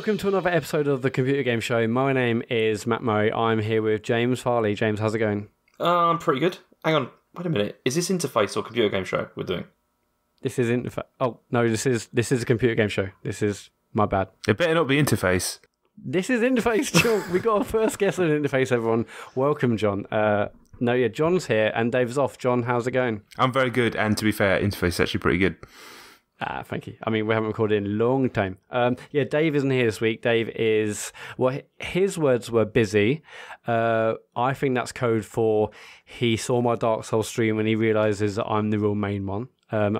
welcome to another episode of the Computer Game Show. My name is Matt Murray. I'm here with James Farley. James, how's it going? I'm pretty good. Hang on, wait a minute. Is this Interface or Computer Game Show we're doing? This is Interface. Oh no, this is a Computer Game Show. This is my bad. It better not be Interface. This is Interface, John. We got our first guest on Interface, everyone. Welcome, John. John's here and Dave's off. John, how's it going? I'm very good, and to be fair, Interface is actually pretty good. Thank you. I mean, we haven't recorded in a long time. Dave isn't here this week. Dave is, well, his words were busy. I think that's code for he saw my Dark Souls stream and he realises that I'm the real main one.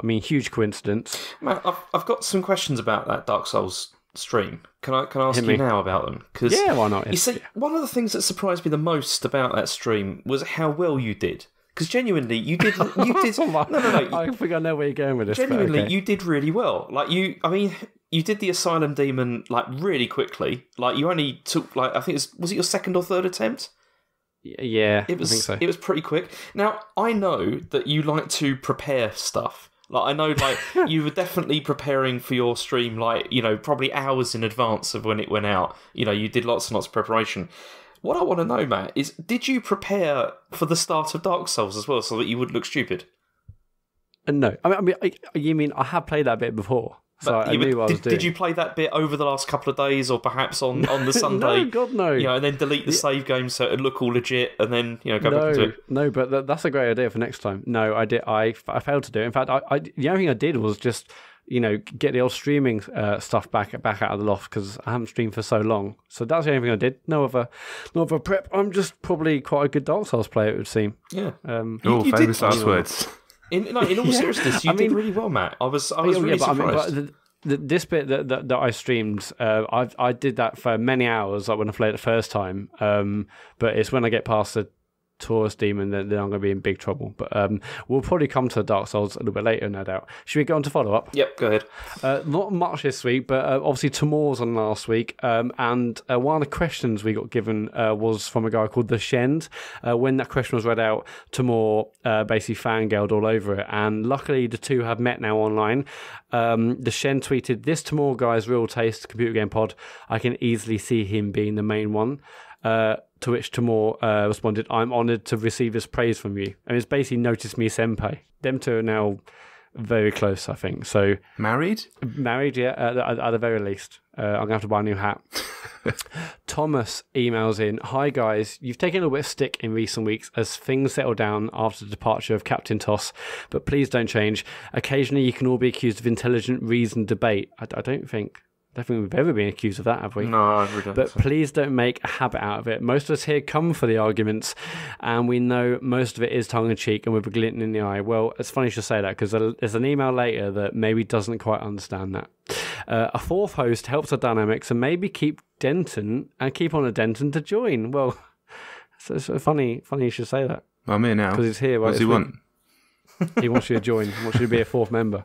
Huge coincidence. Matt, I've got some questions about that Dark Souls stream. Can I ask you now about them? Yeah, why not? You see, one of the things that surprised me the most about that stream was how well you did. Because genuinely, you did. No. I think I know where you're going with this. Genuinely, okay. You did really well. You did the Asylum Demon really quickly. You only took I think was it your second or third attempt? Yeah, it was. I think so. It was pretty quick. Now I know that you like to prepare stuff. I know, you were definitely preparing for your stream, probably hours in advance of when it went out. You did lots and lots of preparation. What I want to know, Matt, is did you prepare for the start of Dark Souls as well, so that you would look stupid? No, you mean I have played that bit before, so I knew what I was doing. Did you play that bit over the last couple of days, or perhaps on the Sunday? No, God no. And then delete the save game so it'd look all legit, and then go back into it. No, but that's a great idea for next time. No, I did. I failed to do it. In fact, the only thing I did was just get the old streaming stuff back out of the loft because I haven't streamed for so long. So that's the only thing I did. No other prep. I'm just probably quite a good Dark Souls player, it would seem. Yeah. Famous last words. In all seriousness, you did really well, Matt. I was really surprised. This bit that I streamed, I did that for many hours, when I played it the first time. But it's when I get past the Taurus Demon then I'm going to be in big trouble. But we'll probably come to Dark Souls a little bit later, no doubt. Should we go on to follow up? Yep, go ahead. Not much this week, but obviously Tamor's on last week. And one of the questions we got given was from a guy called The Shend. When that question was read out, Tamor basically fangirled all over it. And luckily the two have met now online. The Shend tweeted, "This Tamor guy's real taste, computer game pod. I can easily see him being the main one." To which Tamor responded, "I'm honoured to receive this praise from you." And it's basically noticed me senpai. Them two are now very close, I think. So Married, yeah, at the very least. I'm going to have to buy a new hat. Thomas emails in, "Hi guys, you've taken a little bit of stick in recent weeks as things settle down after the departure of Captain Toss, but please don't change. Occasionally you can all be accused of intelligent reasoned debate." I don't think we've ever been accused of that, have we? No, I really don't. But please don't make a habit out of it. Most of us here come for the arguments, and we know most of it is tongue-in-cheek and with a glint in the eye. Well, it's funny you should say that, because there's an email later that maybe doesn't quite understand that. A fourth host helps our dynamics, and maybe keep Denton to join. Well, it's funny you should say that. I'm here now. Because he's here. Right? What does he want? He wants you to join. He wants you to be a fourth member.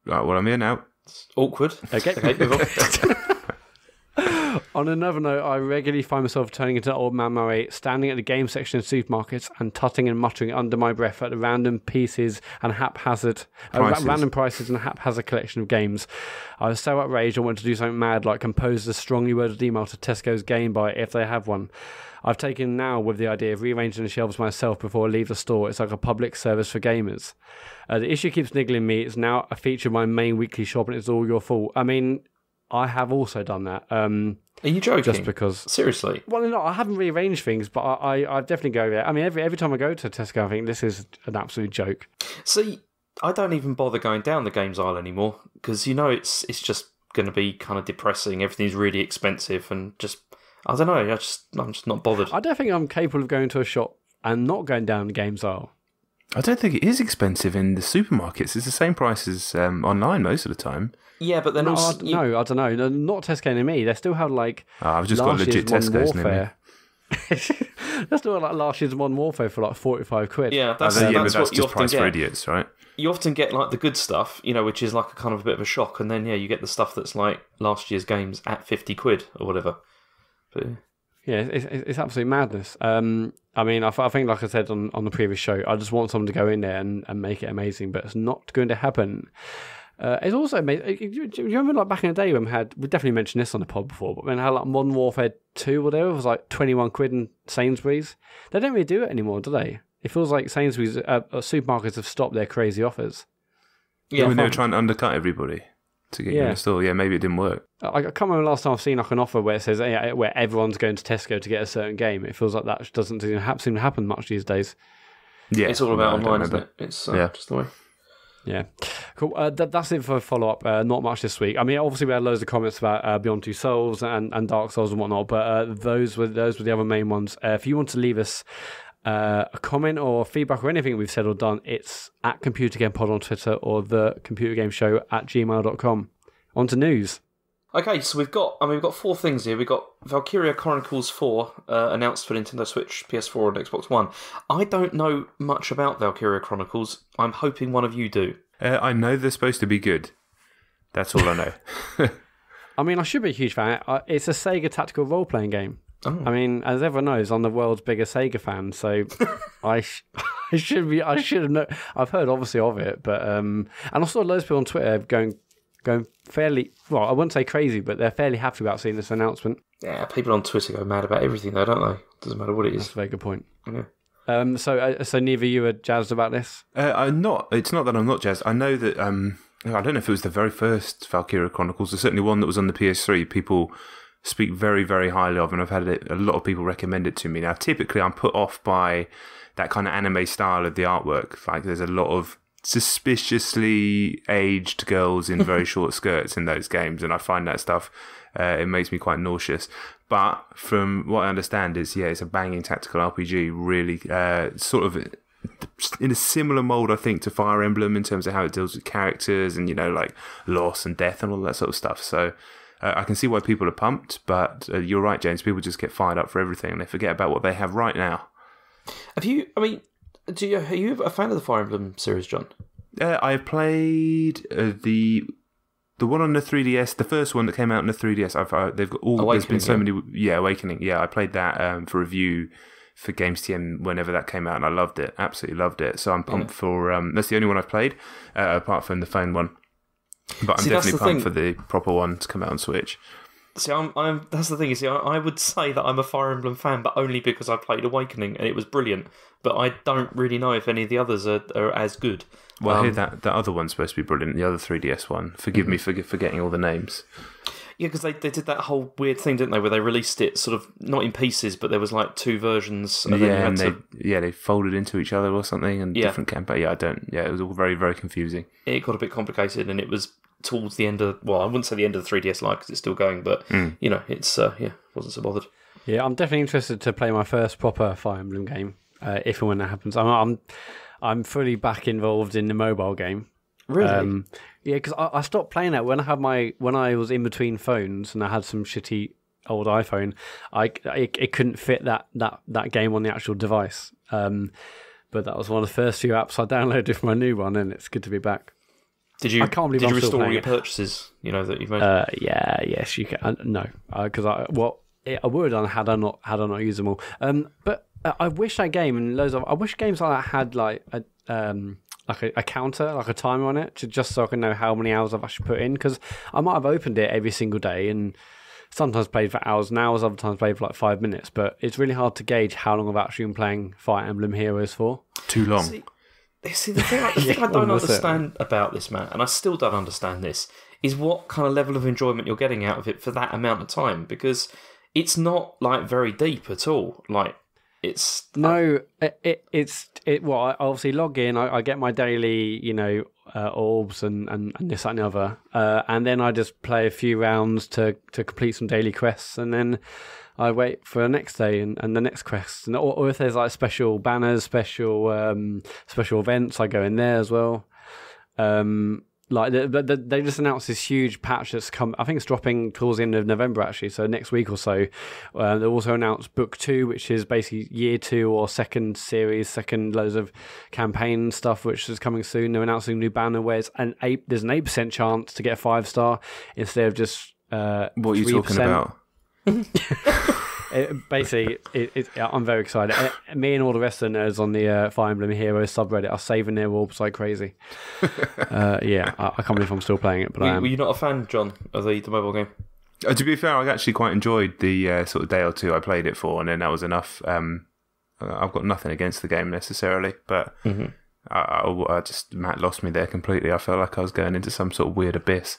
Right, well, I'm here now. It's awkward. Okay, move on. On another note, I regularly find myself turning into old man Murray, standing at the game section in supermarkets and tutting and muttering under my breath at the random pieces and random prices and haphazard collection of games. I was so outraged I wanted to do something mad, like compose a strongly worded email to Tesco's Game Buy if they have one. I've taken now with the idea of rearranging the shelves myself before I leave the store. It's like a public service for gamers. The issue keeps niggling me. It's now a feature of my main weekly shop, and it's all your fault. I mean, I have also done that. Are you joking? Just because. Seriously? Well, no, I haven't rearranged things, but I definitely go there. I mean, every time I go to Tesco, I think this is an absolute joke. See, I don't even bother going down the games aisle anymore, because it's just going to be kind of depressing. Everything's really expensive, and just, I don't know, I'm just not bothered. I don't think I'm capable of going to a shop and not going down the games aisle. I don't think it is expensive in the supermarkets. It's the same price as online most of the time. Yeah, but then also... I don't know. No, not Tesco near me. They still have I've just got legit Tesco's near me. They still have last year's Modern Warfare for £45. Yeah, that's what you just often price get. For idiots, right? You often get the good stuff, which is like a kind of a bit of a shock, and then you get the stuff that's like last year's games at £50 or whatever. But, yeah, it's absolute madness. I think, like I said on the previous show, I just want someone to go in there and make it amazing, but it's not going to happen. It's also made. Do you remember like back in the day when we definitely mentioned this on the pod before, but when we had like Modern Warfare 2 or whatever, it was like 21 quid in Sainsbury's. They don't really do it anymore, do they? It feels like Sainsbury's supermarkets have stopped their crazy offers. Yeah, when they were trying to undercut everybody to get you in the store. Yeah, maybe it didn't work. I can't remember last time I've seen like an offer where it says where everyone's going to Tesco to get a certain game. It feels like that doesn't seem to happen much these days. Yeah, it's all about online, isn't it? It's just the way. Yeah, cool. That's it for follow-up. Not much this week. I mean, obviously we had loads of comments about Beyond Two Souls and Dark Souls and whatnot, but those were the other main ones. If you want to leave us a comment or feedback or anything we've said or done, it's at Computer Game Pod on Twitter or the Computer Game Show at gmail.com. On to news. Okay, so we've got 4 things here. We've got Valkyria Chronicles 4 announced for Nintendo Switch, PS4 and Xbox One. I don't know much about Valkyria Chronicles. I'm hoping one of you do. I know they're supposed to be good. That's all I know. I mean, I should be a huge fan. It's a Sega tactical role-playing game. Oh. I mean, as everyone knows, I'm the world's biggest Sega fan, so I should have known. I've heard obviously of it, but and I saw loads of people on Twitter going fairly, well, I wouldn't say crazy, but they're fairly happy about seeing this announcement. Yeah, people on Twitter go mad about everything though, don't they? Doesn't matter what it is. That's a very good point. Yeah. So neither of you are jazzed about this? I'm not. It's not that I'm not jazzed. I know that, I don't know if it was the very first Valkyria Chronicles, there's certainly one that was on the PS3, people speak very, very highly of, and I've had a lot of people recommend it to me. Now, typically I'm put off by that kind of anime style of the artwork. Like, there's a lot of suspiciously aged girls in very short skirts in those games, and I find that stuff it makes me quite nauseous. But from what I understand is, it's a banging tactical RPG, really sort of in a similar mold, I think, to Fire Emblem in terms of how it deals with characters and, like loss and death and all that sort of stuff. So I can see why people are pumped, but you're right, James, people just get fired up for everything and they forget about what they have right now. Are you a fan of the Fire Emblem series, John? I played the one on the 3DS, the first one that came out on the 3DS. They've got all. Awakening, there's been so many. Yeah, Awakening. Yeah, I played that for review for Games TM whenever that came out, and I loved it. Absolutely loved it. So I'm pumped for. That's the only one I've played, apart from the phone one. But I'm definitely pumped for the proper one to come out on Switch. See, I'm. That's the thing. You see, I would say that I'm a Fire Emblem fan, but only because I played Awakening and it was brilliant. But I don't really know if any of the others are as good. Well, I hear that other one's supposed to be brilliant. The other 3DS one. Forgive me for forgetting all the names. Yeah, because they did that whole weird thing, didn't they, where they released it sort of not in pieces, but there was like 2 versions. And they folded into each other or something, and different campaign. It was all very, very confusing. It got a bit complicated, and it was towards the end of, well, I wouldn't say the end of the 3DS life because it's still going, but it's wasn't so bothered. Yeah, I'm definitely interested to play my first proper Fire Emblem game if and when that happens. I'm fully back involved in the mobile game. Really? Yeah, because I stopped playing that when I was in between phones and I had some shitty old iPhone. It couldn't fit that game on the actual device. But that was one of the first few apps I downloaded for my new one, and it's good to be back. Did you restore all your purchases? That you've made. Yes, you can. No, because I would have done had I not used them all. But I wish that game and I wish games like that had like a counter, like a timer on it, just so I can know how many hours I've actually put in. Because I might have opened it every single day and sometimes played for hours and hours, other times played for like 5 minutes. But it's really hard to gauge how long I've actually been playing Fire Emblem Heroes for. Too long. See, the thing I don't understand about this, Matt, and I still don't understand this, is what kind of level of enjoyment you're getting out of it for that amount of time, because it's not like very deep at all. Like it's well, I obviously log in, I get my daily, orbs and this, that, and the other, and then I just play a few rounds to complete some daily quests, and then I wait for the next day and the next quest, or if there's like special banners, special events, I go in there as well. Like they just announced this huge patch that's come. I think it's dropping towards the end of November actually. So next week or so, they also announced Book 2, which is basically Year 2 or second series, loads of campaign stuff, which is coming soon. They're announcing new banner where there's an 8% chance to get a 5-star instead of just what are you 3%. Talking about? I'm very excited. Me and all the rest of the nerds on the Fire Emblem Heroes subreddit are saving their orbs like crazy. I can't believe I'm still playing it, but I am. Were you not a fan, John, of the mobile game? To be fair, I actually quite enjoyed the sort of day or two I played it for, and then that was enough. I've got nothing against the game necessarily, but I just Matt lost me there completely. I felt like I was going into some sort of weird abyss.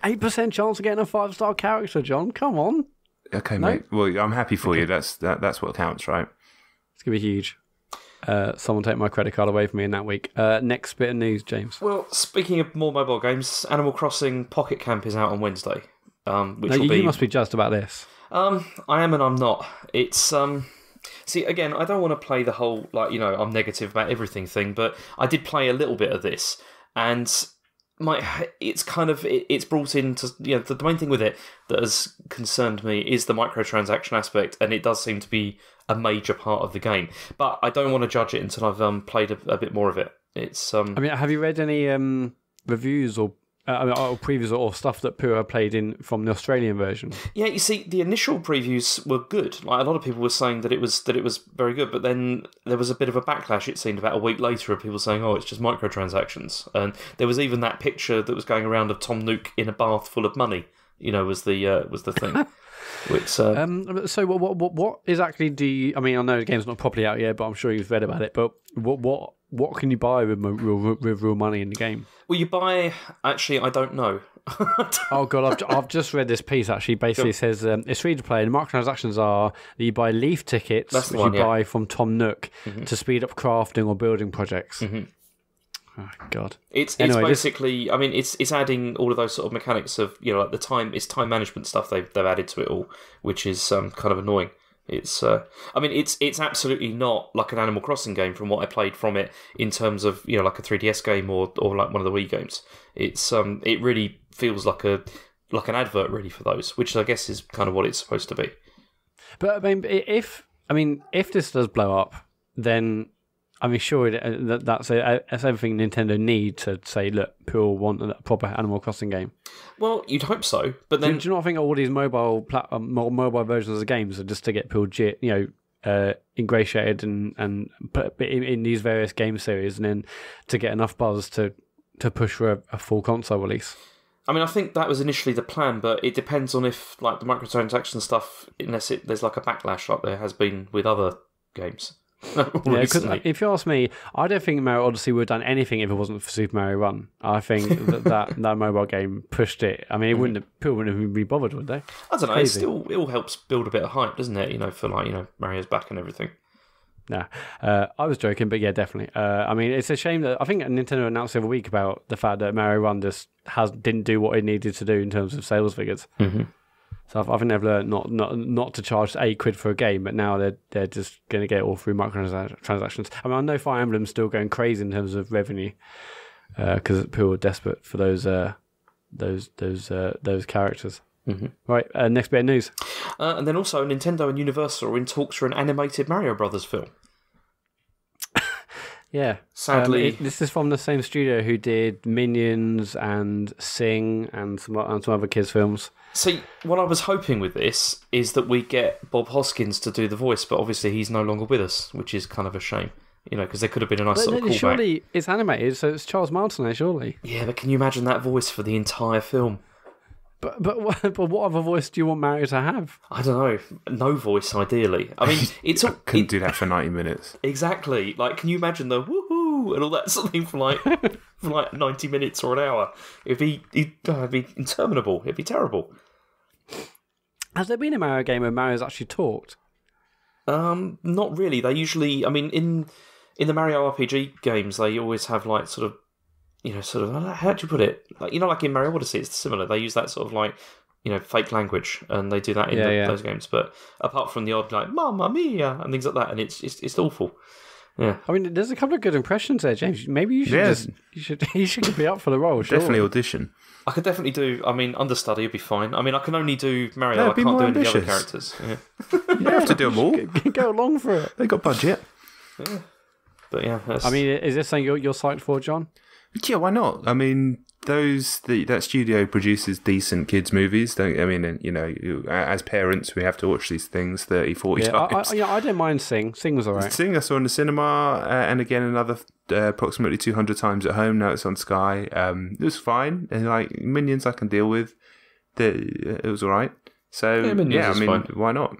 8% chance of getting a 5-star character, John. Come on. Okay, mate. Well, I'm happy for you. That's what counts, right? It's gonna be huge. Someone take my credit card away from me in that week. Next bit of news, James. Well, speaking of more mobile games, Animal Crossing Pocket Camp is out on Wednesday. You must be just about this. I am and I'm not. It's See, again, I don't want to play the whole I'm negative about everything thing, but I did play a little bit of this, and it's brought into the main thing with it that has concerned me is the microtransaction aspect, and it does seem to be a major part of the game. But I don't want to judge it until I've played a bit more of it. It's have you read any reviews or previews or stuff that Pura played in from the Australian version? Yeah, you see, the initial previews were good. Like, a lot of people were saying that it was very good, but then there was a bit of a backlash. It seemed about a week later of people saying, "Oh, it's just microtransactions." And there was even that picture that was going around of Tom Nook in a bath full of money. Was the thing. Which, so what exactly do you? I mean, I know the game's not properly out yet, but I'm sure you've read about it. But what can you buy with real money in the game? Well, you buy. Actually, I don't know. Oh god, I've just read this piece. Actually, basically says it's free to play. And microtransactions are that you buy leaf tickets, which you buy from Tom Nook to speed up crafting or building projects. Oh god! It's basically. I mean, it's adding all of those sort of mechanics of like the time. It's time management stuff they've added to it all, which is kind of annoying. It's it's absolutely not like an Animal Crossing game from what I played from it in terms of like a 3DS game or like one of the Wii games. It's it really feels like an advert really for those, which I guess is kind of what it's supposed to be. But if this does blow up, then sure that's everything Nintendo need to say, look, people want a proper Animal Crossing game. Well, you'd hope so, but then do you not think all these mobile versions of the games are just to get people ingratiated and put in these various game series, and then to get enough buzz to push for a full console release? I think that was initially the plan, but it depends on if the microtransaction stuff, unless there's like a backlash like there has been with other games. Because if you ask me, I don't think Mario Odyssey would have done anything if it wasn't for Super Mario Run. I think that mobile game pushed it. I mean, people wouldn't even be bothered, would they? I don't know. It all helps build a bit of hype, doesn't it? For Mario's back and everything. Nah, I was joking, but yeah, definitely. It's a shame that I think Nintendo announced the other week about the fact that Mario Run just didn't do what it needed to do in terms of sales figures. Mm-hmm. So I think they've learned not to charge £8 for a game, but now they're just going to get it all through microtransactions. I know Fire Emblem's still going crazy in terms of revenue because people are desperate for those characters. Mm-hmm. Right, next bit of news. And then also Nintendo and Universal are in talks for an animated Mario Brothers film. Yeah. Sadly, this is from the same studio who did Minions and Sing and some other kids' films. See, what I was hoping with this is that we get Bob Hoskins to do the voice, but obviously he's no longer with us, which is kind of a shame. Because there could have been a nice sort of callback. Surely it's animated, so it's Charles Martinet, surely. Yeah, but can you imagine that voice for the entire film? But what other voice do you want Mario to have? I don't know. No voice, ideally. It's all... couldn't do that for 90 minutes. Exactly. Can you imagine the woohoo and all that sort of thing for 90 minutes or an hour? It'd be interminable. It'd be terrible. Has there been a Mario game where Mario's actually talked? Not really. They usually... in the Mario RPG games, they always have how do you put it? Like in Mario Odyssey, it's similar. They use that sort of fake language, and they do that in those games. But apart from the odd "Mamma Mia" and things like that, and it's awful. Yeah, there's a couple of good impressions there, James. Maybe you should you should be up for the role. Definitely audition. I could definitely do. Understudy would be fine. I can only do Mario. I can't do any of the other characters. Yeah. You don't have to do them all. Go along for it. They got budget. Yeah. But yeah, I mean, is this something you're psyched for, John? Yeah, why not? I mean, that studio produces decent kids' movies. As parents, we have to watch these things 30, 40 times. I don't mind Sing. Sing was all right. Sing I saw in the cinema, and again another approximately 200 times at home. Now it's on Sky. It was fine, and like Minions, I can deal with. It was all right. So fine. Why not?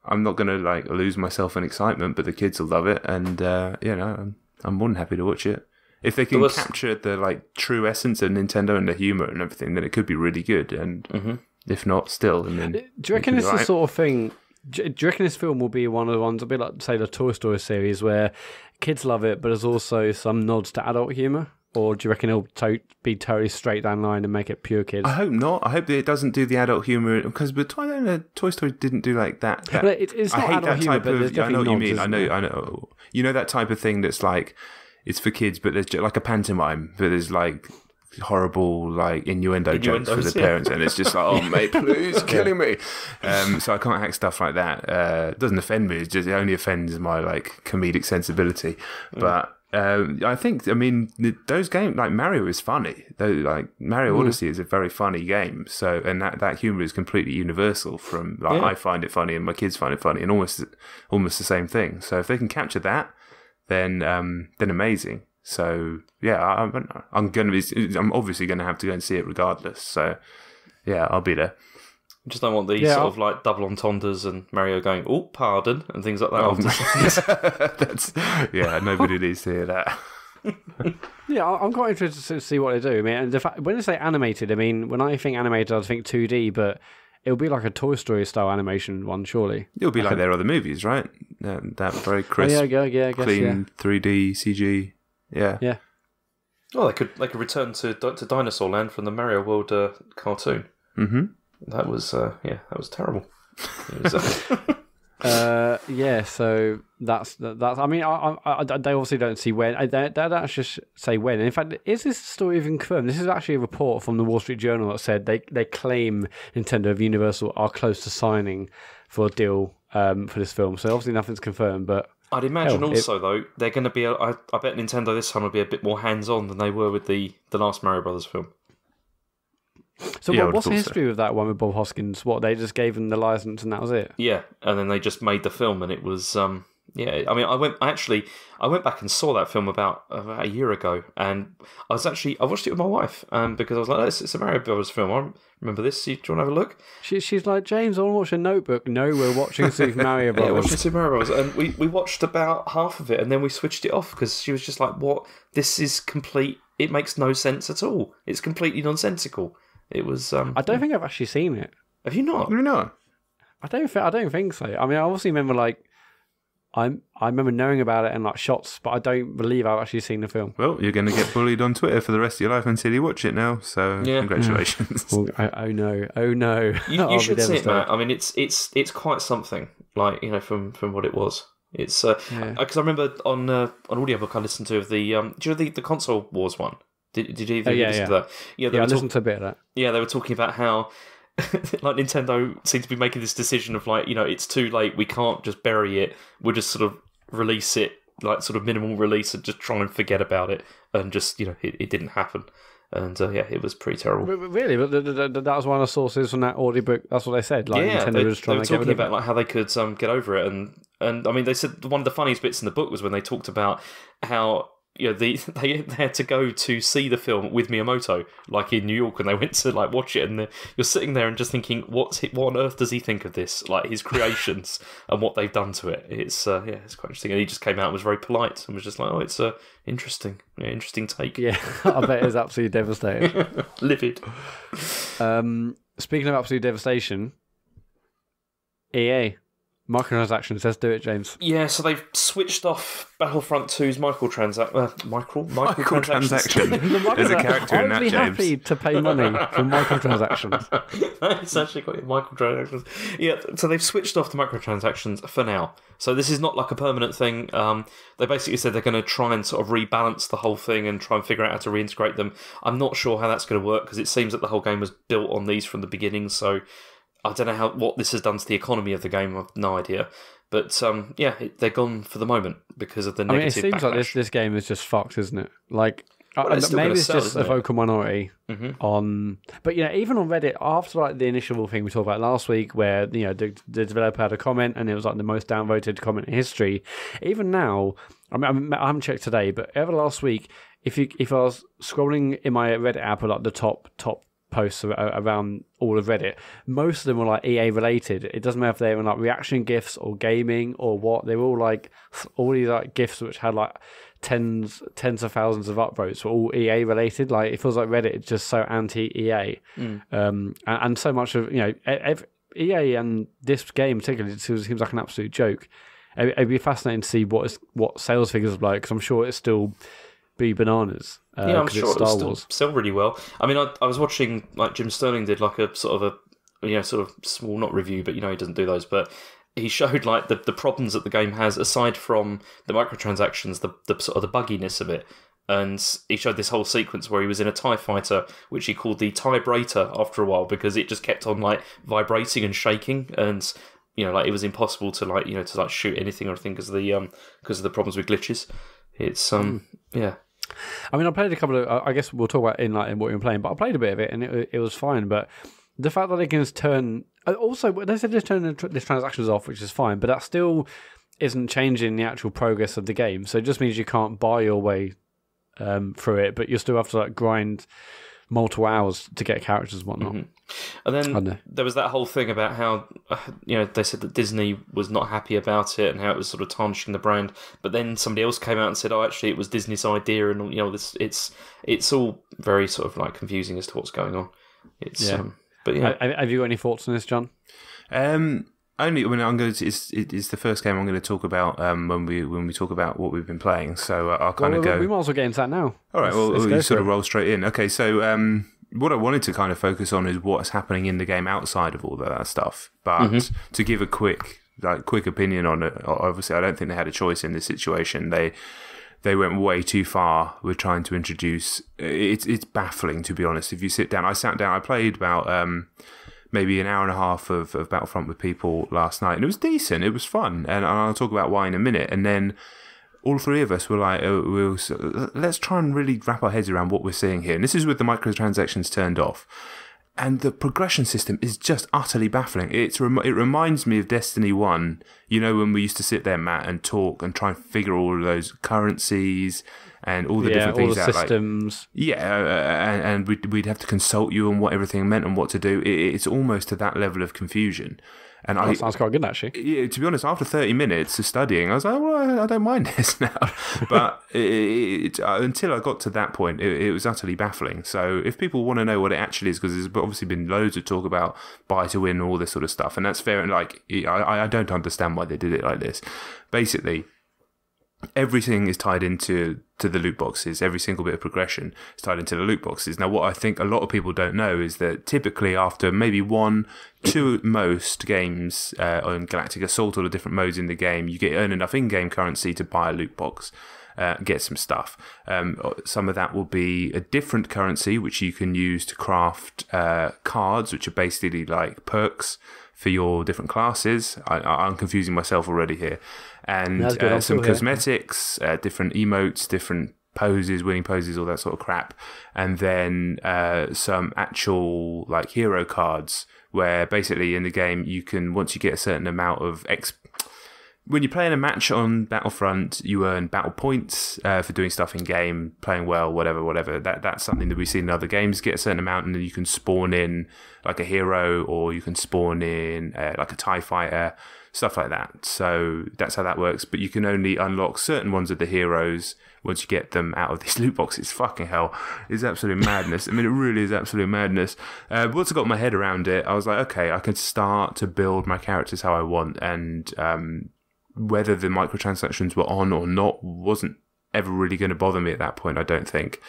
I'm not going to like lose myself in excitement, but the kids will love it, and I'm more than happy to watch it. If they can capture the like true essence of Nintendo and the humor and everything, then it could be really good. And if not, still, I mean, do you reckon it's the sort of thing? Do you reckon this film will be one of the ones, a bit like say the Toy Story series, where kids love it, but there's also some nods to adult humor? Or do you reckon it'll be totally straight down the line and make it pure kids? I hope not. I hope that it doesn't do the adult humor, because Toy Story didn't do like that. But it's not adult humor, but there's definitely nods. I know what you mean. I know. You know that type of thing that's like, it's for kids, but there's just like a pantomime, but there's like horrible like innuendo jokes for the parents, and it's just like, oh mate, please, killing me. So I can't hack stuff like that. It doesn't offend me. It only offends my like comedic sensibility. But I think, I mean, those games like Mario is funny. Like Mario Odyssey is a very funny game. So, and that humor is completely universal. From like I find it funny and my kids find it funny, and almost the same thing. So if they can capture that, then amazing. So yeah, I'm obviously gonna have to go and see it regardless. So yeah, I'll be there. I just don't want these sort of like double entendres and Mario going, "Oh, pardon," and things like that. Nobody needs to hear that. Yeah, I'm quite interested to see what they do. I mean, the fact, when they say animated, I mean, when I think animated, I think 2D, but it'll be like a Toy Story style animation one, surely. It'll be like their other movies, right? That very crisp, clean 3D CG. Yeah. Oh, they could return to Dinosaur Land from the Mario World cartoon. Mm-hmm. That was terrible. So that's. I mean, they obviously don't see when. They don't actually say when. In fact, is this story even confirmed? This is actually a report from the Wall Street Journal that said they claim Nintendo of Universal are close to signing for a deal for this film. So obviously nothing's confirmed, but I'd imagine though they're going to be. I bet Nintendo this time will be a bit more hands-on than they were with the last Mario Brothers film. So what's the history with that one with Bob Hoskins? What, they just gave him the license and that was it? Yeah, and then they just made the film, and it was I mean, I went back and saw that film about a year ago, and I watched it with my wife, because I was like, it's a Mario Brothers film. I remember this. Do you want to have a look? She's like, James, I want to watch a Notebook. No, we're watching Super Mario Brothers. Yeah, watching Super Mario Brothers, and we watched about half of it, and then we switched it off because she was just like, "What? This is complete. It makes no sense at all. It's completely nonsensical." It was. I don't think I've actually seen it. Have you not? No. I don't think so. I mean, I obviously remember like I remember knowing about it and like shots, but I don't believe I've actually seen the film. Well, you're going to get bullied on Twitter for the rest of your life until you watch it now. So congratulations. Oh no. You should see it, Matt. I mean, it's quite something. Like, you know, from what it was. It's because I remember on an audiobook I listened to of the do you know the console wars one? Did you listen to that? Yeah, I listened to a bit of that. Yeah, they were talking about how like Nintendo seems to be making this decision of like, you know, it's too late, we can't just bury it, we'll just sort of release it, like sort of minimal release and just try and forget about it, and just, you know, it didn't happen. And it was pretty terrible. Really? But that was one of the sources from that audiobook. That's what they said. Like, Nintendo was trying to get rid of it. About like how they could get over it, and I mean, they said one of the funniest bits in the book was when they talked about how, you know, they had to go to see the film with Miyamoto, like in New York, and they went to like watch it, and you're sitting there and just thinking, what on earth does he think of this? Like his creations and what they've done to it. It's it's quite interesting. And he just came out and was very polite and was just like, oh, it's interesting take. Yeah, I bet it's absolutely devastating. Livid. Speaking of absolute devastation, EA. Microtransactions, let's do it, James. Yeah, so they've switched off Battlefront 2's Michaeltransactions. There's a character in that, James. I'd be happy to pay money for microtransactions. It's actually got microtransactions. Yeah, so they've switched off the microtransactions for now. So this is not like a permanent thing. They basically said they're going to try and sort of rebalance the whole thing and try and figure out how to reintegrate them. I'm not sure how that's going to work because it seems that the whole game was built on these from the beginning, so I don't know what this has done to the economy of the game. I've no idea. But yeah, they're gone for the moment because of the negative it seems backlash. like this game is just fucked, isn't it? Like, maybe it's just a vocal minority on. But even on Reddit, after like the initial thing we talked about last week, where the developer had a comment and it was like the most downvoted comment in history. Even now, I haven't checked today, but over last week, if I was scrolling in my Reddit app, like the top posts around all of Reddit, most of them were like EA related. It doesn't matter if they were like reaction GIFs or gaming or what. They were all like all these like GIFs which had like tens of thousands of upvotes were all EA related. Like it feels like Reddit is just so anti EA, and so much of EA and this game particularly seems like an absolute joke. It'd be fascinating to see what sales figures are like, because I'm sure it's still be bananas. I'm sure it'll sell really well. I mean, I was watching, like, Jim Sterling did like a sort of small, not review, but he doesn't do those, but he showed like the problems that the game has aside from the microtransactions, the sort of the bugginess of it. And he showed this whole sequence where he was in a TIE fighter, which he called the Tibrator after a while, because it just kept on like vibrating and shaking, and like it was impossible to shoot anything or anything because of the problems with glitches. It's yeah. I mean, I played a couple of. I guess we'll talk about in what you're playing, but I played a bit of it and it was fine. But the fact that they can just turn, also they said just turn the transactions off, which is fine, but that still isn't changing the actual progress of the game. So it just means you can't buy your way through it, but you still have to like grind multiple hours to get characters and whatnot. And then there was that whole thing about how they said that Disney was not happy about it and how it was sort of tarnishing the brand, but then somebody else came out and said, oh, actually it was Disney's idea, and it's all very sort of like confusing as to what's going on. But yeah, have you got any thoughts on this, John? Only when I'm going to. It's the first game I'm going to talk about when we talk about what we've been playing. So I'll kind of go. We might as well get into that now. All right. Let's sort of roll straight in. Okay. So what I wanted to kind of focus on is what's happening in the game outside of all of that stuff. But to give a quick opinion on it, obviously I don't think they had a choice in this situation. They went way too far with trying to introduce. It's baffling, to be honest. If you sit down, I sat down. I played about maybe an hour and a half of Battlefront with people last night, and it was decent. It was fun, and I'll talk about why in a minute. And then all three of us were like, let's try and really wrap our heads around what we're seeing here. And this is with the microtransactions turned off. And the progression system is just utterly baffling. It reminds me of Destiny 1, when we used to sit there, Matt, and talk and try and figure all of those currencies and all the different things all the systems. And we'd have to consult you on what everything meant and what to do. It's almost to that level of confusion. And that sounds quite good, actually. Yeah, to be honest, after 30 minutes of studying, I was like, well, I don't mind this now. But until I got to that point, it was utterly baffling. So if people want to know what it actually is, because there's obviously been loads of talk about buy to win, all this sort of stuff, and that's fair. And I don't understand why they did it like this. Basically, everything is tied into the loot boxes. Every single bit of progression is tied into the loot boxes. Now, what I think a lot of people don't know is that typically after maybe 1, 2 at most games on Galactic Assault or the different modes in the game, you earn enough in-game currency to buy a loot box, get some stuff. Some of that will be a different currency which you can use to craft cards, which are basically like perks for your different classes. I'm confusing myself already here. And some cosmetics, different emotes, different poses, winning poses, all that sort of crap. And then some actual like hero cards where basically in the game you can, once you get a certain amount of when you're playing a match on Battlefront, you earn battle points for doing stuff in game, playing well, whatever. That's something that we see in other games. Get a certain amount, and then you can spawn in like a hero, or you can spawn in like a TIE fighter, stuff like that. So that's how that works. But you can only unlock certain ones of the heroes once you get them out of these loot boxes. Fucking hell, it's absolute madness. I mean, it really is absolute madness. Once I got my head around it, I was like, okay, I can start to build my characters how I want, and whether the microtransactions were on or not wasn't ever really going to bother me at that point, I don't think,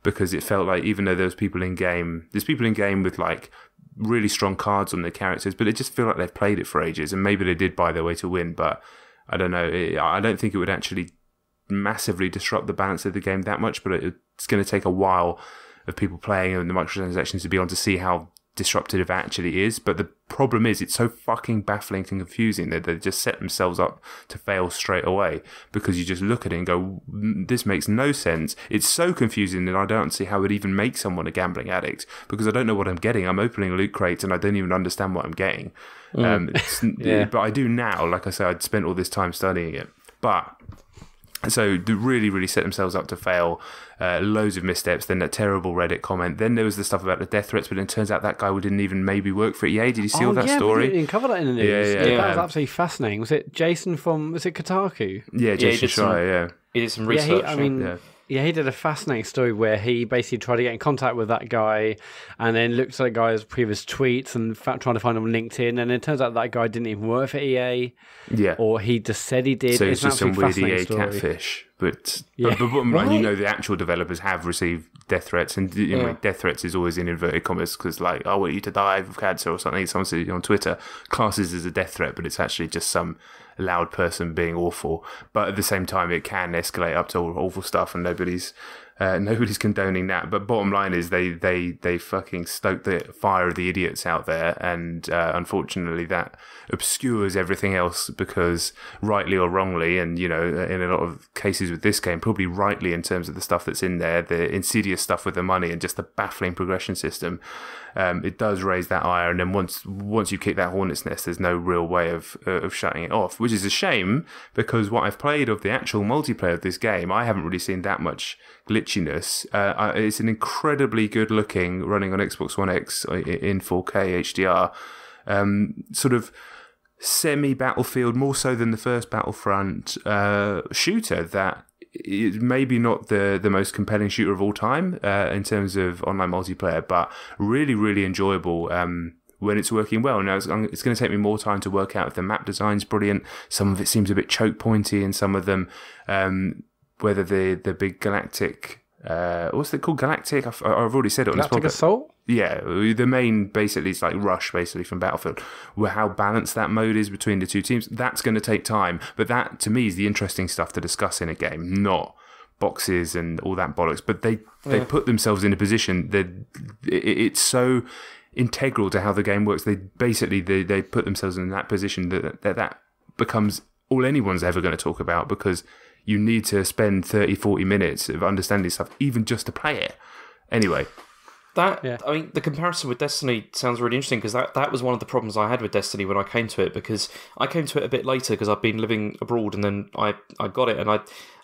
because it felt like even though there's people in game with like really strong cards on their characters, but it just feel like they've played it for ages, and maybe they did buy their way to win, but I don't know. I don't think it would actually massively disrupt the balance of the game that much, but it's going to take a while of people playing and the microtransactions to be on to see how disruptive it actually is. But the problem is it's so fucking baffling and confusing that they just set themselves up to fail straight away, because you just look at it and go, this makes no sense. It's so confusing that I don't see how it even makes someone a gambling addict, because I don't know what I'm getting. I'm opening loot crates and I don't even understand what I'm getting. But I do now. Like I said, I'd spent all this time studying it. But so they really, really set themselves up to fail. Loads of missteps. Then that terrible Reddit comment. Then there was the stuff about the death threats, but it turns out that guy didn't even maybe work for EA. Did you see all that story? We didn't cover that in the news. Yeah. That was absolutely fascinating. Was it Jason from? Was it Kotaku? Yeah, Jason Schreier. He did some research. He did a fascinating story where he basically tried to get in contact with that guy, and then looked at that guy's previous tweets and trying to find him on LinkedIn, and it turns out that guy didn't even work for EA. Yeah. Or he just said he did. So it's just some weird EA catfish. But bottom line, the actual developers have received death threats, and death threats is always in inverted commas, because like, I want you to die of cancer or something. Someone said on Twitter, classes as a death threat, but it's actually just some loud person being awful. But at the same time, it can escalate up to awful stuff, and nobody's condoning that. But bottom line is they fucking stoke the fire of the idiots out there, and unfortunately that obscures everything else, because rightly or wrongly, and in a lot of cases with this game, probably rightly in terms of the stuff that's in there, the insidious stuff with the money and just the baffling progression system, it does raise that ire. And then once you kick that hornet's nest, there's no real way of shutting it off, which is a shame, because what I've played of the actual multiplayer of this game, I haven't really seen that much glitchiness. It's an incredibly good looking, running on Xbox One X in 4K HDR, sort of semi-Battlefield, more so than the first Battlefront shooter that is maybe not the most compelling shooter of all time in terms of online multiplayer, but really, really enjoyable when it's working well. Now, it's going to take me more time to work out if the map design's brilliant. Some of it seems a bit choke pointy, and some of them, whether the big galactic... what's it called? Galactic? I've already said it on this podcast. Galactic Assault? Yeah, the main basically is like Rush, basically from Battlefield, where how balanced that mode is between the two teams. That's going to take time, but that to me is the interesting stuff to discuss in a game, not boxes and all that bollocks. But they put themselves in a position that it's so integral to how the game works. They basically they put themselves in that position that becomes all anyone's ever going to talk about, because you need to spend 30-40 minutes of understanding stuff even just to play it. Anyway. I mean, the comparison with Destiny sounds really interesting, because that was one of the problems I had with Destiny when I came to it, because I came to it a bit later because I've been living abroad, and then I got it, and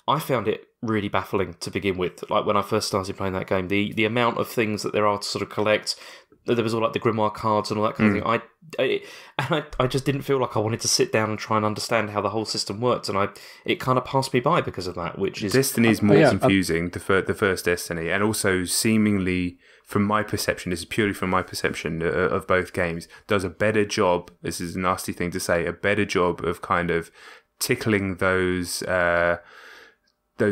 I found it really baffling to begin with. Like when I first started playing that game, the amount of things that there are to sort of collect. There was all like the Grimoire cards and all that kind of thing. I just didn't feel like I wanted to sit down and try and understand how the whole system worked, and it kind of passed me by because of that. Which is Destiny's more confusing, the first Destiny, and also seemingly, from my perception, this is purely from my perception of both games, does a better job. This is a nasty thing to say, a better job of kind of tickling those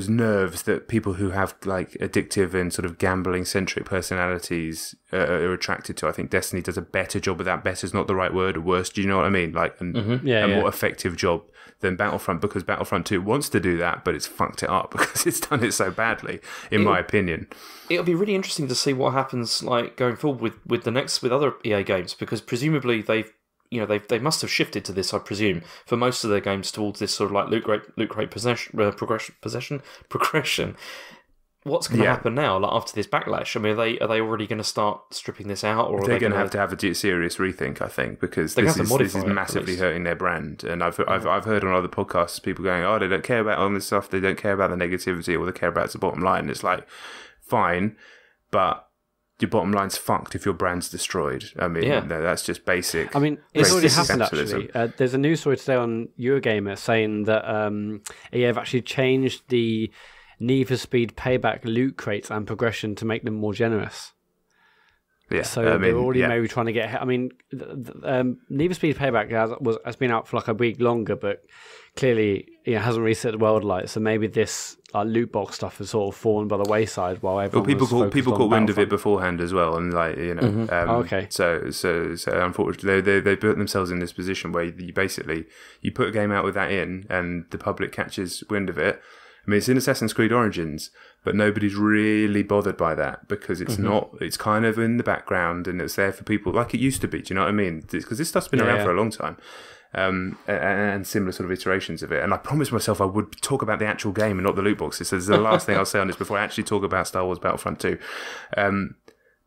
nerves that people who have like addictive and sort of gambling centric personalities are attracted to. I think Destiny does a better job of that. Better is not the right word, or worse. Do you know what I mean? Like a more effective job than Battlefront, because Battlefront 2 wants to do that, but it's fucked it up because it's done it so badly, in my opinion. It'll be really interesting to see what happens like going forward with other EA games, because presumably they must have shifted to this, I presume, for most of their games towards this sort of like loot crate progression. What's going to happen now, like after this backlash? I mean, are they already going to start stripping this out, or they're going to have a serious rethink? I think, because this is massively hurting their brand. And I've heard on other podcasts people going, "Oh, they don't care about all this stuff. They don't care about the negativity. All they care about is the bottom line." And it's like, fine, but your bottom line's fucked if your brand's destroyed. I mean, that's just basic. I mean, it's already happened, actually. There's a news story today on Eurogamer saying that EA have actually changed the Need for Speed Payback loot crates and progression to make them more generous. Yeah, so they're already maybe trying to get... I mean, Need for Speed Payback has been out for like a week longer, but clearly hasn't reset the world light. So maybe this loot box stuff has sort of fallen by the wayside while everyone people caught wind of it beforehand as well, and okay. So unfortunately they put themselves in this position where you put a game out with that in, and the public catches wind of it. I mean, it's in Assassin's Creed Origins, but nobody's really bothered by that because it's not. It's kind of in the background and it's there for people like it used to be. Do you know what I mean? Because this stuff's been around for a long time. And similar sort of iterations of it. And I promised myself I would talk about the actual game and not the loot boxes. So this is the last thing I'll say on this before I actually talk about Star Wars Battlefront 2.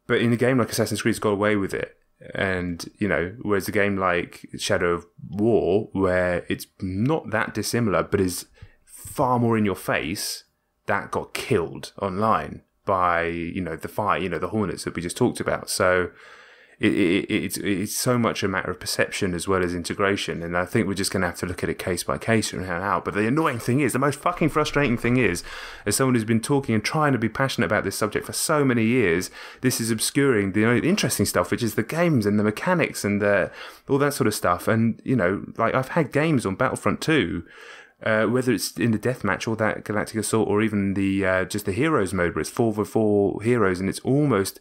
But in a game like Assassin's Creed's got away with it. And, you know, whereas a game like Shadow of War, where it's not that dissimilar, but is far more in your face, that got killed online by, you know, the fire, you know, the Hornets that we just talked about. So it's so much a matter of perception as well as integration, and I think we're just going to have to look at it case by case and how. But the annoying thing is, the most fucking frustrating thing is, as someone who's been talking and trying to be passionate about this subject for so many years, this is obscuring the interesting stuff, which is the games and the mechanics and all that sort of stuff. And, you know, like I've had games on Battlefront 2, whether it's in the deathmatch or that Galactic Assault or even the just the heroes mode where it's 4v4 heroes, and it's almost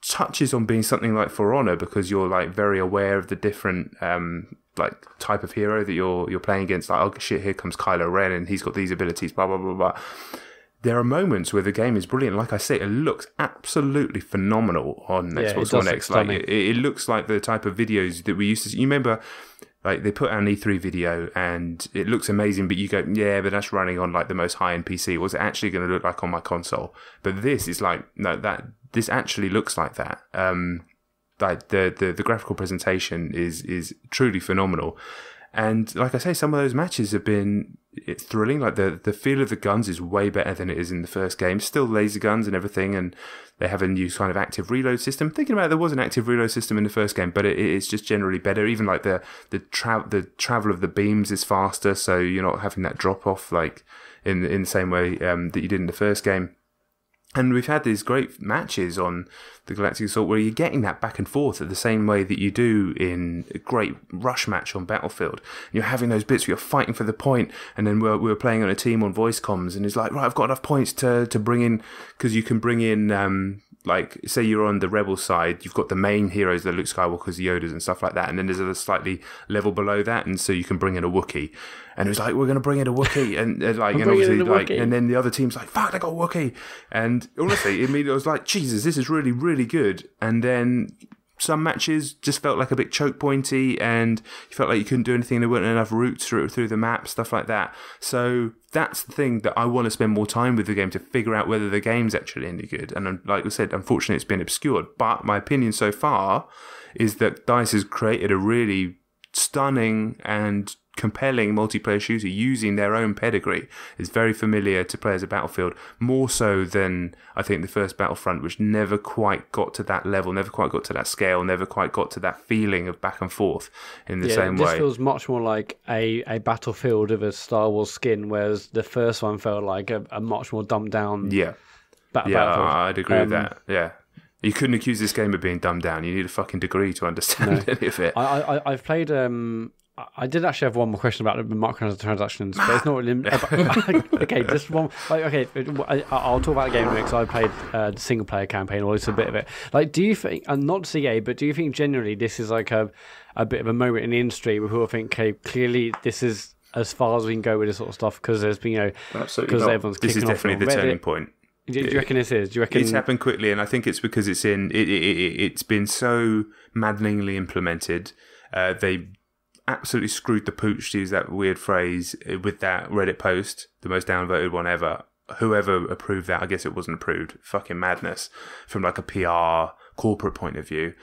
touches on being something like For Honor because you're like very aware of the different like type of hero that you're playing against. Like, oh shit, here comes Kylo Ren and he's got these abilities, blah blah blah blah. There are moments where the game is brilliant. Like I say, it looks absolutely phenomenal on Xbox One X. Like it looks like the type of videos that we used to see. You remember, like they put out an E3 video and it looks amazing, but you go, yeah, but that's running on like the most high-end PC. What's it actually going to look like on my console? But this is like, no, this actually looks like that. Like the graphical presentation is truly phenomenal. And like I say, some of those matches have been thrilling. Like the feel of the guns is way better than it is in the first game. Still laser guns and everything, and they have a new kind of active reload system. Thinking about it, there was an active reload system in the first game, but it's just generally better. Even like the travel of the beams is faster, so you're not having that drop off like in the same way that you did in the first game. And we've had these great matches on the Galactic Assault where you're getting that back and forth at the same way that you do in a great rush match on Battlefield. You're having those bits where you're fighting for the point, and then we were playing on a team on voice comms, and it's like, right, I've got enough points to bring in, because you can bring in, like, say you're on the Rebel side, you've got the main heroes, the Luke Skywalkers, the Yodas and stuff like that, and then there's a slightly level below that, and so you can bring in a Wookiee. And it was like, we're going to bring in a Wookiee, and like, and obviously, like, and then the other team's like, fuck, they got a Wookiee. And honestly, it was like, Jesus, this is really, really good. And then some matches just felt like a bit choke pointy, and you felt like you couldn't do anything. There weren't enough routes through the map, stuff like that. So that's the thing that I want to spend more time with the game to figure out whether the game's actually any good. And like I said, unfortunately, it's been obscured. But my opinion so far is that DICE has created a really stunning and compelling multiplayer shooter using their own pedigree. Is very familiar to players of Battlefield, more so than I think the first Battlefront, which never quite got to that level, never quite got to that scale, never quite got to that feeling of back and forth in the same way. This feels much more like a Battlefield of a Star Wars skin, whereas the first one felt like a much more dumbed down Battlefield. I'd agree with that. Yeah. You couldn't accuse this game of being dumbed down. You need a fucking degree to understand any of it. I've played... I did actually have one more question about the microtransactions, but it's not really... okay, just one... Like, okay, I'll talk about the game in a minute, because I played the single-player campaign, or at least a bit of it. Like, do you think... And not CA, but do you think generally this is like a bit of a moment in the industry where people think, okay, clearly this is as far as we can go with this sort of stuff, because there's been, you know... Absolutely not. Everyone's this is definitely the turning point. Do you reckon this is? Do you reckon it's happened quickly? And I think it's because it's been so maddeningly implemented. They absolutely screwed the pooch, to use that weird phrase, with that Reddit post, the most downvoted one ever. Whoever approved that, I guess it wasn't approved. Fucking madness from like a PR corporate point of view.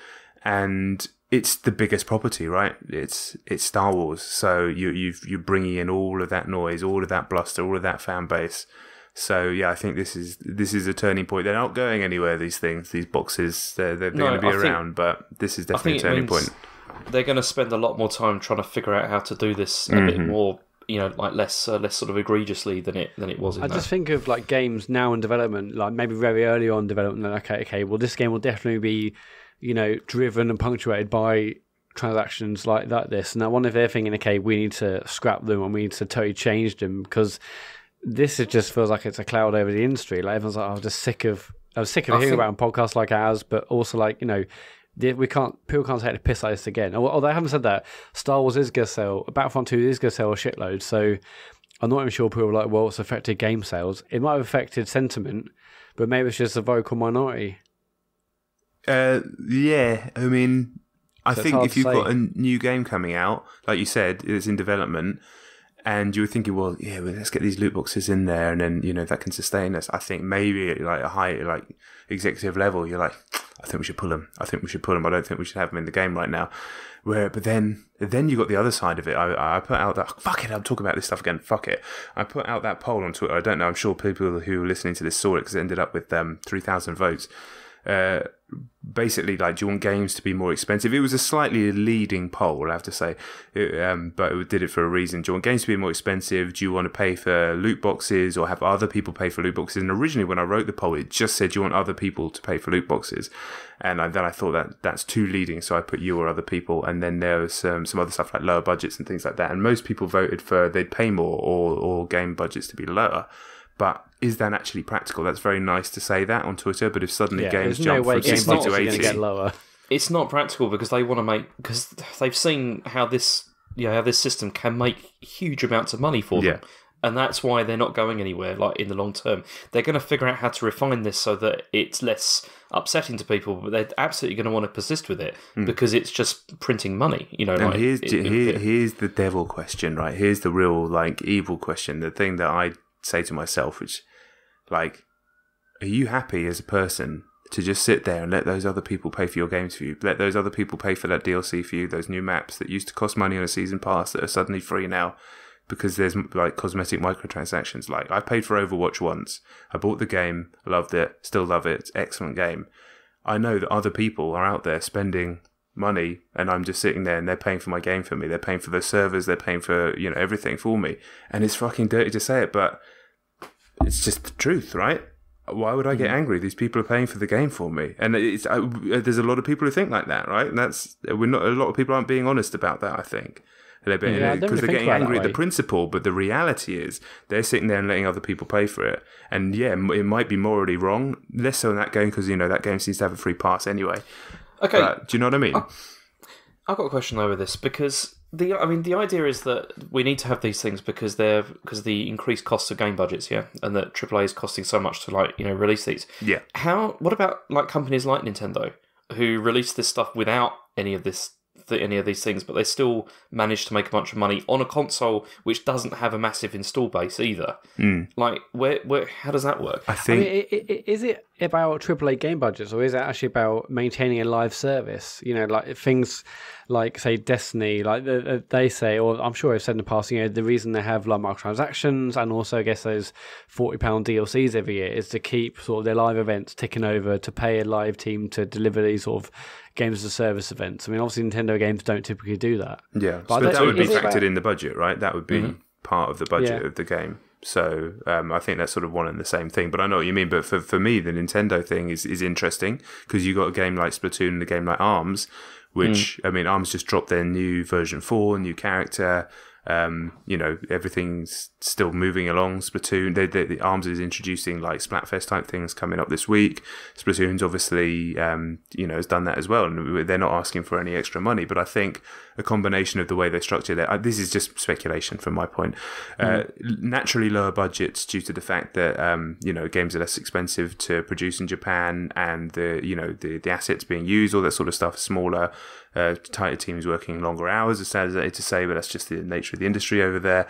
And it's the biggest property, right? It's Star Wars. So you're bringing in all of that noise, all of that bluster, all of that fan base. So yeah, I think this is a turning point. They're not going anywhere. These things, these boxes, they're going to be around. But this is definitely a turning point. They're going to spend a lot more time trying to figure out how to do this a bit more, you know, like less sort of egregiously than it was. I just think of like games now in development, like maybe very early on development. Like, okay, well, this game will definitely be, you know, driven and punctuated by transactions like this. And I wonder if they're thinking, okay, we need to scrap them and we need to totally change them, because this just feels like it's a cloud over the industry. Like everyone's like, I'm sick of hearing about podcasts like ours, but also like, you know, people can't take the piss out of this again. Although I haven't said that, Star Wars is going to sell, Battlefront 2 is going to sell a shitload. So I'm not even sure people were like, well, it's affected game sales. It might have affected sentiment, but maybe it's just a vocal minority. Yeah, I mean, I think if you've say. got a new game coming out, like you said, it's in development, and you were thinking, well, yeah, well, let's get these loot boxes in there, and then, you know, that can sustain us. I think maybe at like a high, like executive level, you're like, I think we should pull them. I don't think we should have them in the game right now. But then you got the other side of it. I put out that, fuck it, I'm talking about this stuff again, fuck it. I put out that poll on Twitter. I don't know, I'm sure people who are listening to this saw it because it ended up with 3,000 votes. Basically, like, do you want games to be more expensive? It was a slightly leading poll, I have to say, but it did it for a reason. Do you want games to be more expensive? Do you want to pay for loot boxes or have other people pay for loot boxes? And originally, when I wrote the poll, it just said, do you want other people to pay for loot boxes? And then I thought that's too leading, so I put you or other people. And then there was some other stuff like lower budgets and things like that. And most people voted for they'd pay more or game budgets to be lower. But is that actually practical? That's very nice to say that on Twitter, but if suddenly games jump from 60 to 80, get lower. It's not practical because they want to because they've seen how this system can make huge amounts of money for them, and that's why they're not going anywhere. Like in the long term, they're going to figure out how to refine this so that it's less upsetting to people, but they're absolutely going to want to persist with it because it's just printing money. You know, and here's the devil question, right? Here's the real like evil question. The thing that I say to myself, which, like, are you happy as a person to just sit there and let those other people pay for your games for you? Let those other people pay for that DLC for you, those new maps that used to cost money on a season pass that are suddenly free now because there's like cosmetic microtransactions. Like, I paid for Overwatch once. I bought the game, loved it, still love it. It's an excellent game. I know that other people are out there spending money and I'm just sitting there and they're paying for my game for me. They're paying for the servers. They're paying for, you know, everything for me. And it's fucking dirty to say it, but it's just the truth, right? Why would I get angry? These people are paying for the game for me, and there's a lot of people who think like that, right? And a lot of people aren't being honest about that. I think because they're getting angry at the principle, but the reality is they're sitting there and letting other people pay for it. And yeah, it might be morally wrong, less so in that game because, you know, that game seems to have a free pass anyway. Okay, do you know what I mean? I've got a question over this because the idea is that we need to have these things because of the increased costs of game budgets, and that AAA is costing so much to, like, you know, release these. Yeah. What about like companies like Nintendo who release this stuff without any of these things, but they still manage to make a bunch of money on a console which doesn't have a massive install base either? Like, where how does that work? I mean, is it about AAA game budgets, or is it actually about maintaining a live service? You know, like things like, say, Destiny, like they say, or I'm sure I've said in the past, you know, the reason they have like microtransactions and also, I guess, those £40 DLCs every year is to keep sort of their live events ticking over, to pay a live team to deliver these sort of games as a service events. I mean, obviously Nintendo games don't typically do that. Yeah, but that would be factored in the budget, right? That would be part of the budget of the game. So I think that's sort of one and the same thing. But I know what you mean. But for me, the Nintendo thing is interesting because you got a game like Splatoon and a game like ARMS, which, I mean, ARMS just dropped their new version 4, new character. You know, everything's still moving along. Splatoon, the ARMS is introducing like Splatfest type things coming up this week. Splatoon's obviously, you know, has done that as well, and they're not asking for any extra money. But I think a combination of the way they structured it, this is just speculation from my point. Naturally, lower budgets due to the fact that you know, games are less expensive to produce in Japan, and the assets being used, all that sort of stuff, smaller. Tighter teams working longer hours, as sad as it is to say, but that's just the nature of the industry over there.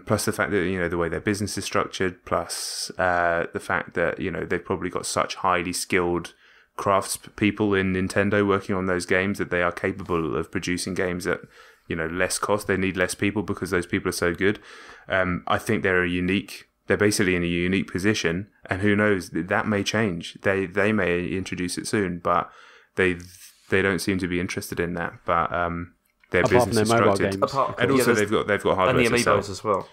Plus the fact that, you know, the way their business is structured, plus the fact that, you know, they've probably got such highly skilled craftspeople in Nintendo working on those games that they are capable of producing games at, you know, less cost. They need less people because those people are so good. I think they're basically in a unique position, and who knows, that may change. They may introduce it soon, but they don't seem to be interested in that, but their business is structured. And also they've got hardware and the to sell Amiibos as well,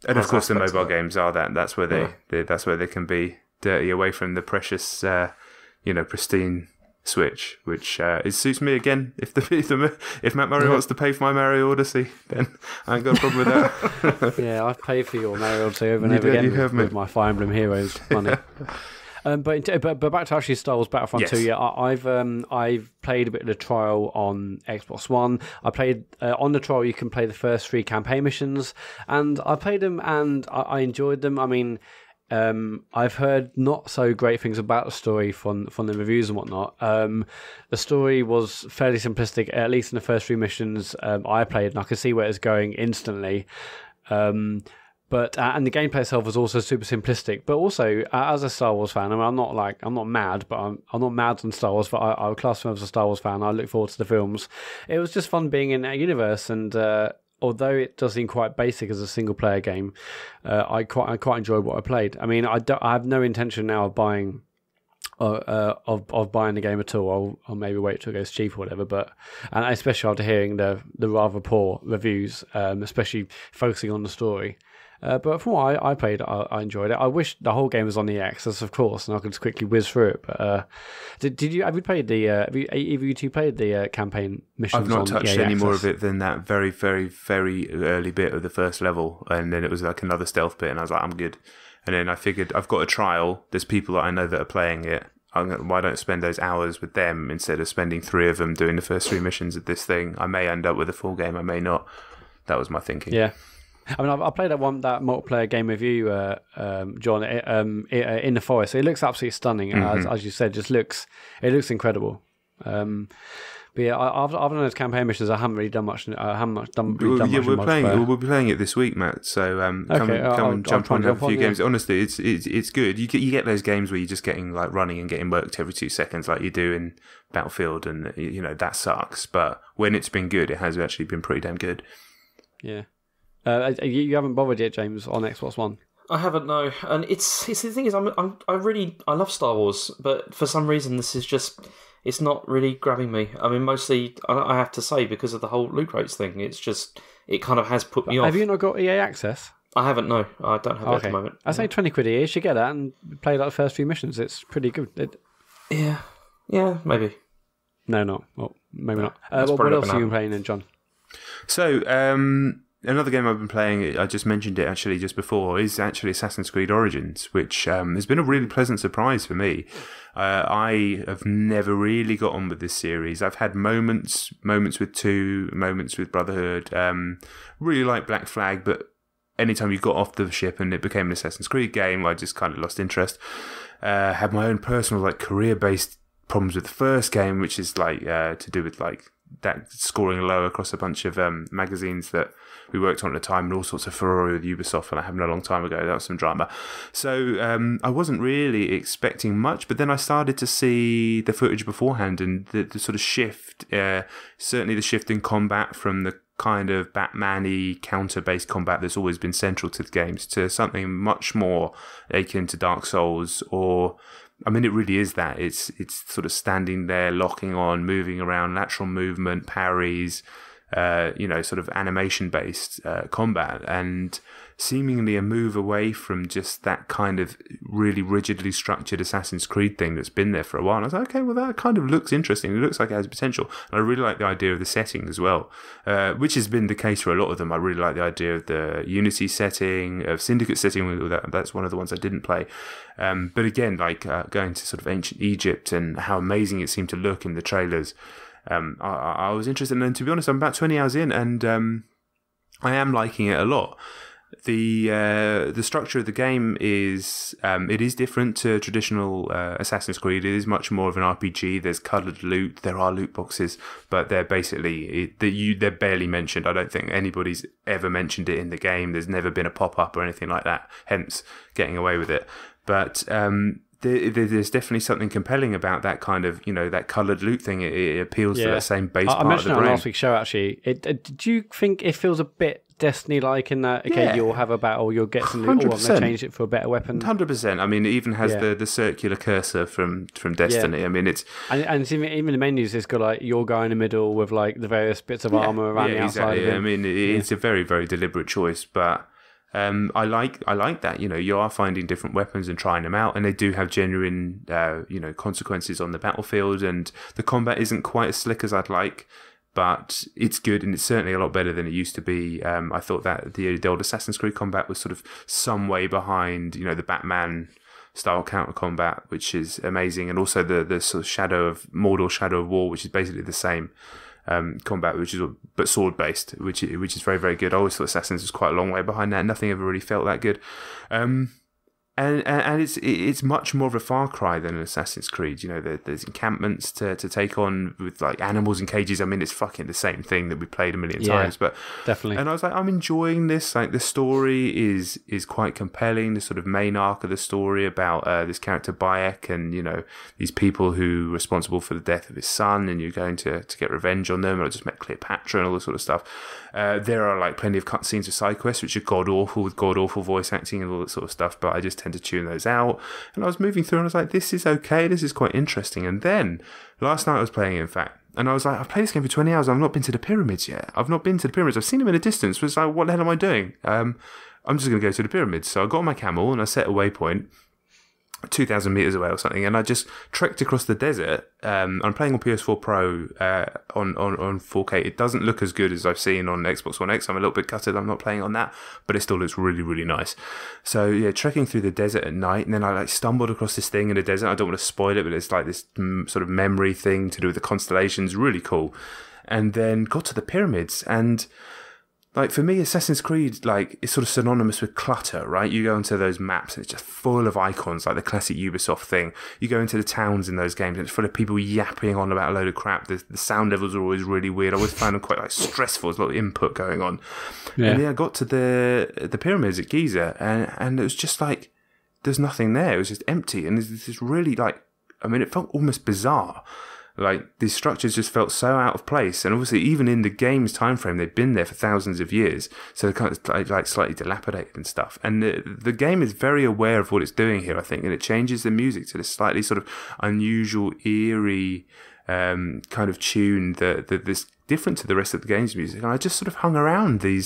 and of course the mobile games are that. That's where they can be dirty away from the precious, you know, pristine Switch, which it suits me again. If Matt Murray wants to pay for my Mario Odyssey, then I ain't got a problem with that. Yeah, I've paid for your Mario Odyssey over and over again with my Fire Emblem Heroes money. But back to actually Star Wars Battlefront Yes. 2. Yeah, I've played a bit of the trial on Xbox One. I played on the trial. You can play the first 3 campaign missions, and I played them and I enjoyed them. I mean, I've heard not so great things about the story from the reviews and whatnot. The story was fairly simplistic, at least in the first 3 missions I played, and I could see where it's going instantly. But and the gameplay itself was also super simplistic. But also, as a Star Wars fan, I mean, I'm not mad, but I'm not mad on Star Wars. But I would class myself as a Star Wars fan. I look forward to the films. It was just fun being in that universe, and although it does seem quite basic as a single player game, I quite enjoyed what I played. I mean, I have no intention now of buying. Of buying the game at all. I'll maybe wait till it goes cheap or whatever. But and especially after hearing the rather poor reviews, especially focusing on the story. But from what I played, I enjoyed it. I wish the whole game was on the Access, of course, and I could just quickly whiz through it. But have you played the? Have you two played the campaign missions? I've not touched any more of it it than that very, very, very early bit of the first level, and then it was like another stealth bit, and I was like, I'm good. And then I figured I've got a trial. There's people that I know that are playing it. Why don't I spend those hours with them instead of spending 3 of them doing the first 3 missions of this thing? I may end up with a full game. I may not. That was my thinking. Yeah. I mean, I played that multiplayer game with you, John, in the forest. It looks absolutely stunning, as you said. It looks incredible. But yeah, other than those campaign missions, I haven't really done much. We'll be playing it this week, Matt. So come and jump on and have a few games. Honestly, it's good. You get those games where you're just getting like running and getting worked every 2 seconds, like you do in Battlefield, and that sucks. But when it's been good, it has actually been pretty damn good. Yeah. You haven't bothered yet, James, on Xbox One? I haven't, no. And it's the thing is, I love Star Wars, but for some reason this is just, it's not really grabbing me. I mean, mostly I have to say because of the whole loot crates thing. It's just, it kind of has put me off. Have you not got EA Access? I haven't, no. I don't have it at the moment. I say 20 quid a year. You should get that and play like the first few missions. It's pretty good. Yeah, maybe. No, not. Well, maybe not. What else are you playing then, John? So, another game I've been playing, I just mentioned it actually just before, is actually Assassin's Creed Origins, which has been a really pleasant surprise for me. I have never really got on with this series. I've had moments with 2, moments with Brotherhood. Really like Black Flag, but anytime you got off the ship and it became an Assassin's Creed game, I just kind of lost interest. Had my own personal career-based problems with the first game, which is to do with that scoring low across a bunch of magazines that we worked on at the time, and all sorts of furore with Ubisoft, and that happened a long time ago. That was some drama. So I wasn't really expecting much, but then I started to see the footage beforehand and the sort of shift, certainly the shift in combat from the kind of Batman-y counter-based combat that's always been central to the games to something much more akin to Dark Souls, or I mean, it really is that. It's sort of standing there, locking on, moving around, lateral movement, parries, sort of animation-based combat, and seemingly a move away from just that kind of really rigidly structured Assassin's Creed thing that's been there for a while. And I was like, okay, well, that kind of looks interesting. It looks like it has potential. And I really like the idea of the setting as well, which has been the case for a lot of them. I really like the idea of the Unity setting, of Syndicate setting. That's one of the ones I didn't play. But again, going to sort of ancient Egypt and how amazing it seemed to look in the trailers. I was interested, and to be honest, I'm about 20 hours in, and I am liking it a lot. The structure of the game is it is different to traditional Assassin's Creed. It is much more of an RPG. There's coloured loot. There are loot boxes, but they're basically they're barely mentioned. I don't think anybody's ever mentioned it in the game. There's never been a pop up or anything like that. Hence, getting away with it. But there's definitely something compelling about that kind of, that coloured loot thing. It appeals to that same base part of the brain. I mentioned it on last week's show, actually. Do you think it feels a bit Destiny-like in that, you'll have a battle, you'll get some loot, or they changed it for a better weapon? 100%. I mean, it even has the circular cursor from Destiny. Yeah. I mean, it's... And even the menus, it's got, your guy in the middle with, the various bits of armour around the outside of it. I mean, it's a very, very deliberate choice, but... I like that. You are finding different weapons and trying them out, and they do have genuine, consequences on the battlefield. And the combat isn't quite as slick as I'd like, but it's good, and it's certainly a lot better than it used to be. I thought that the old Assassin's Creed combat was sort of some way behind, the Batman style counter combat, which is amazing, and also the sort of Mordor Shadow of War, which is basically the same combat, but sword based, which is very, very good. I always thought Assassins was quite a long way behind that. Nothing ever really felt that good. And it's much more of a far cry than an Assassin's Creed. There's encampments to take on with like animals in cages. I mean, it's fucking the same thing that we played a million times. But definitely. And I was like, I'm enjoying this. Like the story is quite compelling. The sort of main arc of the story about this character Bayek and these people who are responsible for the death of his son, and you're going to get revenge on them. I just met Cleopatra and all this sort of stuff. There are like plenty of cutscenes of side quests which are god awful with god awful voice acting and all that sort of stuff. But I just tend to tune those out, and I was moving through and I was like, this is okay, this is quite interesting. And then last night I was playing it, in fact, and I was like, I've played this game for 20 hours, I've not been to the pyramids yet. I've seen them in a distance. I was like, what the hell am I doing? I'm just going to go to the pyramids. So I got on my camel and I set a waypoint 2,000 meters away or something, and I just trekked across the desert. I'm playing on PS4 Pro on 4K. It doesn't look as good as I've seen on Xbox One X. I'm a little bit gutted I'm not playing on that, but it still looks really, really nice. So yeah, trekking through the desert at night, and then I like stumbled across this thing in the desert. I don't want to spoil it, but it's like this sort of memory thing to do with the constellations. Really cool. And then got to the pyramids, and like for me, Assassin's Creed, like, is sort of synonymous with clutter, right? You go into those maps and it's just full of icons, like the classic Ubisoft thing. You go into the towns in those games and it's full of people yapping on about a load of crap. The sound levels are always really weird. I always found them quite like stressful. There's a lot of input going on. Yeah. And then I got to the pyramids at Giza, and it was just like there's nothing there. It was just empty, and there's this really it felt almost bizarre. Like, these structures just felt so out of place, and obviously even in the game's time frame, they've been there for thousands of years, so they're kind of like slightly dilapidated and stuff. And the game is very aware of what it's doing here, I think, and it changes the music to this slightly sort of unusual, eerie kind of tune that's different to the rest of the game's music. And I just sort of hung around the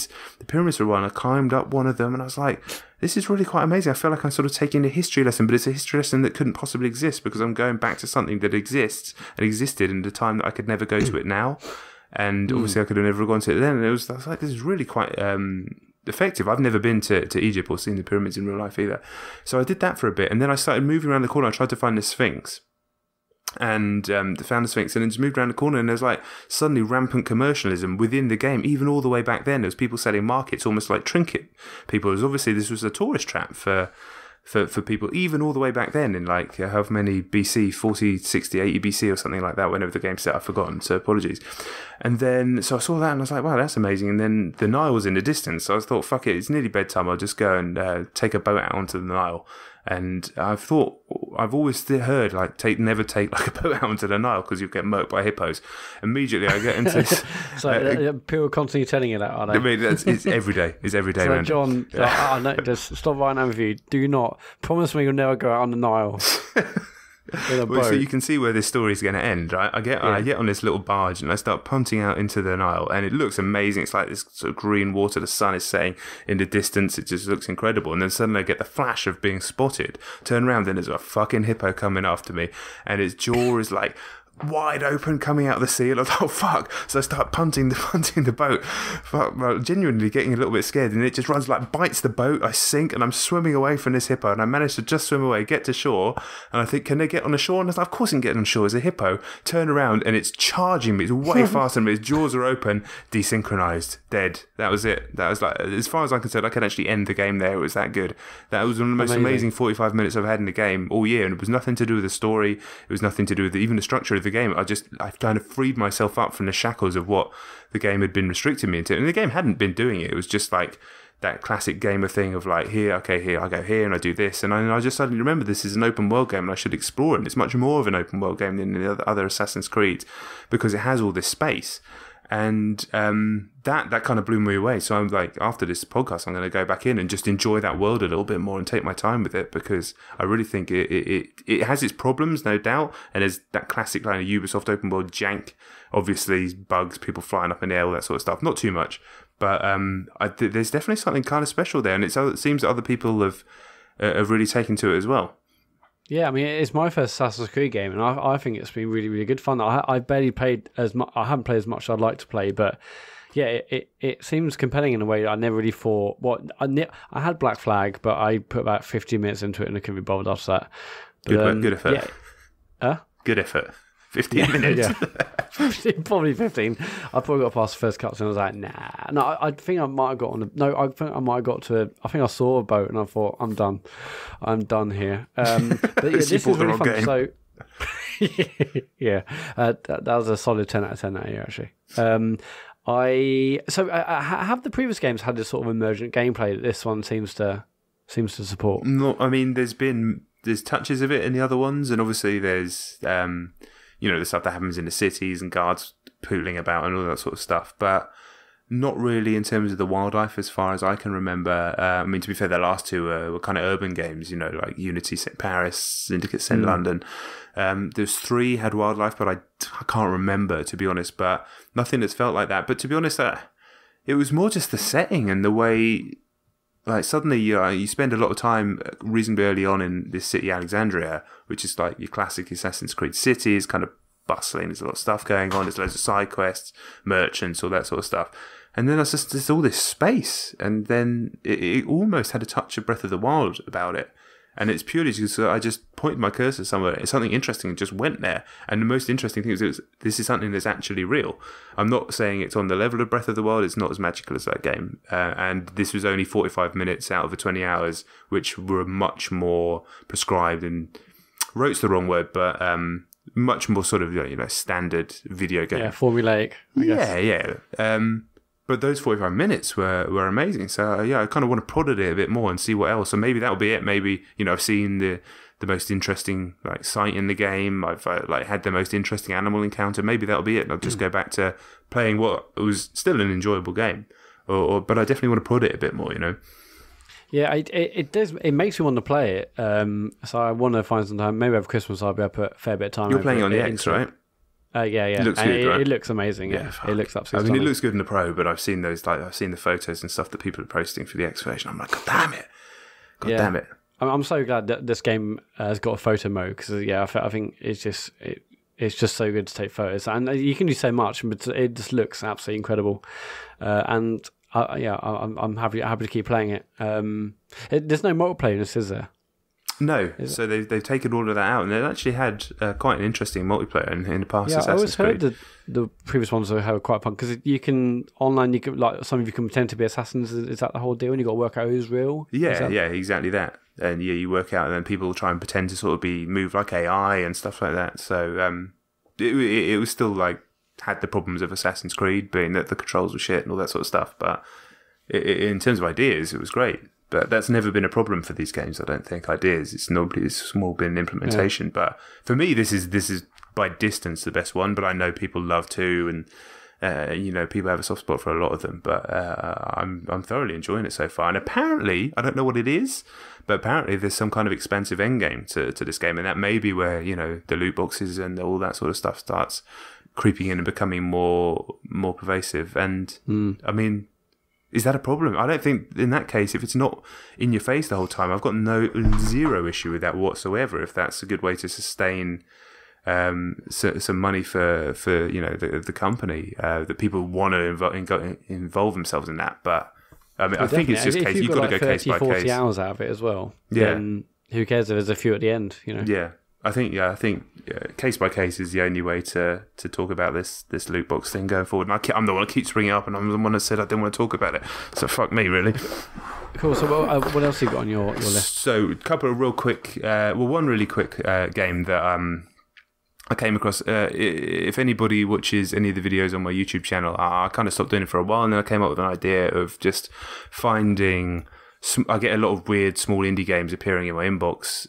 pyramids for a while, and I climbed up one of them, and I was like, this is really quite amazing. I feel like I'm sort of taking a history lesson, but it's a history lesson that couldn't possibly exist because I'm going back to something that exists and existed in the time that I could never go to it now. And obviously I could have never gone to it then. And I was like, this is really quite effective. I've never been to Egypt or seen the pyramids in real life either. So I did that for a bit, and then I started moving around the corner. I tried to find the Sphinx. And found the Sphinx, and then just moved around the corner, and there's like suddenly rampant commercialism within the game. Even all the way back then, there was people selling markets, almost like trinket people. Obviously this was a tourist trap for people, even all the way back then in like however many BC, 40, 60, 80 BC or something like that, whenever the game's set. I've forgotten, so apologies. And then so I saw that and I was like, wow, that's amazing. And then the Nile was in the distance, so I thought, fuck it, it's nearly bedtime, I'll just go and take a boat out onto the Nile. And I've always heard, like, never take like a boat out onto the Nile because you'll get murked by hippos. Immediately I get into this. So people are constantly telling you that, are they? I mean, it's every day. It's every day, so man. John, I know, just stop right now with you. Do not promise me you'll never go out on the Nile. Well, so you can see where this story is going to end, right? I get on this little barge and I start punting out into the Nile, and it looks amazing. It's like this sort of green water. The sun is setting in the distance. It just looks incredible. And then suddenly I get the flash of being spotted. Turn around, then there's a fucking hippo coming after me, and its jaw is like wide open coming out of the sea, and I was like, oh fuck. So I start punting the boat, well, genuinely getting a little bit scared, and it just runs, like, bites the boat. I sink, and I'm swimming away from this hippo, and I manage to just swim away, get to shore, and I think, can they get on the shore? And I was like, of course I can get on shore. There's a hippo. Turn around, and it's charging me. It's way faster than me. Its jaws are open, desynchronized, dead. That was it. That was, like, as far as I'm concerned, I could actually end the game there. It was that good. That was one of the most amazing 45 minutes I've had in the game all year, and it was nothing to do with the story. It was nothing to do with even the structure of the game. I kind of freed myself up from the shackles of what the game had been restricting me into. And the game hadn't been doing it. It was just like that classic gamer thing of like, here, I go here and I do this. And I just suddenly remember this is an open world game and I should explore it. And it's much more of an open world game than the other Assassin's Creed because it has all this space. And that kind of blew me away. So I'm like, after this podcast, I'm going to go back in and just enjoy that world a little bit more and take my time with it, because I really think it has its problems, no doubt. And there's that classic kind of Ubisoft open world jank, obviously bugs, people flying up in the air, all that sort of stuff. Not too much, but there's definitely something kind of special there, and it seems that other people have really taken to it as well. Yeah, I mean, it's my first Assassin's Creed game, and I think it's been really, really good fun. I barely played as much. I haven't played as much as I'd like to play, but yeah, it seems compelling in a way that I never really thought. I had Black Flag, but I put about 50 minutes into it and I couldn't be bothered after that. But, good effort. Yeah. Good effort. 15 minutes. Yeah. Probably 15. I probably got past the first cutscene and I was like, nah. No, I think I might have got on I think I might have got to I think I saw a boat and I thought, I'm done here. But yeah, this is really fun. Game. So yeah, that was a solid 10 out of 10 that year, actually. Have the previous games had this sort of emergent gameplay that this one seems to support? No, I mean, there's touches of it in the other ones, and obviously there's the stuff that happens in the cities and guards pooling about and all that sort of stuff, but not really in terms of the wildlife as far as I can remember. I mean, to be fair, the last two were kind of urban games, like Unity set Paris, Syndicate set London. There's 3 had wildlife, but I can't remember, to be honest, but nothing that's felt like that. But to be honest, it was more just the setting and the way, like, suddenly you spend a lot of time reasonably early on in this city, Alexandria, which is like your classic Assassin's Creed city. It's kind of bustling. There's a lot of stuff going on. There's loads of side quests, merchants, all that sort of stuff. And then there's all this space. And then it almost had a touch of Breath of the Wild about it. And it's purely because I just pointed my cursor somewhere. Something interesting just went there. And the most interesting thing is this is something that's actually real. I'm not saying it's on the level of Breath of the Wild. It's not as magical as that game. And this was only 45 minutes out of the 20 hours, which were much more prescribed and, rote's the wrong word, but much more sort of standard video game. Yeah, formulaic, I guess. Yeah. But those 45 minutes were amazing. So I kind of want to prod at it a bit more and see what else. So maybe that'll be it. Maybe I've seen the most interesting sight in the game. I've had the most interesting animal encounter. Maybe that'll be it. And I'll just go back to playing what was still an enjoyable game. But I definitely want to prod it a bit more. Yeah, it does. It makes me want to play it. So I want to find some time. Maybe over Christmas I'll be able to put a fair bit of time. You're playing on the X, right? Yeah. It looks good, right? It looks amazing. Yeah, it looks absolutely. I mean, it looks good in the Pro, but I've seen those. I've seen the photos and stuff that people are posting for the X version. I'm like, God damn it! I'm so glad that this game has got a photo mode because I think it's just so good to take photos, and you can do so much, but it just looks absolutely incredible. I'm happy to keep playing it. There's no multiplayer in this, is there? No, so they've taken all of that out, and they actually had quite an interesting multiplayer in the past. Yeah, I always heard the previous ones were quite fun because you can online. Some of you can pretend to be assassins. Is that the whole deal? And you got to work out who's real. Yeah, exactly that. And you work out, and then people try and pretend to sort of move like AI and stuff like that. So it was still had the problems of Assassin's Creed, being that the controls were shit and all that sort of stuff. But in terms of ideas, it was great. But that's never been a problem for these games, I don't think. Ideas, it's more been implementation. Yeah. But for me, this is by distance the best one. But I know people love 2, and people have a soft spot for a lot of them. But I'm thoroughly enjoying it so far. And apparently, I don't know what it is, but apparently there's some kind of expansive endgame to this game, and that may be where the loot boxes and all that sort of stuff starts creeping in and becoming more pervasive. And I mean, is that a problem? I don't think in that case, if it's not in your face the whole time, I've got zero issue with that whatsoever. If that's a good way to sustain some money for the company, that people want to involve themselves in that. But I mean, I think it's just case you've got to go case by case. 40 hours out of it as well. Yeah. Then who cares if there's a few at the end? Yeah. I think case by case is the only way to talk about this loot box thing going forward. And I'm the one that keeps bringing it up, and I'm the one that said I didn't want to talk about it. So fuck me, really. Cool. So what else have you got on your list? So a couple of real quick, one really quick game that I came across. If anybody watches any of the videos on my YouTube channel, I kind of stopped doing it for a while, and then I came up with an idea of just finding. I get a lot of weird small indie games appearing in my inbox.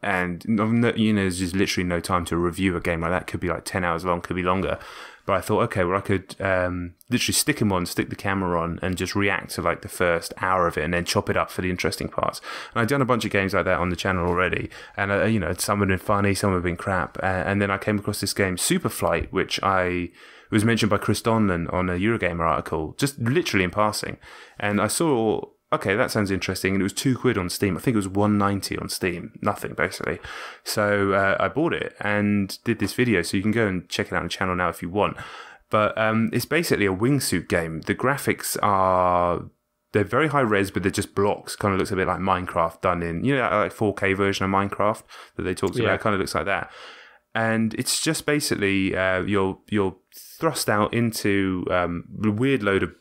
And there's just literally no time to review a game like that. Could be 10 hours long, could be longer. But I thought, okay, well, I could literally stick the camera on, and just react to the first hour of it, and then chop it up for the interesting parts. And I've done a bunch of games like that on the channel already, and some have been funny, some have been crap. And then I came across this game, Superflight, which was mentioned by Chris Donlan on a Eurogamer article, just literally in passing. And I saw okay, that sounds interesting. And it was £2 on Steam. I think it was £1.90 on Steam. Nothing, basically. So I bought it and did this video. So you can go and check it out on the channel now if you want. But it's basically a wingsuit game. The graphics they're very high res, but they're just blocks. Kind of looks a bit like Minecraft done in, like 4K version of Minecraft that they talked about. It kind of looks like that. And it's just basically you're thrust out into a weird load of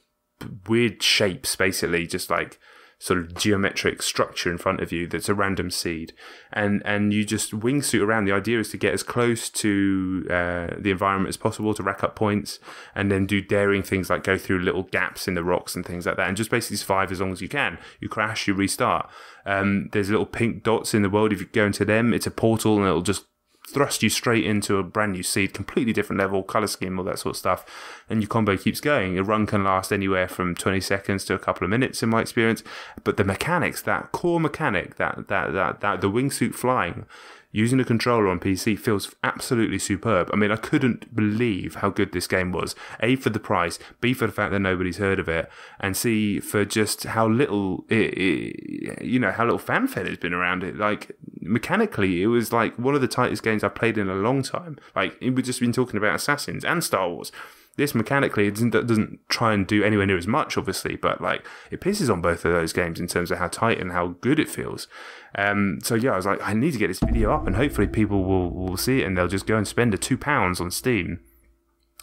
weird shapes, basically, just like sort of geometric structure in front of you that's a random seed, and you just wingsuit around. The idea is to get as close to the environment as possible to rack up points, and then do daring things like go through little gaps in the rocks and things like that, and just basically survive as long as you can. You crash, you restart. There's little pink dots in the world. If you go into them, it's a portal, and it'll just thrust you straight into a brand new seed, completely different level, color scheme, all that sort of stuff, and your combo keeps going. A run can last anywhere from 20 seconds to a couple of minutes in my experience, but the mechanics, that core mechanic, that the wingsuit flying using a controller on PC feels absolutely superb. I mean, I couldn't believe how good this game was. A, for the price, B, for the fact that nobody's heard of it, and C, for just how little how little fanfare there's been around it. Like, mechanically, it was like one of the tightest games I've played in a long time. Like, we've just been talking about Assassins and Star Wars. This mechanically, it doesn't try and do anywhere near as much, obviously, but like it pisses on both of those games in terms of how tight and how good it feels. So yeah, I was like, I need to get this video up, and hopefully people will see it and they'll just go and spend £2 on Steam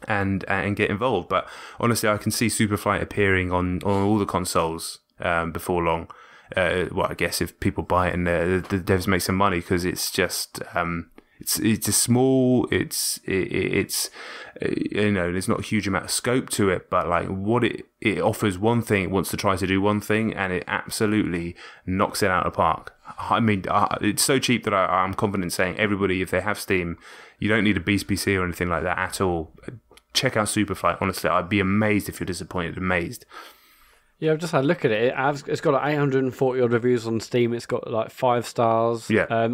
and get involved. But honestly, I can see Superflight appearing on all the consoles before long. Well, I guess if people buy it and the devs make some money, because it's just it's a small, it's there's not a huge amount of scope to it, but like what it offers one thing, it wants to try to do one thing, and it absolutely knocks it out of the park. I mean, it's so cheap that I'm confident saying everybody, if they have Steam, you don't need a beast PC or anything like that at all. Check out Superflight. Honestly, I'd be amazed if you're disappointed. Amazed. Yeah, I've just had a look at it. It's got like 840 odd reviews on Steam. It's got like 5 stars. Yeah.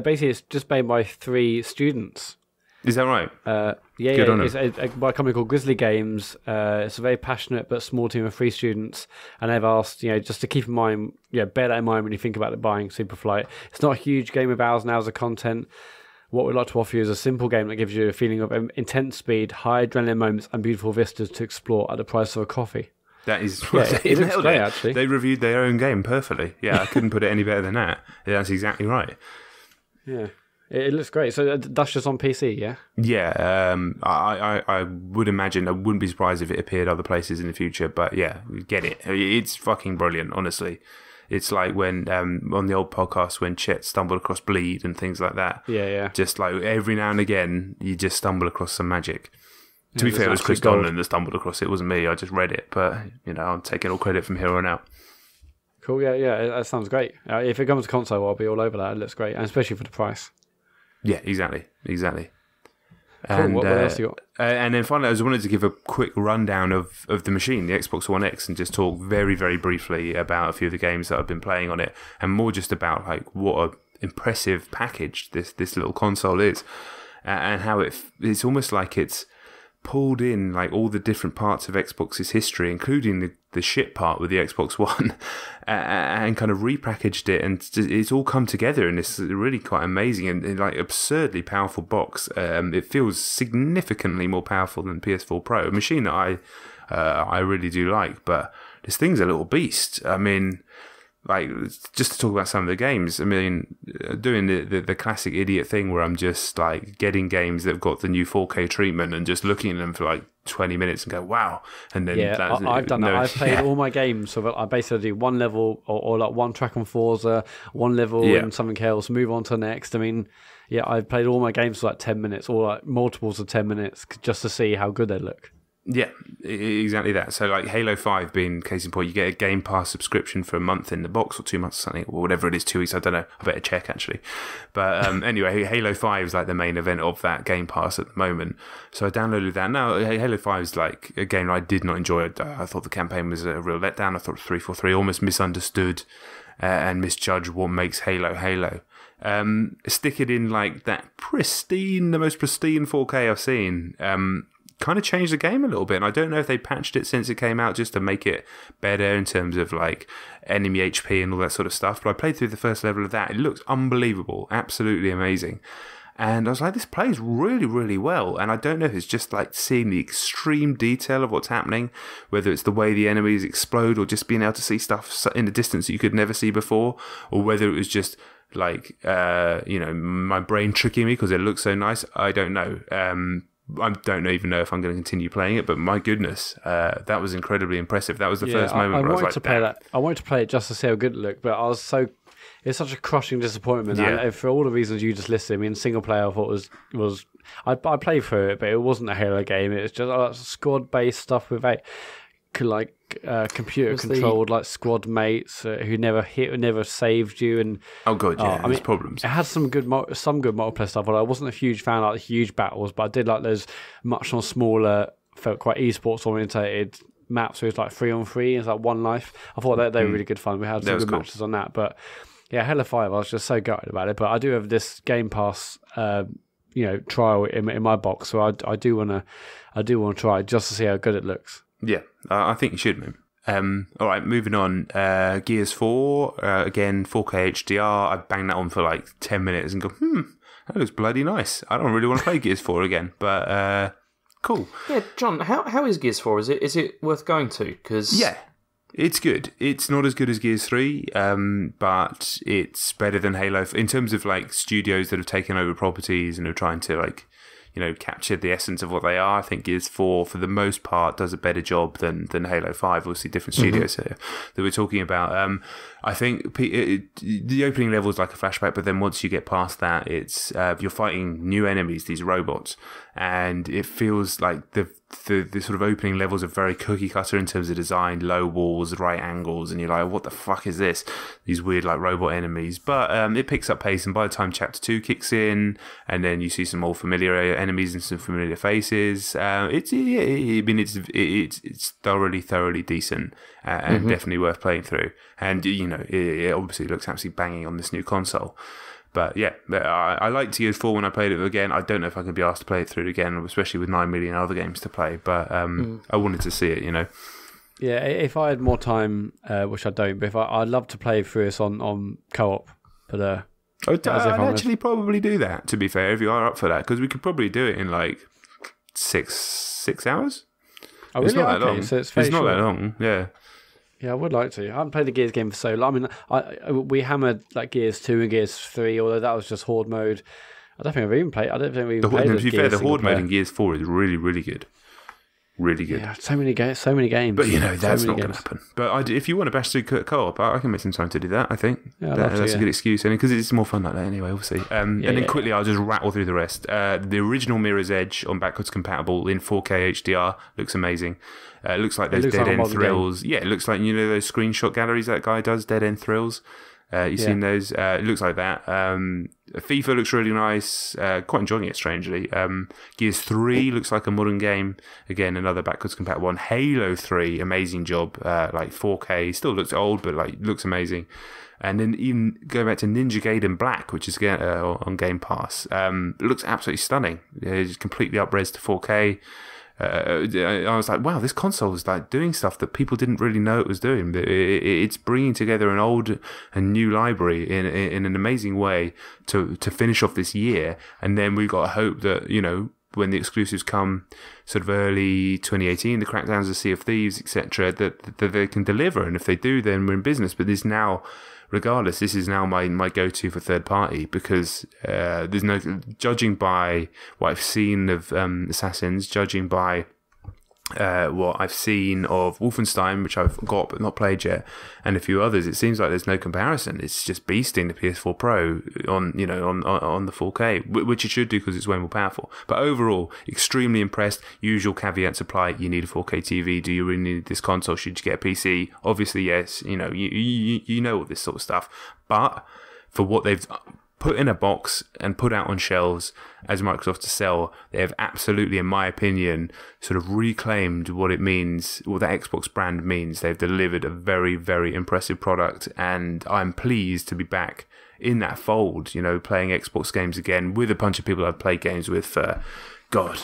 Basically it's just made by 3 students. Is that right? Yeah. It's by a company called Grizzly Games. It's a very passionate but small team of 3 students, and they've asked, just to keep in mind, bear that in mind when you think about buying Superflight. It's not a huge game of hours and hours of content. What we'd like to offer you is a simple game that gives you a feeling of intense speed, high adrenaline moments, and beautiful vistas to explore at the price of a coffee. That is, it looks great, actually. They reviewed their own game perfectly. Yeah, I couldn't put it any better than that. Yeah, that's exactly right. Yeah, it looks great. So that's just on PC, yeah? Yeah, I would imagine, I wouldn't be surprised if it appeared other places in the future, but yeah, get it. It's fucking brilliant, honestly. It's like when, on the old podcast, when Chet stumbled across Bleed and things like that. Yeah. Just like every now and again, you just stumble across some magic. To be fair, it was Chris Donlan that stumbled across it. It wasn't me. I just read it. But, I'm taking all credit from here on out. Cool. Yeah. That sounds great. If it comes to console, I'll be all over that. It looks great. And especially for the price. Yeah, exactly. Cool. And, what else you got? And then finally, I just wanted to give a quick rundown of the machine, the Xbox One X, and just talk very, very briefly about a few of the games that I've been playing on it, and more just about like what an impressive package this little console is, and how it's almost like it's pulled in like all the different parts of Xbox's history, including the shit part with the Xbox One, and kind of repackaged it, and it's all come together in this really quite amazing and like absurdly powerful box. It feels significantly more powerful than PS4 Pro, a machine that I really do like, but this thing's a little beast. I mean, like, just to talk about some of the games, I mean, doing the classic idiot thing where I'm just like getting games that have got the new 4K treatment and just looking at them for like 20 minutes and go, wow. And then I've done that. I've played all my games, so I basically do one level or like one track on Forza, one level and something else, move on to the next. I mean, I've played all my games for like 10 minutes or like multiples of 10 minutes just to see how good they look. Yeah, exactly that. So like Halo 5 being case in point, you get a Game Pass subscription for a month in the box or 2 months or something, or whatever it is, 2 weeks, I don't know. I better check actually. But anyway, Halo 5 is like the main event of that Game Pass at the moment. So I downloaded that. Now, Halo 5 is like a game I did not enjoy. I thought the campaign was a real letdown. I thought 343 almost misunderstood and misjudged what makes Halo Halo. Stick it in like that pristine, the most pristine 4K I've seen. kind of changed the game a little bit. And I don't know if they patched it since it came out just to make it better in terms of like enemy HP and all that sort of stuff. But I played through the first level of that. It looks unbelievable, absolutely amazing. And I was like, this plays really, really well. And I don't know if it's just like seeing the extreme detail of what's happening, whether it's the way the enemies explode or just being able to see stuff in the distance that you could never see before, or whether it was just like, my brain tricking me because it looks so nice. I don't know. I don't even know if I'm going to continue playing it, but my goodness, that was incredibly impressive. That was the first moment where I was like, I wanted to play it just to see how good it looked, but it's such a crushing disappointment. Yeah. And for all the reasons you just listed, I mean, single player I thought was I played through it, but it wasn't a Halo game. It was just squad based stuff with computer controlled like squad mates who never saved you. And there's problems. It had some good multiplayer stuff, but I wasn't a huge fan of like the huge battles, but I did like those much more smaller, felt quite esports orientated maps where it's like 3-on-3 it's like one life. I thought they were really good fun. We had some good matches on that, but yeah, Halo 5, I was just so gutted about it. But I do have this Game Pass, trial in my box, so I do want to try it just to see how good it looks. Yeah, I think you should, man. All right, moving on. Gears 4, again, 4K HDR. I banged that on for like 10 minutes and go, that looks bloody nice. I don't really want to play Gears 4 again, but cool. Yeah, John, how is Gears 4? Is it worth going to? Cause... Yeah. It's good. It's not as good as Gears 3, but it's better than Halo. In terms of like studios that have taken over properties and are trying to like, capture the essence of what they are, I think Gears 4, for the most part, does a better job than Halo 5. Obviously, different studios here that we're talking about. I think the opening level is like a flashback, but then once you get past that, it's you're fighting new enemies, these robots, and it feels like the sort of opening levels are very cookie cutter in terms of design, low walls, right angles, and you're like, what the fuck is this? These weird like robot enemies. But it picks up pace, and by the time Chapter 2 kicks in, and then you see some more familiar enemies and some familiar faces, it's thoroughly decent and definitely worth playing through. And it obviously looks absolutely banging on this new console. But yeah, I liked Gears 4 when I played it again. I don't know if I can be asked to play it through again, especially with 9 million other games to play. But I wanted to see it, Yeah, if I had more time, which I don't, but I'd love to play through this on co-op. But I'd actually probably do that, to be fair, if you are up for that, because we could probably do it in like 6 hours. Oh, really? It's not that long. So it's not that long, yeah. Yeah, I would like to. I haven't played the Gears game for so long. I mean, we hammered like Gears 2 and Gears 3, although that was just Horde mode. I don't think I've even played. To be fair, the Horde mode in Gears 4 is really, really good. Really good. Yeah, so many games. But that's not going to happen. But if you want to bash through co-op, I can make some time to do that. I think that's a good excuse, because it's more fun like that anyway. Obviously. And then quickly, I'll just rattle through the rest. The original Mirror's Edge on backwards compatible in 4K HDR looks amazing. It looks like there's dead end thrills. Game. Yeah, it looks like those screenshot galleries that guy does, dead end thrills. You've seen those? It looks like that. FIFA looks really nice. Quite enjoying it, strangely. Gears 3 looks like a modern game. Again, another backwards compatible one. Halo 3, amazing job. Like 4K, still looks old, but like looks amazing. And then even going back to Ninja Gaiden Black, which is on Game Pass, it looks absolutely stunning. It's completely up-res to 4K. I was like, wow, this console is like doing stuff that people didn't really know it was doing. It's bringing together an old and new library in an amazing way to finish off this year. And then we've got to hope that, when the exclusives come sort of early 2018, the crackdowns of Sea of Thieves, etc., that they can deliver. And if they do, then we're in business. But regardless, this is now my go-to for third party, because there's no, judging by what I've seen of Assassins, judging by what I've seen of Wolfenstein, which I've got but not played yet, and a few others, it seems like there's no comparison. It's just beasting the PS4 Pro on the 4K, which it should do because it's way more powerful. But overall, extremely impressed. Usual caveats apply. You need a 4K TV. Do you really need this console? Should you get a PC? Obviously, yes. You know all this sort of stuff. But for what they've put in a box and put out on shelves as Microsoft to sell, they have absolutely, in my opinion, sort of reclaimed what it means, what the Xbox brand means. They've delivered a very, very impressive product, and I'm pleased to be back in that fold, playing Xbox games again with a bunch of people I've played games with for, God,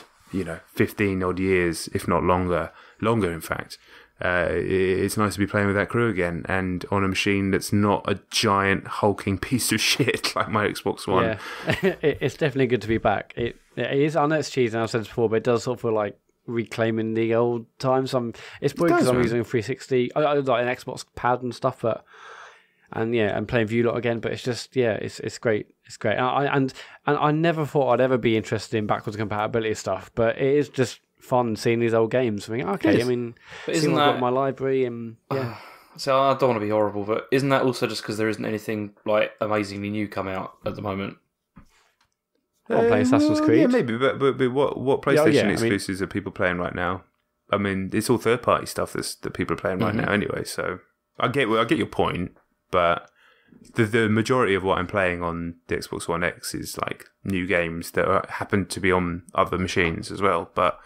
15 odd years, if not longer in fact. It's nice to be playing with that crew again, and on a machine that's not a giant hulking piece of shit like my Xbox One. Yeah, it's definitely good to be back. It is. I know it's cheesy, and I've said this before, but it does sort of feel like reclaiming the old times. It's probably because I'm using a 360, like an Xbox pad and stuff, and playing View Lot again. But it's just it's great. It's great. And I never thought I'd ever be interested in backwards compatibility stuff, but it is just fun seeing these old games. I mean, okay, I mean, seeing what I've got in my library, and So I don't want to be horrible, but isn't that also just because there isn't anything like amazingly new come out at the moment? I'll play Assassin's Creed. Yeah, maybe, but what PlayStation exclusives are people playing right now? I mean, it's all third party stuff that people are playing right now anyway. So I get your point, but the majority of what I'm playing on the Xbox One X is like new games that happen to be on other machines as well, but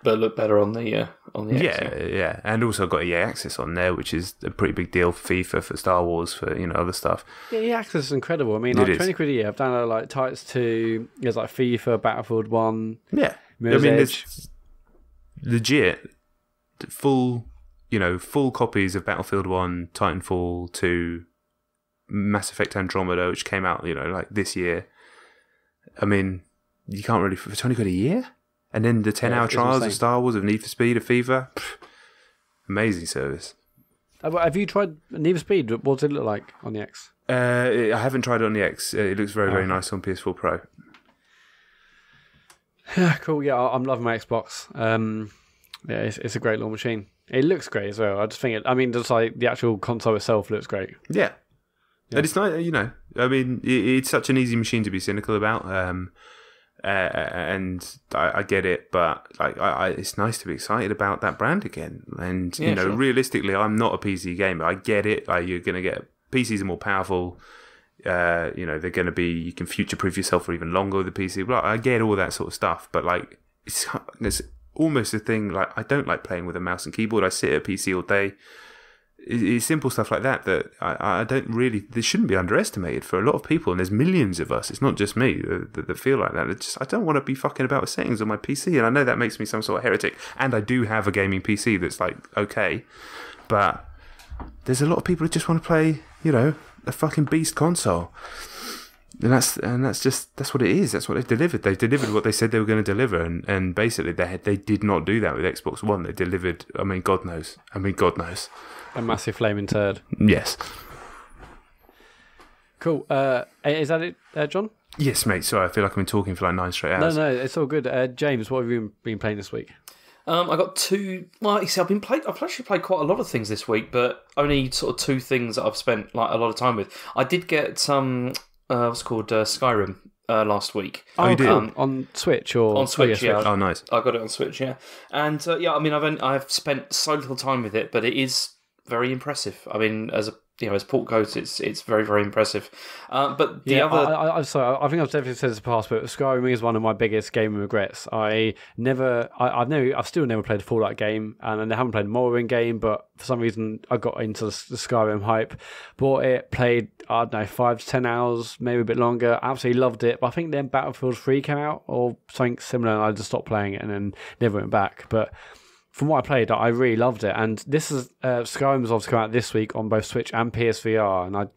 look better on the X. Yeah, and also got EA Access on there, which is a pretty big deal for FIFA, for Star Wars, for other stuff. Yeah, EA Access is incredible. I mean, like £20 a year. I've downloaded like Titans 2. There's like FIFA, Battlefield 1. Yeah, Mirror's Edge. There's legit full copies of Battlefield 1, Titanfall 2, Mass Effect Andromeda, which came out like this year. I mean, you can't really for £20 a year. And then the 10-hour trials of Star Wars, of Need for Speed, of FIFA. Amazing service. Have you tried Need for Speed? What does it look like on the X? I haven't tried it on the X. It looks very, very nice on PS4 Pro. Cool, yeah, I'm loving my Xbox. It's a great little machine. It looks great as well. I just think just like the actual console itself looks great. Yeah. And it's nice, I mean, it's such an easy machine to be cynical about. And I get it, but it's nice to be excited about that brand again. And realistically, I'm not a PC gamer. I get it. You're going to get PCs are more powerful. They're going to be. You can future-proof yourself for even longer with the PC. But I get all that sort of stuff. But it's almost a thing. Like I don't like playing with a mouse and keyboard. I sit at a PC all day. It's simple stuff like that I don't really. This shouldn't be underestimated for a lot of people, and there's millions of us. It's not just me that feel like that. I don't want to be fucking about with settings on my PC, and I know that makes me some sort of heretic. And I do have a gaming PC that's okay, but there's a lot of people who just want to play, a fucking beast console, and that's what it is. That's what they've delivered. They've delivered what they said they were going to deliver, and basically they did not do that with Xbox One. They delivered. God knows. A massive flaming turd. Yes. Cool. Is that it, John? Yes, mate. Sorry, I feel like I've been talking for like 9 straight hours. No, it's all good. James, what have you been playing this week? I got 2. Well, you see, I've actually played quite a lot of things this week, but only sort of 2 things that I've spent like a lot of time with. I did get what's called Skyrim last week. Oh, you did? On Switch or on Switch? Yeah. Oh, nice. I got it on Switch. Yeah, and I've spent so little time with it, but it is very impressive. I mean, as port goes, it's very, very impressive. But the other, I'm sorry, I think I've definitely said this in the past, but Skyrim is one of my biggest gaming regrets. I've still never played a Fallout game, and I haven't played a Morrowind game, but for some reason I got into the Skyrim hype, bought it, played 5 to 10 hours, maybe a bit longer. Absolutely loved it, but I think then Battlefield 3 came out or something similar, and I just stopped playing it and then never went back. But from what I played, I really loved it. And this is Skyrim's obviously come out this week on both Switch and PSVR, and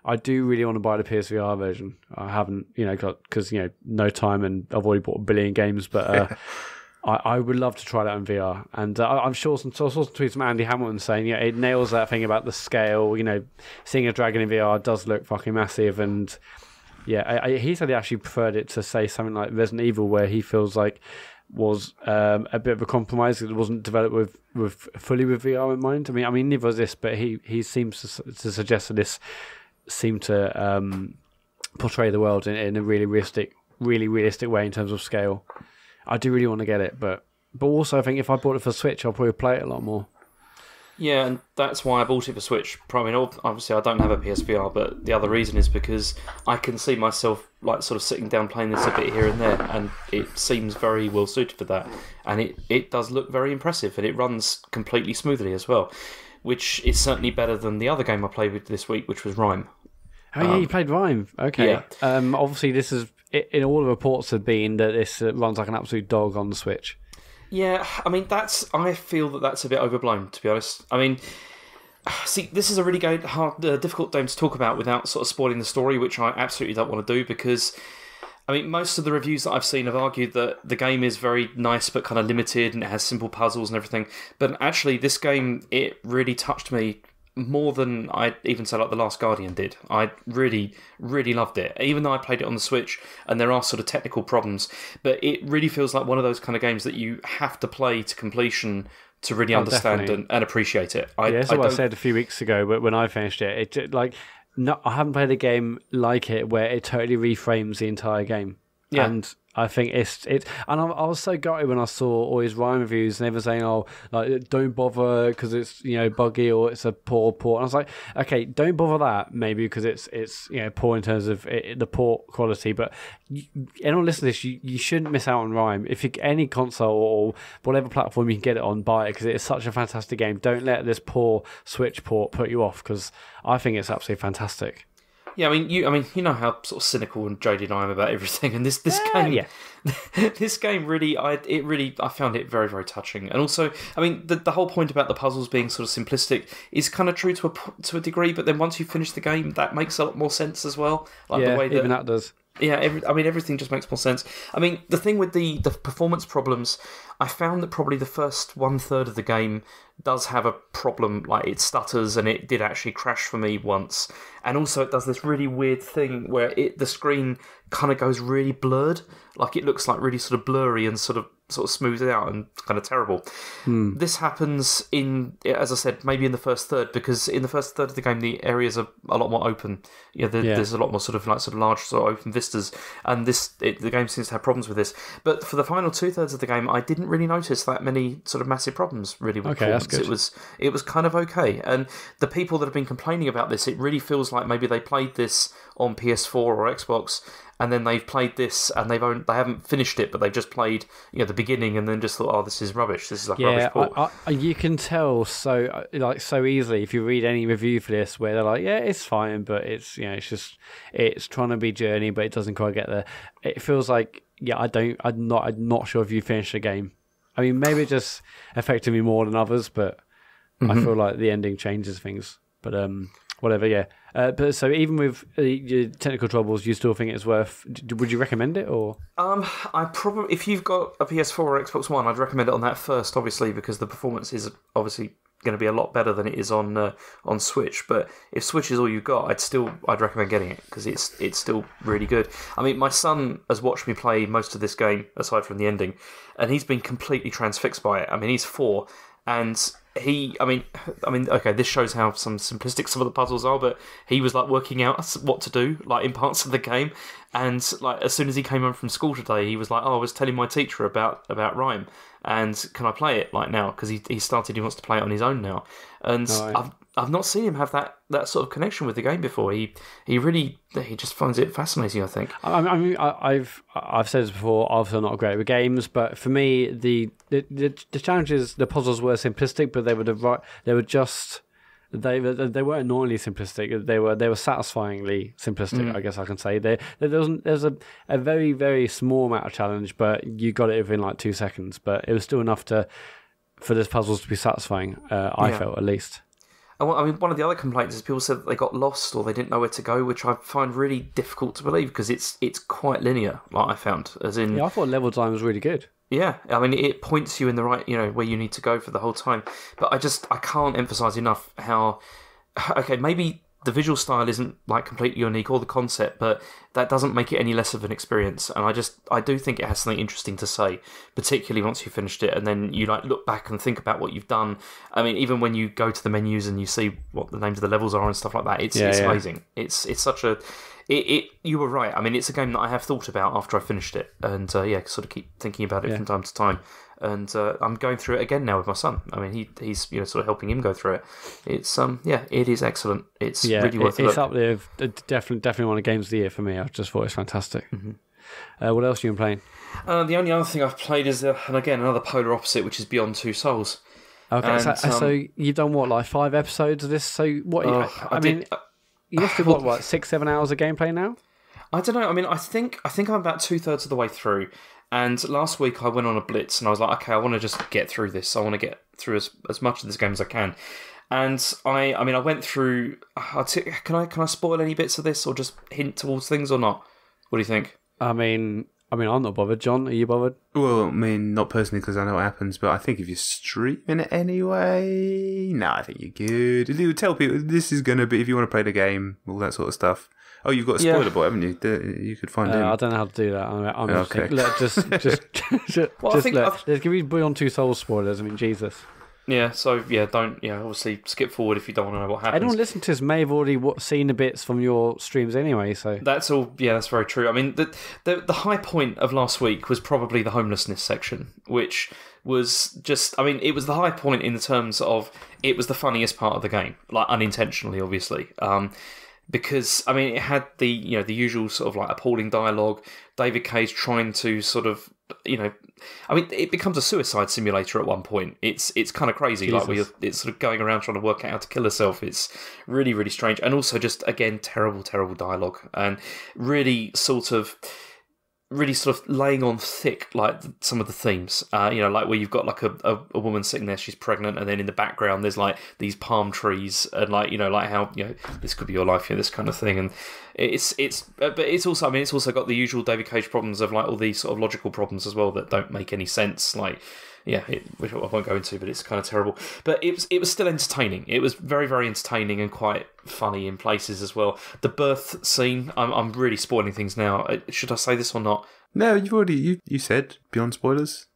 I do really want to buy the PSVR version. I haven't, because no time, and I've already bought a billion games, but I would love to try that in VR. And I'm sure I saw some tweets from Andy Hamilton saying, it nails that thing about the scale. Seeing a dragon in VR does look fucking massive. And he said he actually preferred it to say something like Resident Evil, where he feels like was a bit of a compromise. It wasn't developed with fully with VR in mind. I mean, neither was this, but he seems to suggest that this seemed to portray the world in a really realistic way in terms of scale. I do really want to get it, but also I think if I bought it for Switch, I'll probably play it a lot more. Yeah, and that's why I bought it for Switch. I mean, obviously I don't have a PSVR, but the other reason is because I can see myself like sort of sitting down playing this a bit here and there, and it seems very well suited for that. And it does look very impressive, and it runs completely smoothly as well, which is certainly better than the other game I played with this week, which was RiME. Oh yeah, you played RiME. Okay. Yeah. Obviously this is in all the reports have been that this runs like an absolute dog on the Switch. Yeah, I mean, I feel that that's a bit overblown, to be honest. I mean, see, this is a really difficult game to talk about without sort of spoiling the story, which I absolutely don't want to do, because, I mean, most of the reviews that I've seen have argued that the game is very nice but kind of limited and it has simple puzzles and everything. But actually, this game, it really touched me more than I'd even say like The Last Guardian did. I really, really loved it, even though I played it on the Switch and there are sort of technical problems. But it really feels like one of those kind of games that you have to play to completion to really understand and appreciate it. That's what I said a few weeks ago, but when I finished it, no, I haven't played a game like it where it totally reframes the entire game. Yeah. And I think it's and I was so gutted when I saw all his RiME reviews and they were saying, "Oh, like don't bother because it's buggy or it's a poor port." And I was like, "Okay, don't bother that maybe because it's poor in terms of the port quality." But anyone listening to this, you shouldn't miss out on RiME. If you any console or whatever platform you can get it on, buy it because it is such a fantastic game. Don't let this poor Switch port put you off because I think it's absolutely fantastic. Yeah, I mean, you know how sort of cynical and jaded I am about everything, and this game, this game really, I found it very, very touching, and also, I mean, the whole point about the puzzles being sort of simplistic is kind of true to a degree, but then once you finish the game, that makes a lot more sense as well. Like the way even that does. Yeah, everything just makes more sense. I mean, the thing with the performance problems, I found that probably the first 1/3 of the game does have a problem, like it stutters, and it did actually crash for me once. And also it does this really weird thing where the screen kind of goes really blurred, like it looks like really sort of blurry and sort of smoothed out and kind of terrible. This happens as I said, maybe in the first third, because in the first third of the game the areas are a lot more open. There's a lot more sort of large sort of open vistas, and the game seems to have problems with this. But for the final 2/3 of the game, I didn't really notice that many sort of massive problems really with performance. That's good. It was kind of okay. And the people that have been complaining about this, it really feels like maybe they played this on PS4 or Xbox, and then they've played this and they haven't finished it, but they've just played the beginning and then just thought, oh, this is rubbish. This is like rubbish port. You can tell so easily if you read any review for this where they're like, yeah, it's fine, but it's it's trying to be Journey, but it doesn't quite get there. It feels like I'm not sure if you finished the game. I mean, maybe it just affected me more than others, but I feel like the ending changes things. But whatever, yeah. But so even with your technical troubles, you still think it's worth? Would you recommend it or? I probably, if you've got a PS4 or Xbox One, I'd recommend it on that first, obviously, because the performance is obviously going to be a lot better than it is on Switch. But if Switch is all you've got, I'd recommend getting it because it's still really good. I mean, my son has watched me play most of this game aside from the ending, and he's been completely transfixed by it. I mean, he's 4, and okay, this shows how simplistic some of the puzzles are, but he was like working out what to do, like in parts of the game, and like as soon as he came home from school today, he was like, "Oh, I was telling my teacher about RiME, and can I play it like now?" Because he wants to play it on his own now, and I've not seen him have that sort of connection with the game before. He just finds it fascinating, I think. I mean, I've said this before. Obviously, I'm not great with games, but for me, the challenges, the puzzles were simplistic, but they weren't annoyingly simplistic. They were satisfyingly simplistic. I guess I can say there's a very, very small amount of challenge, but you got it within like 2 seconds. But it was still enough for this puzzles to be satisfying. I felt, at least. I mean, one of the other complaints is people said that they got lost or they didn't know where to go, which I find really difficult to believe because it's quite linear, like I found. As in, I thought level time was really good. Yeah, I mean, it points you in the right, where you need to go for the whole time. But I can't emphasise enough how, okay, maybe the visual style isn't like completely unique or the concept, but that doesn't make it any less of an experience. And I do think it has something interesting to say, particularly once you've finished it and then you like look back and think about what you've done. I mean, even when you go to the menus and you see what the names of the levels are and stuff like that, it's amazing. It's such a... you were right. I mean, it's a game that I have thought about after I finished it, and sort of keep thinking about it from time to time. And I'm going through it again now with my son. I mean, he's sort of helping him go through it. It's it is excellent. It's really worth it. It's up there. Definitely one of the games of the year for me. I just thought it's fantastic. What else have you been playing? The only other thing I've played is, and again, another polar opposite, which is Beyond Two Souls. Okay, and, so you've done what, like 5 episodes of this? So what? You must have got 6-7 hours of gameplay now. I don't know. I mean, I think I'm about 2/3 of the way through. And last week I went on a blitz, and I was like, okay, I want to just get through this. I want to get through as much of this game as I can. And I went through. Can I spoil any bits of this, or just hint towards things, or not? What do you think? I mean, I'm not bothered. John, are you bothered? Well, I mean, not personally because I know what happens, but I think if you're streaming it anyway, I think you're good. You would tell people this is going to be, if you want to play the game, all that sort of stuff. Oh, you've got a spoiler boy, haven't you? You could find him. I don't know how to do that. I'm okay. Let's give you Beyond Two Souls spoilers. I mean, Jesus. Yeah, so, obviously skip forward if you don't want to know what happens. Anyone listening to this may have already seen the bits from your streams anyway, so... That's all, that's very true. I mean, the high point of last week was probably the homelessness section, which was just... I mean, it was the high point in the terms of it was the funniest part of the game, like, unintentionally, obviously. Because, I mean, it had the usual sort of, like, appalling dialogue, David Cage trying to sort of, I mean, it becomes a suicide simulator at one point. It's kind of crazy. Jesus. Like, it's sort of going around trying to work out how to kill herself. It's really, really strange. And also just, again, terrible, terrible dialogue. And really sort of laying on thick, like, some of the themes. Like where you've got, like, a woman sitting there, she's pregnant, and then in the background there's, like, these palm trees, and, like, like how, this could be your life, this kind of thing. And but it's also, I mean, it's also got the usual David Cage problems of, like, all these sort of logical problems as well that don't make any sense, like... which I won't go into, but it's kind of terrible. But it was still entertaining. It was very, very entertaining and quite funny in places as well. The birth scene, I'm really spoiling things now. Should I say this or not? No, you've already you said beyond spoilers.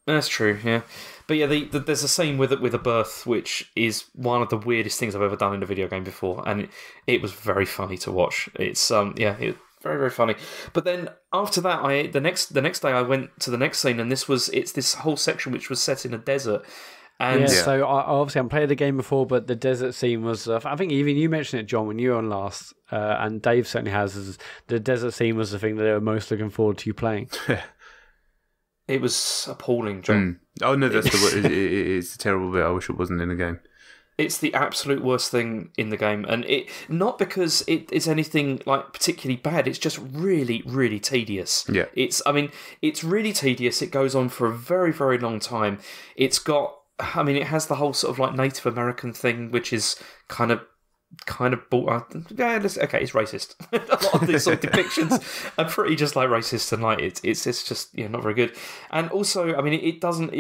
That's true, yeah. But yeah, there's a scene with a birth which is one of the weirdest things I've ever done in a video game before, and it was very funny to watch. It's very, very funny. But then after that, the next day I went to the next scene, and it's this whole section which was set in a desert. And so I obviously haven't played the game before, but the desert scene was, I think even you mentioned it, John, when you were on last, and Dave certainly has, is the desert scene was the thing that they were most looking forward to you playing. It was appalling, John. Oh no, that's it's a terrible bit. I wish it wasn't in the game. It's the absolute worst thing in the game, and it not because it is anything like particularly bad. It's just really, really tedious. Yeah, it's really tedious. It goes on for a very, very long time. It has the whole sort of like Native American thing, which is kind of it's racist. A lot of these sort of depictions are pretty just like racist, and like it's just not very good. And also, I mean, it doesn't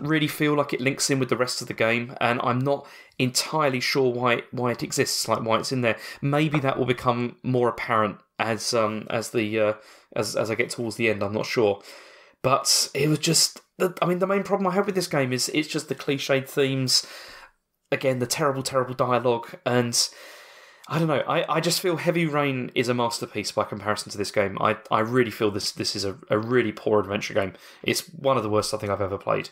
really feel like it links in with the rest of the game, and I'm not entirely sure why it exists, like why it's in there. Maybe that will become more apparent as I get towards the end. I'm not sure, but it was just. I mean, the main problem I have with this game is it's just the cliched themes. Again, the terrible, terrible dialogue, and I don't know. I just feel Heavy Rain is a masterpiece by comparison to this game. I really feel this is a really poor adventure game. It's one of the worst I think I've ever played.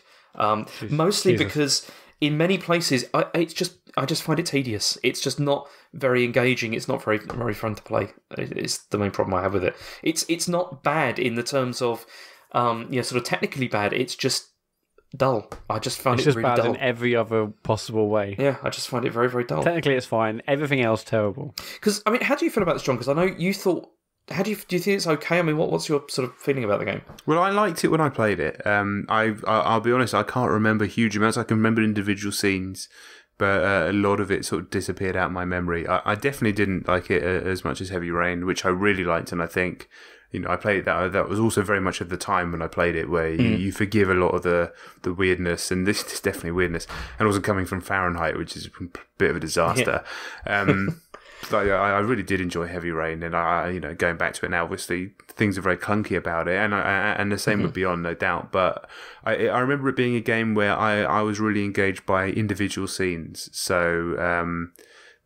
Mostly because in many places, I just find it tedious. It's just not very engaging. It's not very, very fun to play. It's the main problem I have with it. It's not bad in the terms of sort of technically bad. It's just dull. I just found it really dull. It's just bad in every other possible way. Yeah, I just find it very, very dull. Technically, it's fine. Everything else, terrible. Because, I mean, how do you feel about this, John? Because I know you thought... do you think it's okay? I mean, what's your sort of feeling about the game? Well, I liked it when I played it. I'll be honest, I can't remember huge amounts. I can remember individual scenes, but a lot of it sort of disappeared out of my memory. I definitely didn't like it as much as Heavy Rain, which I really liked, and I think... I played that was also very much of the time when I played it, where you forgive a lot of the weirdness, and this is definitely weirdness, and also coming from Fahrenheit, which is a bit of a disaster. Yeah. But I really did enjoy Heavy Rain, and going back to it now, obviously things are very clunky about it, and the same with Beyond, no doubt. But I remember it being a game where I was really engaged by individual scenes. So.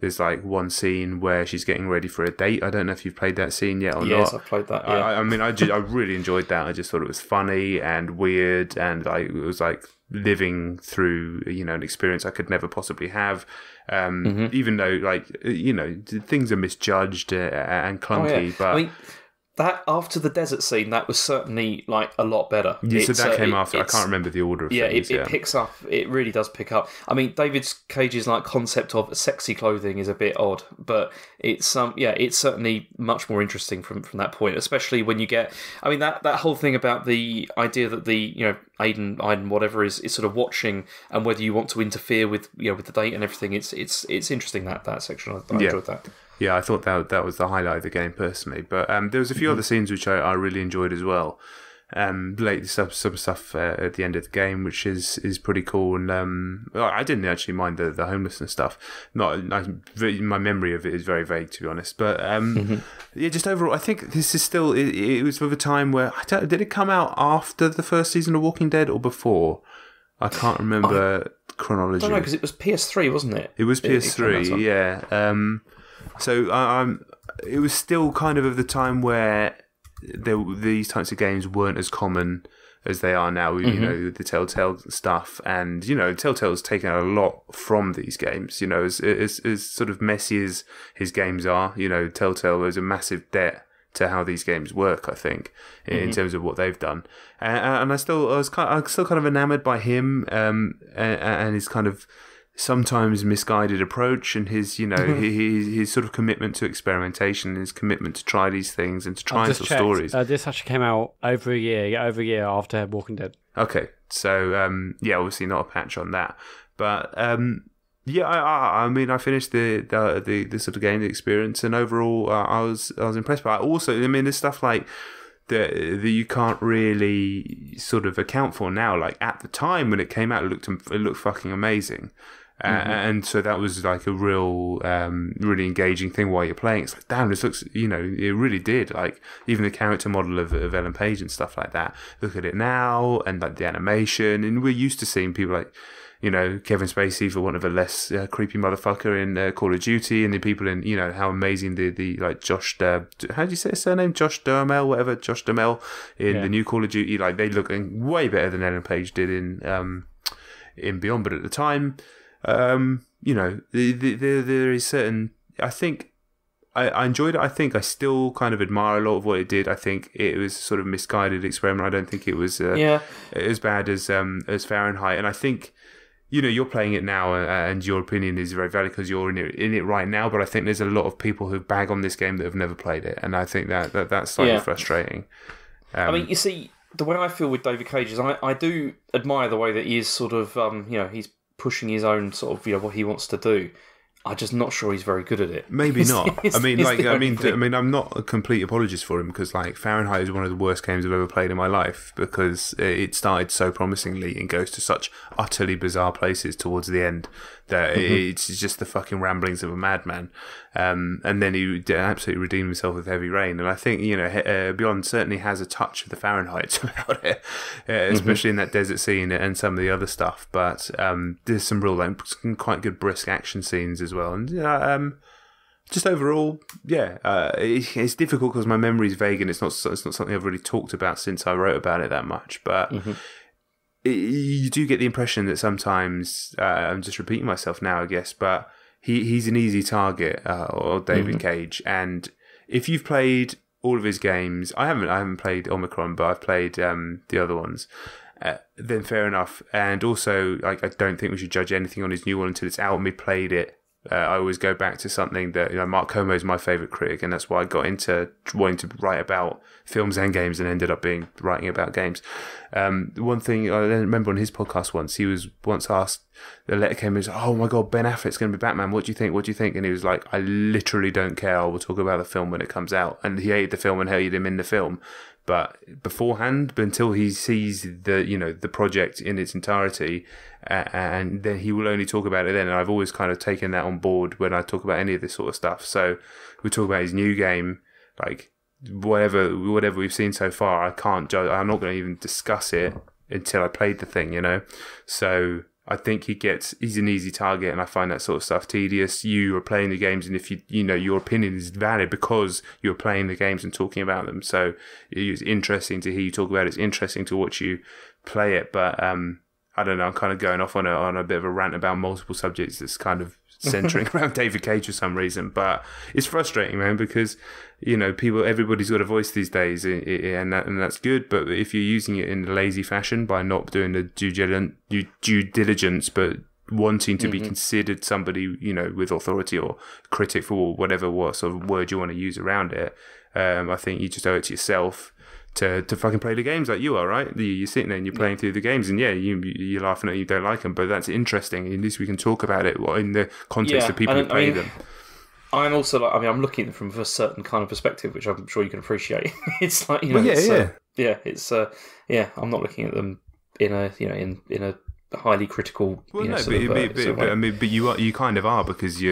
There's like one scene where she's getting ready for a date. I don't know if you've played that scene yet or not. Yes, I've played that. Yeah. I really enjoyed that. I just thought it was funny and weird, and it was like living through an experience I could never possibly have. Even though things are misjudged and clunky, but. that after the desert scene, that was certainly like a lot better. Yeah, so that came after. I can't remember the order of things. It picks up. It really does pick up. I mean, David Cage's like concept of sexy clothing is a bit odd, but it's it's certainly much more interesting from that point. Especially when you get, I mean, that whole thing about the idea that the Aiden whatever is sort of watching, and whether you want to interfere with with the date and everything. It's interesting that section. I enjoyed that. Yeah, I thought that was the highlight of the game personally. But there was a few other scenes which I really enjoyed as well. Some stuff at the end of the game, which is pretty cool. And I didn't actually mind the homelessness stuff. My memory of it is very vague, to be honest. But just overall, I think this is still. It was of a time where did it come out after the first season of Walking Dead or before? I can't remember chronology. I don't know, because it was PS3, wasn't it? It was PS3, yeah. So it was still kind of the time where these types of games weren't as common as they are now. The Telltale stuff, and Telltale's taken a lot from these games. As sort of messy as his games are, Telltale has a massive debt to how these games work, I think, in terms of what they've done. And I'm still kind of enamored by him and his kind of sometimes misguided approach, and his his sort of commitment to experimentation, and his commitment to try these things and to try and tell stories. This actually came out over a year after Walking Dead. Okay, so obviously not a patch on that, but I mean, I finished the sort of game, the experience, and overall I was impressed. But there's stuff like that you can't really sort of account for now. Like at the time when it came out, it looked fucking amazing. And so that was like a real, really engaging thing while you're playing. It's like, damn, this looks, it really did. Like, even the character model of Ellen Page and stuff like that. Look at it now, and like the animation. And we're used to seeing people like, Kevin Spacey, for want of a less creepy motherfucker, in Call of Duty, and the people in, how amazing the like Josh, how do you say his surname? Josh Duhamel in the new Call of Duty. Like, they look way better than Ellen Page did in Beyond. But at the time, there is certain. I think I enjoyed it. I think I still kind of admire a lot of what it did. I think it was a sort of misguided experiment. I don't think it was as bad as Fahrenheit. And I think you're playing it now, and your opinion is very valid because you're in it right now. But I think there's a lot of people who bag on this game that have never played it, and I think that's slightly frustrating. I mean, you see, the way I feel with David Cage is I do admire the way that he is sort of he's pushing his own sort of what he wants to do. I'm just not sure he's very good at it. Maybe not. I mean, I'm not a complete apologist for him, because like Fahrenheit is one of the worst games I've ever played in my life, because it started so promisingly and goes to such utterly bizarre places towards the end that it's just the fucking ramblings of a madman. And then he absolutely redeemed himself with Heavy Rain. And I think, Beyond certainly has a touch of the Fahrenheit about it, especially in that desert scene and some of the other stuff. But there's some some quite good brisk action scenes as well. And just overall, it's difficult because my memory is vague, and it's not something I've really talked about since I wrote about it that much. But you do get the impression that sometimes, I'm just repeating myself now, I guess, but he's an easy target, or David Cage. And if you've played all of his games, I haven't played Omicron, but I've played the other ones. Then fair enough. And also, like, I don't think we should judge anything on his new one until it's out and we played it. I always go back to something that, Mark Como is my favourite critic, and that's why I got into wanting to write about films and games and ended up writing about games. One thing I remember on his podcast once, he was once asked, the letter came and was, oh my God, Ben Affleck's going to be Batman. What do you think? What do you think? And he was like, I literally don't care. I will talk about the film when it comes out. And he hated the film and hated him in the film. But beforehand, until he sees the project in its entirety, and then he will only talk about it then. And I've always kind of taken that on board when I talk about any of this sort of stuff. So we talk about his new game, like whatever we've seen so far. I can't judge. I'm not going to even discuss it until I played the thing, So I think he's an easy target, and I find that sort of stuff tedious. You are playing the games, and if your opinion is valid because you're playing the games and talking about them. So it's interesting to hear you talk about it. It's interesting to watch you play it. But I don't know. I'm kind of going off on a bit of a rant about multiple subjects. That's kind of centering around David Cage for some reason. But it's frustrating, man, because everybody's got a voice these days, and that's good. But if you're using it in a lazy fashion by not doing the due diligence, but wanting to be considered somebody, with authority or critic for what sort of word you want to use around it, I think you just owe it to yourself to fucking play the games like you are, right? You're sitting there and you're playing through the games, and you're laughing at it, you don't like them, but that's interesting. At least we can talk about it in the context of people who play them. I'm also I'm looking at them from a certain kind of perspective, which I'm sure you can appreciate. It's like, I'm not looking at them in a highly critical. Well, but you kind of are, because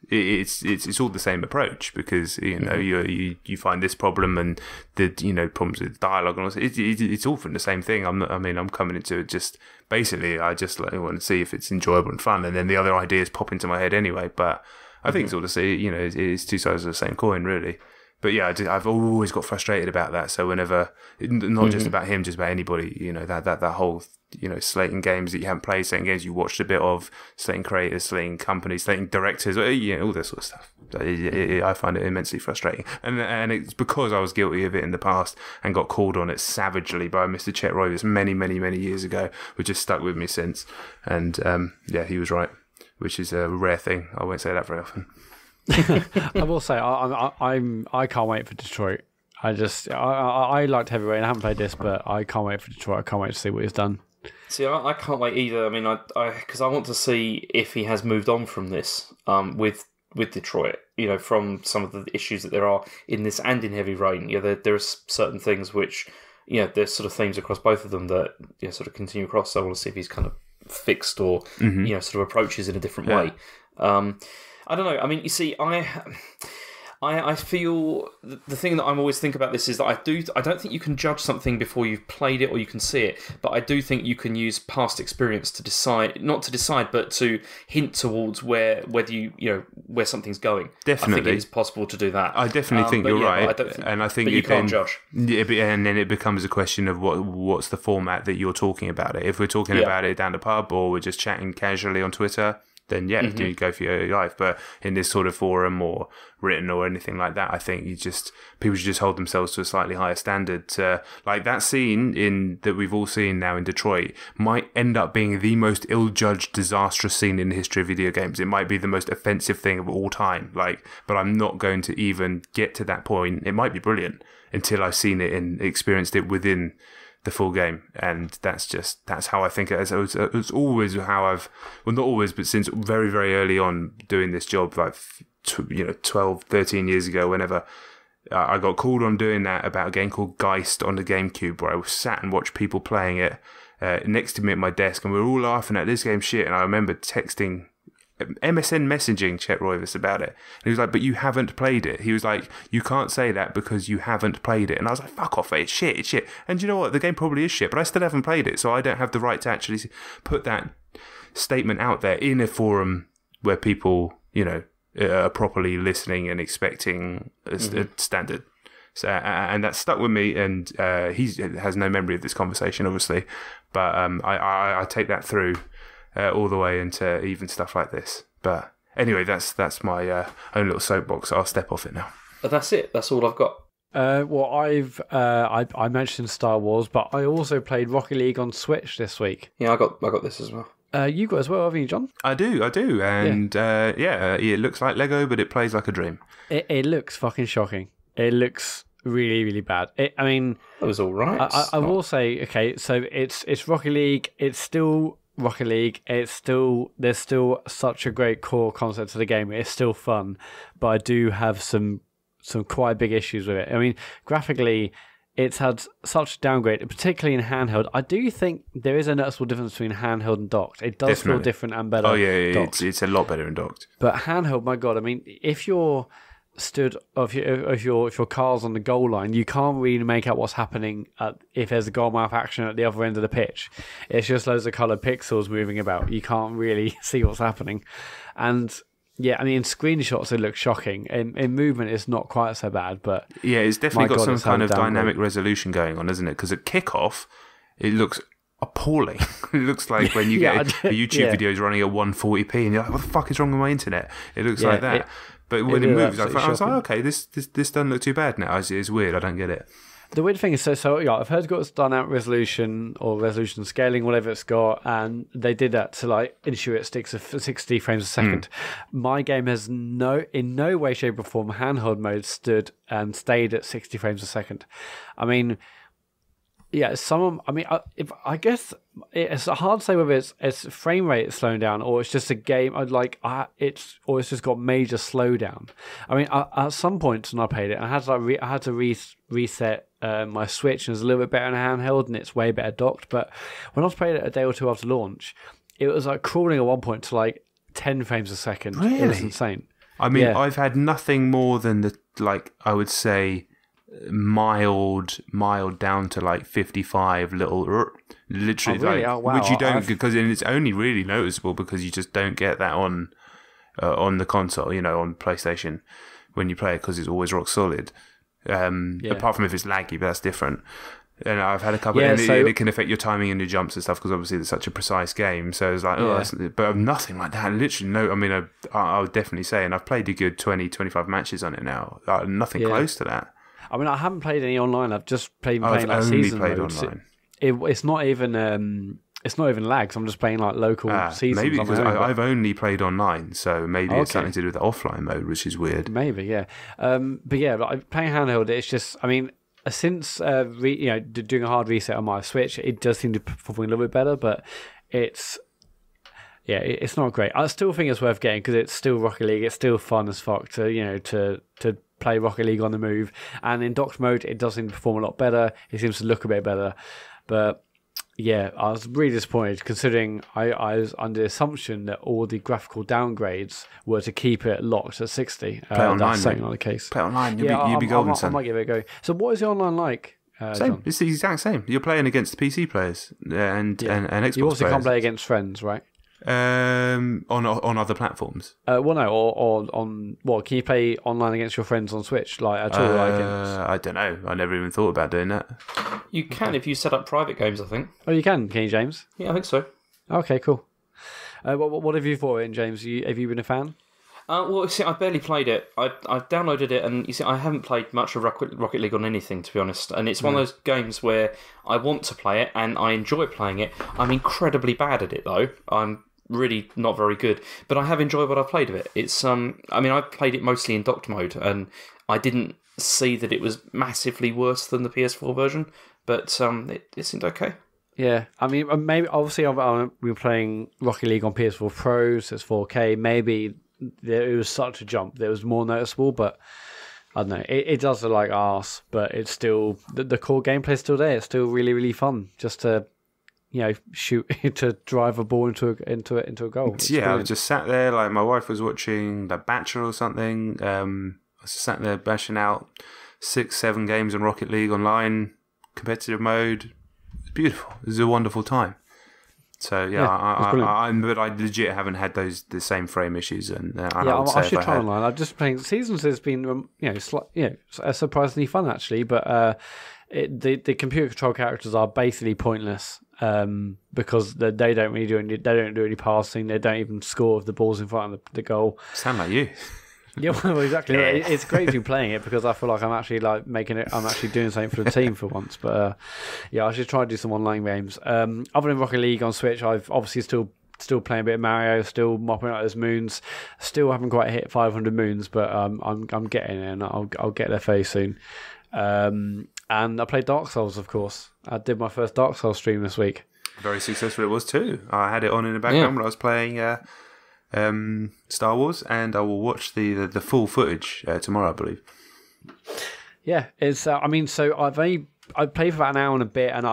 it's all the same approach, because you find this problem and the problems with dialogue and all. It's all from the same thing. I'm coming into it just basically. I just want to see if it's enjoyable and fun, and then the other ideas pop into my head anyway. But I think it's all the same. It's two sides of the same coin, really. But yeah, I've always got frustrated about that. So whenever, not just about him, just about anybody, that whole, slating games that you haven't played, slating games you watched a bit of, slating creators, slating companies, slating directors, all this sort of stuff. I find it immensely frustrating. And it's because I was guilty of it in the past and got called on it savagely by Mr. Chet Roivas many, many, many years ago, which has stuck with me since. And he was right, which is a rare thing. I won't say that very often. I will say I can't wait for Detroit. I liked Heavyweight and I haven't played this, but I can't wait for Detroit. I can't wait to see what he's done. See, I can't wait either. I mean, because I want to see if he has moved on from this with Detroit. From some of the issues that there are in this and in Heavy Rain. There are certain things which there's sort of themes across both of them that sort of continue across. So I want to see if he's kind of fixed or sort of approaches in a different way. I don't know. I mean, you see, I feel the thing that I'm always thinking about this is that I don't think you can judge something before you've played it or you can see it, but I do think you can use past experience to decide, not to decide, but to hint towards where something's going. Definitely, I think it's possible to do that. I definitely think you're right, and I think you can't judge. Yeah, and then it becomes a question of what's the format that you're talking about it. If we're talking about it down the pub or we're just chatting casually on Twitter, then you go for your life. But in this sort of forum or written or anything like that, I think people should just hold themselves to a slightly higher standard. Like that scene that we've all seen now in Detroit might end up being the most ill-judged, disastrous scene in the history of video games. It might be the most offensive thing of all time. But I'm not going to even get to that point. It might be brilliant until I've seen it and experienced it within the full game, and that's how I think it is. It's always how not always, but since very, very early on doing this job, 12, 13 years ago, whenever I got called on doing that about a game called Geist on the GameCube, where I was sat and watched people playing it next to me at my desk, and we were all laughing at this game shit, and I remember texting MSN messaging Chet Roivas about it. And he was like, but you haven't played it. He was like, you can't say that because you haven't played it. And I was like, fuck off, it's shit. And you know what? The game probably is shit, but I still haven't played it. So I don't have the right to actually put that statement out there in a forum where people, are properly listening and expecting a standard. So, and that stuck with me, and he has no memory of this conversation, obviously. But I take that through all the way into even stuff like this. But anyway, that's my own little soapbox. I'll step off it now. But that's it. That's all I've got. Well, I mentioned Star Wars, but I also played Rocket League on Switch this week. Yeah, I got this as well. You got as well, haven't you, John? I do, and it looks like Lego, but it plays like a dream. It looks fucking shocking. It looks really, really bad. It was all right. I will say, okay, so it's Rocket League. It's still Rocket League. There's still such a great core concept to the game. It's still fun, but I do have some quite big issues with it. I mean, graphically, it's had such a downgrade, particularly in handheld. I do think there is a noticeable difference between handheld and docked. It does feel different and better. Oh yeah, it's a lot better in docked. But handheld, my God, I mean, if you're stood if your car's on the goal line, you can't really make out what's happening if there's a goal mouth action at the other end of the pitch. It's just loads of coloured pixels moving about. You can't really see what's happening. And yeah, I mean, in screenshots it looks shocking. In movement it's not quite so bad, but yeah, it's definitely got some kind of dynamic resolution going on, isn't it? Because at kickoff it looks appalling. It looks like when you get a YouTube video is running at 140p, and you're like, what the fuck is wrong with my internet? It looks like that. But when it moves, I was like, okay, this doesn't look too bad now. It's weird. I don't get it. The weird thing is, so yeah, I've heard it's done out resolution or resolution scaling, whatever it's got, and they did that to like ensure it sticks at 60 frames a second. My game has in no way, shape, or form, handheld mode stayed at 60 frames a second. I mean, yeah, I guess it's hard to say whether it's frame rate slowing down or it's just a game. It's just got major slowdown. I mean, at some point when I played it, I had to reset my Switch, and it was a little bit better in handheld, and it's way better docked. But when I was playing it a day or two after launch, it was like crawling at one point to like 10 frames a second. Really? It was insane. I mean, I've had nothing more than I would say, mild down to like 55 literally, which you don't, because it's only really noticeable because you just don't get that on the console, on PlayStation when you play it, because it's always rock solid. Apart from if it's laggy, but that's different. And I've had a couple, and it can affect your timing and your jumps and stuff, because obviously it's such a precise game. So it's like, but nothing like that. Literally, no. I mean, I would definitely say, and I've played a good 20-25 matches on it now. Nothing close to that. I mean, I haven't played any online. I've just played I've like only season played mode. online. It's not even lags. I'm just playing like local seasons. Maybe because I've only played online, so maybe it's something to do with the offline mode, which is weird. Maybe, yeah. But yeah, like, playing handheld, it's just, I mean, since doing a hard reset on my Switch, it does seem to perform a little bit better, but it's not great. I still think it's worth getting because it's still Rocket League. It's still fun as fuck to play Rocket League on the move, and in docked mode it does seem to perform a lot better. It seems to look a bit better, but yeah, I was really disappointed considering I was under the assumption that all the graphical downgrades were to keep it locked at 60. Play online, that's certainly not the case. Play online, you'll be golden, son. I might give it a go. So what is the online like? Same. John? It's the exact same. You're playing against PC players and Xbox players. You also can't play against friends, right? On other platforms. Well, no, or on what? Can you play online against your friends on Switch, like at all? I don't know. I never even thought about doing that. You can if you set up private games, I think. Oh, you can you, James? Yeah, I think so. Okay, cool. What have you thought of it, James? Have you been a fan? Well, see, I barely played it. I downloaded it, and you see, I haven't played much of Rocket League on anything, to be honest. And it's one of those games where I want to play it, and I enjoy playing it. I'm incredibly bad at it, though. I'm really not very good, but I have enjoyed what I've played of it. It's I mean, I played it mostly in docked mode, and I didn't see that it was massively worse than the PS4 version, but it seemed okay. Yeah, I mean, maybe obviously we were playing Rocket League on PS4 Pro, so it's 4K. Maybe it was such a jump that it was more noticeable, but I don't know. It does look like arse, but it's still the core gameplay is still there. It's still really, really fun just to shoot to drive a ball into a goal. It's brilliant. I just sat there like my wife was watching The Bachelor or something. I was sat there bashing out 6-7 games in Rocket League online, competitive mode. It's beautiful. It was a wonderful time. So but I legit haven't had the same frame issues, and I should try online. I've just playing Seasons has been surprisingly fun actually, but the computer control characters are basically pointless because they don't really do any passing. They don't even score if the ball's in front of the goal. Sound like you. Yeah, well, exactly. Yeah. It's great to be playing it because I feel like I'm actually I'm actually doing something for the team for once. But I should try to do some online games. Other than Rocket League on Switch, I've obviously still playing a bit of Mario, still mopping out those moons. Still haven't quite hit 500 moons, but I'm getting there, and I'll get there very soon. And I played Dark Souls, of course. I did my first Dark Souls stream this week. Very successful it was too. I had it on in the background when I was playing Star Wars, and I will watch the full footage tomorrow, I believe. Yeah, it's. I mean, so I played for about an hour and a bit, and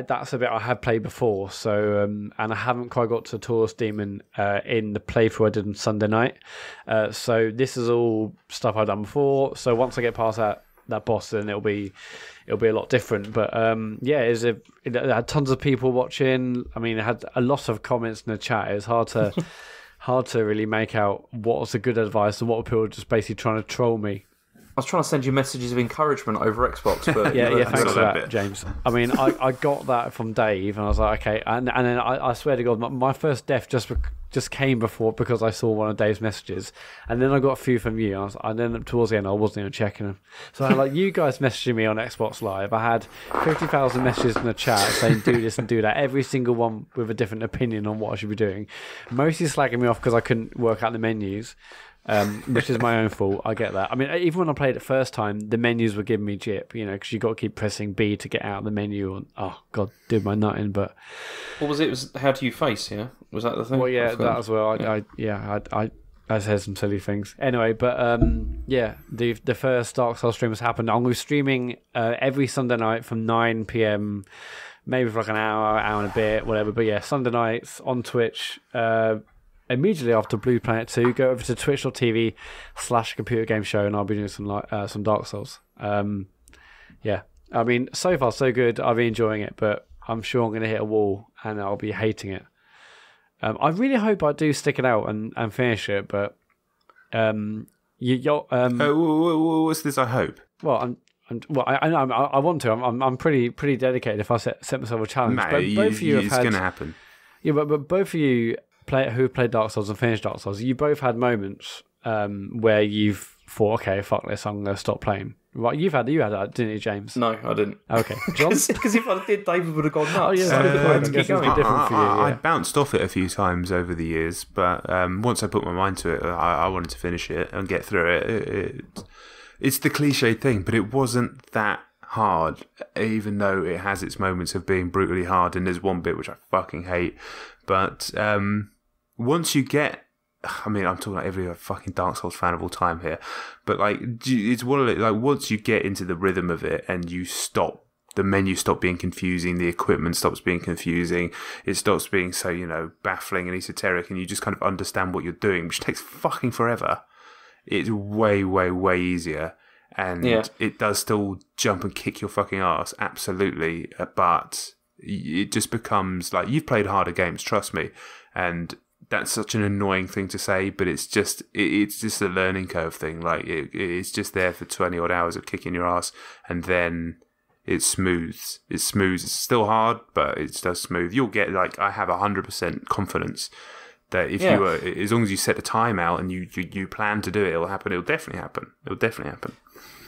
that's a bit I had played before. So and I haven't quite got to Taurus Demon in the playthrough I did on Sunday night. So this is all stuff I've done before. So once I get past that boss, then it'll be a lot different. But it had tons of people watching. I mean, it had a lot of comments in the chat. It was hard to really make out what was the good advice and what were people just basically trying to troll me. was trying to send you messages of encouragement over Xbox, but yeah, thanks for that, James. I mean, I got that from Dave, and I was like, okay, and then I swear to God, my first death just came because I saw one of Dave's messages, and then I got a few from you, and then towards the end I wasn't even checking them. So I had, like, you guys messaging me on Xbox Live. I had 50,000 messages in the chat saying do this and do that, every single one with a different opinion on what I should be doing, mostly slagging me off because I couldn't work out the menus. Which is my own fault. I get that. I mean, even when I played it first time, the menus were giving me jip, because you got to keep pressing B to get out of the menu. And oh god, did my nutting. But what was it? It was how do you face? Yeah, was that the thing? Well, yeah, that as well. I said some silly things. Anyway, but the first Dark Souls stream has happened. I'm going to be streaming every Sunday night from 9 p.m. maybe for like an hour and a bit, whatever. But yeah, Sunday nights on Twitch. Immediately after Blue Planet 2, go over to twitch.tv/computer game show, and I'll be doing some Dark Souls. Yeah, I mean, so far so good. I've been enjoying it, but I'm sure I'm going to hit a wall and I'll be hating it. I really hope I do stick it out and finish it, but what's this? I hope. Well, I want to. I'm pretty dedicated. If I set myself a challenge, Mate, but both of you have it's going to happen. Yeah, but both of you who played Dark Souls and finished Dark Souls, you both had moments where you've thought, okay, fuck this, I'm going to stop playing. Right, you had that, didn't you, James? No, I didn't. Okay, John? Because if I did, David would have gone nuts. Oh, yeah, I different for you. Yeah. I bounced off it a few times over the years, but once I put my mind to it, I wanted to finish it and get through it. It's the cliche thing, but it wasn't that hard, even though it has its moments of being brutally hard, and there's one bit which I fucking hate. But once you get, I mean, I'm talking like every fucking Dark Souls fan of all time here, but like, it's one of the, like, once you get into the rhythm of it and you stop, the menu stops being confusing, the equipment stops being confusing, it stops being so, baffling and esoteric, and you just kind of understand what you're doing, which takes fucking forever. It's way, way, way easier. And it does still jump and kick your fucking ass, absolutely, but it just becomes like, you've played harder games, trust me, and that's such an annoying thing to say, but it's just a learning curve thing. Like, it's just there for 20 odd hours of kicking your ass, and then it smooths. It's still hard, but it does smooth. You'll get, like, I have 100% confidence that if you are, as long as you set the time out and you plan to do it, it'll happen. It'll definitely happen.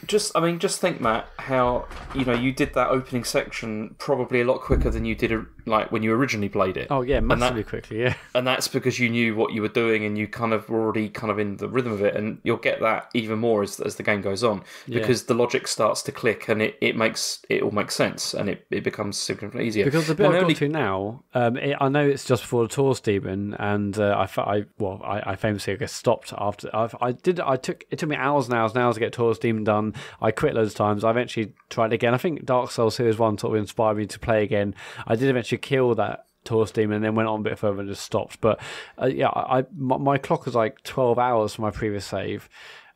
Just think, Matt, how you did that opening section probably a lot quicker than you did like when you originally played it. Oh yeah, massively quickly, yeah. And that's because you knew what you were doing and you kind of were already kind of in the rhythm of it, and you'll get that even more as the game goes on, because the logic starts to click and it all makes sense, and it becomes significantly easier. Because the bit I've got to now, I know it's just before the Taurus Demon, and I famously stopped after it took me hours and hours to get Taurus Demon done. I quit loads of times. I eventually tried again. I think Dark Souls Series 1 sort of inspired me to play again. I did eventually kill that Taurus Demon and then went on a bit further and just stopped. But my clock was like 12 hours for my previous save,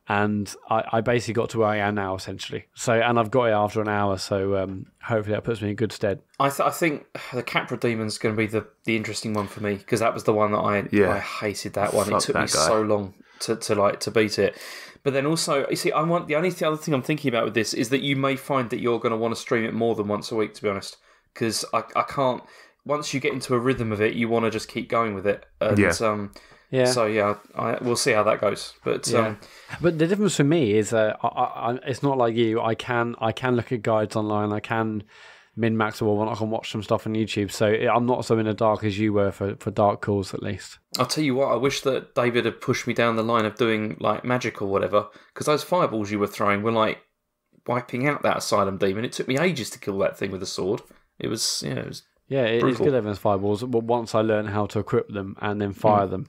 and I basically got to where I am now, essentially. And I've got it after an hour, so hopefully that puts me in good stead. I think the Capra Demon's going to be the interesting one for me, because that was the one that I hated that one. It took me so long to beat it. But then also, you see, the other thing I'm thinking about with this is that you may find that you're going to want to stream it more than once a week, to be honest. Because I can't, once you get into a rhythm of it, you want to just keep going with it. And, So, we'll see how that goes. But but the difference for me is it's not like you. I can look at guides online. I can min-max or I can watch some stuff on YouTube. So I'm not so in the dark as you were for dark calls, at least. I'll tell you what, I wish that David had pushed me down the line of doing like magic or whatever, because those fireballs you were throwing were like wiping out that Asylum Demon. It took me ages to kill that thing with a sword. It was brutal. It's good having fireballs, but once I learned how to equip them and then fire them,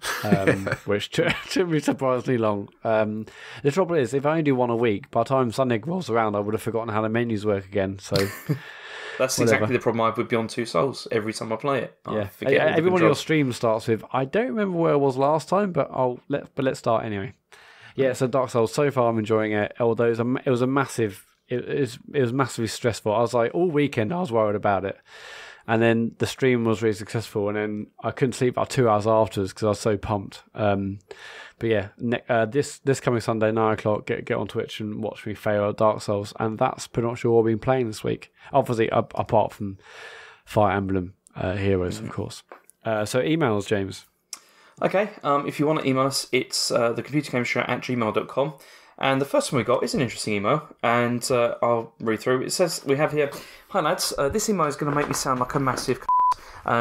which took me surprisingly long. The trouble is, if I only do one a week, by the time Sunday rolls around, I would have forgotten how the menus work again. So that's exactly the problem I have with Beyond Two Souls. Every time I play it, I forget. Every one of your streams starts with, I don't remember where I was last time, but let's start anyway. Yeah, so Dark Souls, so far I'm enjoying it, although it was massively stressful. I was like, all weekend I was worried about it. And then the stream was really successful, and then I couldn't sleep about 2 hours afterwards because I was so pumped. But yeah, this coming Sunday, 9:00, get on Twitch and watch me fail at Dark Souls, and that's pretty much all I've been playing this week. Obviously, apart from Fire Emblem Heroes, of course. So emails, James. Okay, if you want to email us, it's thecomputergameshow@gmail.com. And the first one we got is an interesting email, and I'll read through. It says, we have here, "Hi lads, this email is going to make me sound like a massive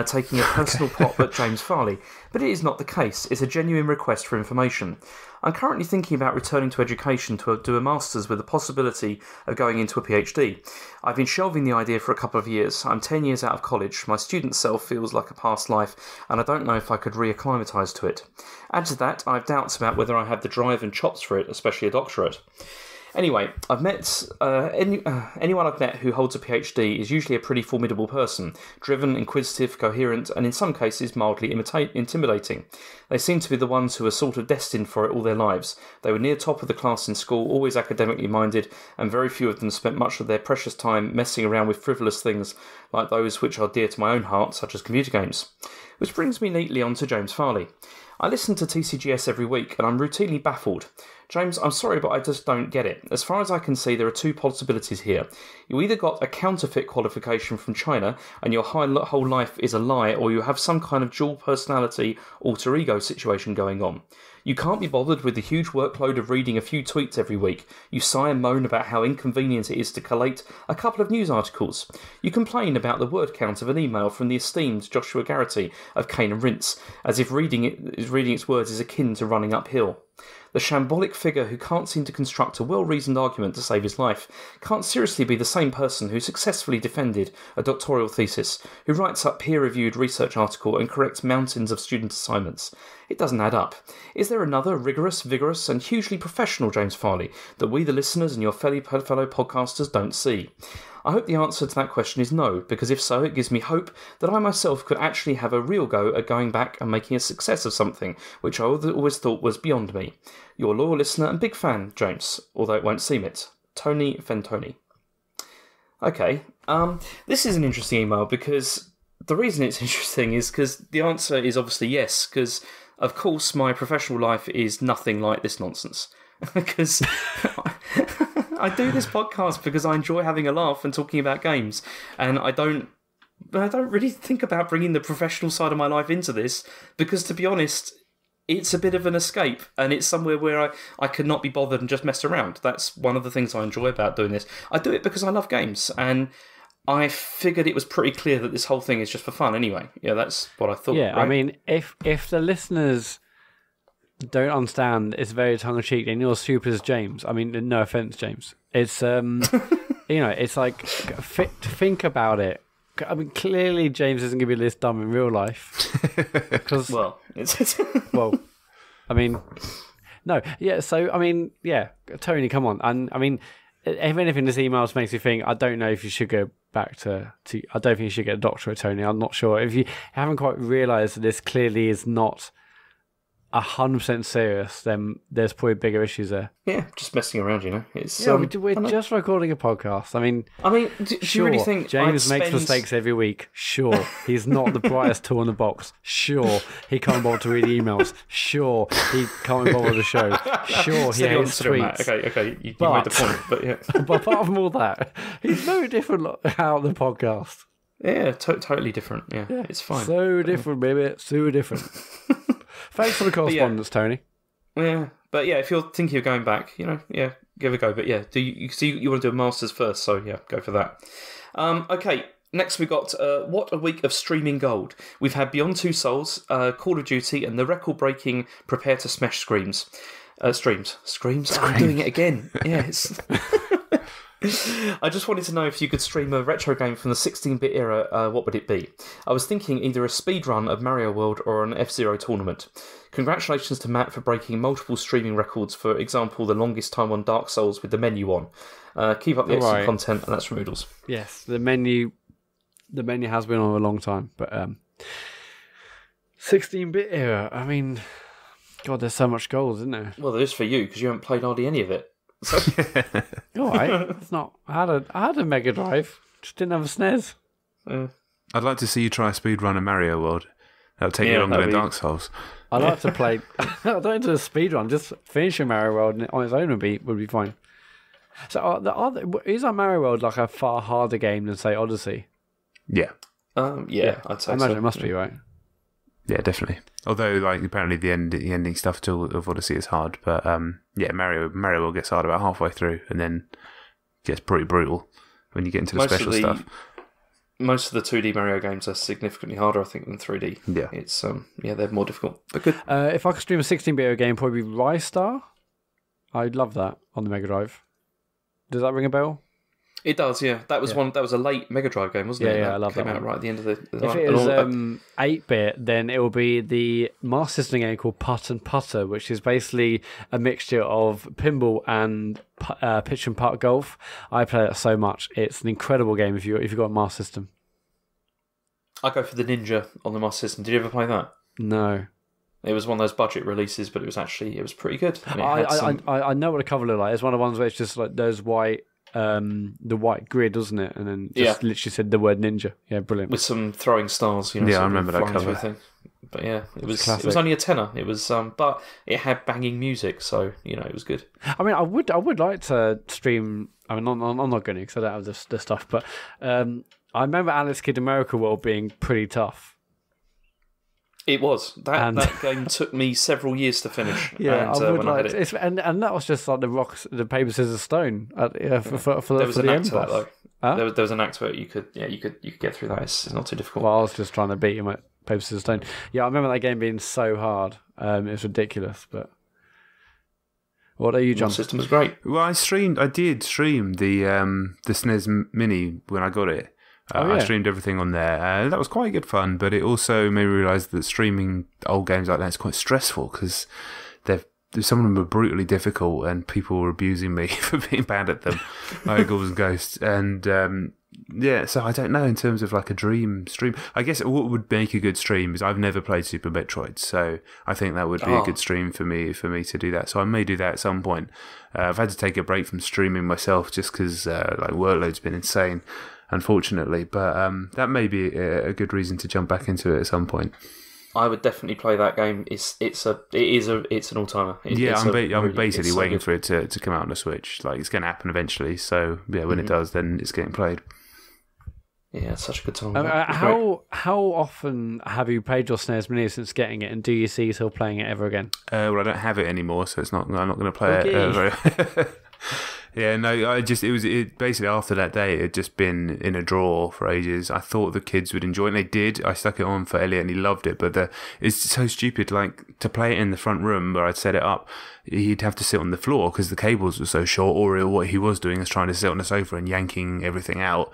taking a personal pop at James Farley, but it is not the case. It's a genuine request for information. I'm currently thinking about returning to education to do a master's with the possibility of going into a PhD. I've been shelving the idea for a couple of years. I'm 10 years out of college. My student self feels like a past life, and I don't know if I could reacclimatise to it. Add to that, I have doubts about whether I have the drive and chops for it, especially a doctorate. Anyway, I've met anyone I've met who holds a PhD is usually a pretty formidable person, driven, inquisitive, coherent, and in some cases mildly intimidating. They seem to be the ones who are sort of destined for it all their lives. They were near top of the class in school, always academically minded, and very few of them spent much of their precious time messing around with frivolous things like those which are dear to my own heart, such as computer games. Which brings me neatly on to James Farley. I listen to TCGS every week, and I'm routinely baffled. James, I'm sorry, but I just don't get it. As far as I can see, there are two possibilities here. You either got a counterfeit qualification from China, and your whole life is a lie, or you have some kind of dual personality, alter ego situation going on. You can't be bothered with the huge workload of reading a few tweets every week. You sigh and moan about how inconvenient it is to collate a couple of news articles. You complain about the word count of an email from the esteemed Joshua Garrity of Cane and Rinse, as if reading its words is akin to running uphill. The shambolic figure who can't seem to construct a well-reasoned argument to save his life can't seriously be the same person who successfully defended a doctoral thesis, who writes up peer-reviewed research article and corrects mountains of student assignments. It doesn't add up. Is there another rigorous, vigorous and hugely professional James Farley that we the listeners and your fellow podcasters don't see? I hope the answer to that question is no, because if so, it gives me hope that I myself could actually have a real go at going back and making a success of something which I always thought was beyond me. Your loyal listener and big fan, James, although it won't seem it. Tony Fentoni. Okay, this is an interesting email because the reason it's interesting is because the answer is obviously yes, because of course my professional life is nothing like this nonsense. Because I do this podcast because I enjoy having a laugh and talking about games, and I don't really think about bringing the professional side of my life into this because, to be honest, it's a bit of an escape, and it's somewhere where I could not be bothered and just mess around. That's one of the things I enjoy about doing this. I do it because I love games, and I figured it was pretty clear that this whole thing is just for fun anyway. Yeah, that's what I thought. Yeah, right? I mean, if the listeners don't understand, it's very tongue-in-cheek, and you're stupid as James. I mean, no offense, James. It's it's like think about it. I mean, clearly James isn't going to be this dumb in real life. Because well, I mean, no, yeah. So I mean, yeah, Tony, come on. And I mean, if anything, this email makes me think. I don't know if you should go back to. I don't think you should get a doctorate, Tony. I'm not sure if you haven't quite realised that this clearly is not 100% serious, then there's probably bigger issues there. Yeah, just messing around, you know. It's we're just recording a podcast. I mean, do you really think James makes mistakes every week? Sure, he's not the brightest tool in the box. Sure, he can't bother to read emails. Sure, he can't bother the show. Sure, he hates tweets. Okay, you made the point, but yeah. But apart from all that, he's no different out the podcast. Yeah, totally different. Yeah, it's fine. So different, baby. So different. Thanks for the correspondence, Tony. Yeah, but yeah, if you're thinking of going back, give it a go. But yeah, you want to do a masters first? So yeah, go for that. Okay, next we got what a week of streaming gold. We've had Beyond Two Souls, Call of Duty, and the record-breaking Prepare to Smash Streams. I'm doing it again. Yes. I just wanted to know if you could stream a retro game from the 16-bit era, what would it be? I was thinking either a speedrun of Mario World or an F-Zero tournament. Congratulations to Matt for breaking multiple streaming records, for example, the longest time on Dark Souls with the menu on. Keep up the excellent content, and that's from Oodles. Yes, the menu has been on a long time, but 16-bit era, I mean, God, there's so much gold, isn't there? Well, there is for you, because you haven't played hardly any of it. So. All right, it's not. I had a Mega Drive, just didn't have a SNES. I'd like to see you try a speedrun of Mario World. That'll take you longer than Dark Souls. I'd like to play. I don't do a speedrun. Just finishing Mario World on its own would be fine. So, is our Mario World like a far harder game than say Odyssey? Yeah. I'd say I imagine it must be, right? Yeah, definitely. Although, like, apparently the ending stuff of Odyssey is hard, but Mario World gets hard about halfway through, and then gets pretty brutal when you get into the special stuff. Most of the 2D Mario games are significantly harder, I think, than 3D. Yeah, it's they're more difficult, but good. If I could stream a 16-bit game, probably Rystar. I'd love that on the Mega Drive. Does that ring a bell? It does, yeah. That was one. That was a late Mega Drive game, wasn't it? Yeah, I love that. Came out right at the end of the. If it was 8-bit, then it will be the Master System game called Putt and Putter, which is basically a mixture of pinball and pitch and putt golf. I play it so much; it's an incredible game if you've got a Master System. I go for the Ninja on the Master System. Did you ever play that? No. It was one of those budget releases, but it was pretty good. I know what the cover looked like. It's one of the ones where it's just like those white. The white grid, doesn't it? And then just literally said the word ninja. Yeah, brilliant. With some throwing stars, I remember that cover. Thing. But yeah, it was only a tenner. It was, but it had banging music, so it was good. I mean, I would like to stream. I mean, I'm not going to because I don't have the stuff. But I remember Alex Kidd America World being pretty tough. It was that game took me several years to finish. Yeah, I would like to, and that was just like the paper scissors stone for there was the an act end to that boss. though. There was an act to it. You could get through that. It's not too difficult. Well, I was just trying to beat him at paper scissors stone. Yeah, I remember that game being so hard. It was ridiculous. But what are you, John? The system was great. Well, I did stream the SNES Mini when I got it. I streamed everything on there. That was quite good fun, but it also made me realise that streaming old games like that is quite stressful because some of them were brutally difficult and people were abusing me for being bad at them, like Ghouls and Ghosts. And so I don't know in terms of like a dream stream. I guess what would make a good stream is I've never played Super Metroid, so I think that would be a good stream for me to do that. So I may do that at some point. I've had to take a break from streaming myself just because like workload's been insane. Unfortunately, but that may be a good reason to jump back into it at some point. I would definitely play that game. It's an all-timer. I'm basically waiting for it to come out on the Switch. Like it's going to happen eventually. So yeah, when it does, then it's getting played. Yeah, it's such a good time. How often have you played your SNES Mini since getting it, and do you see yourself playing it ever again? Well, I don't have it anymore, so I'm not going to play it. Very Yeah, no, basically after that day, it had just been in a drawer for ages. I thought the kids would enjoy it, and they did. I stuck it on for Elliot, and he loved it, but it's so stupid. Like, to play it in the front room where I'd set it up, he'd have to sit on the floor because the cables were so short, or what he was doing is trying to sit on the sofa and yanking everything out.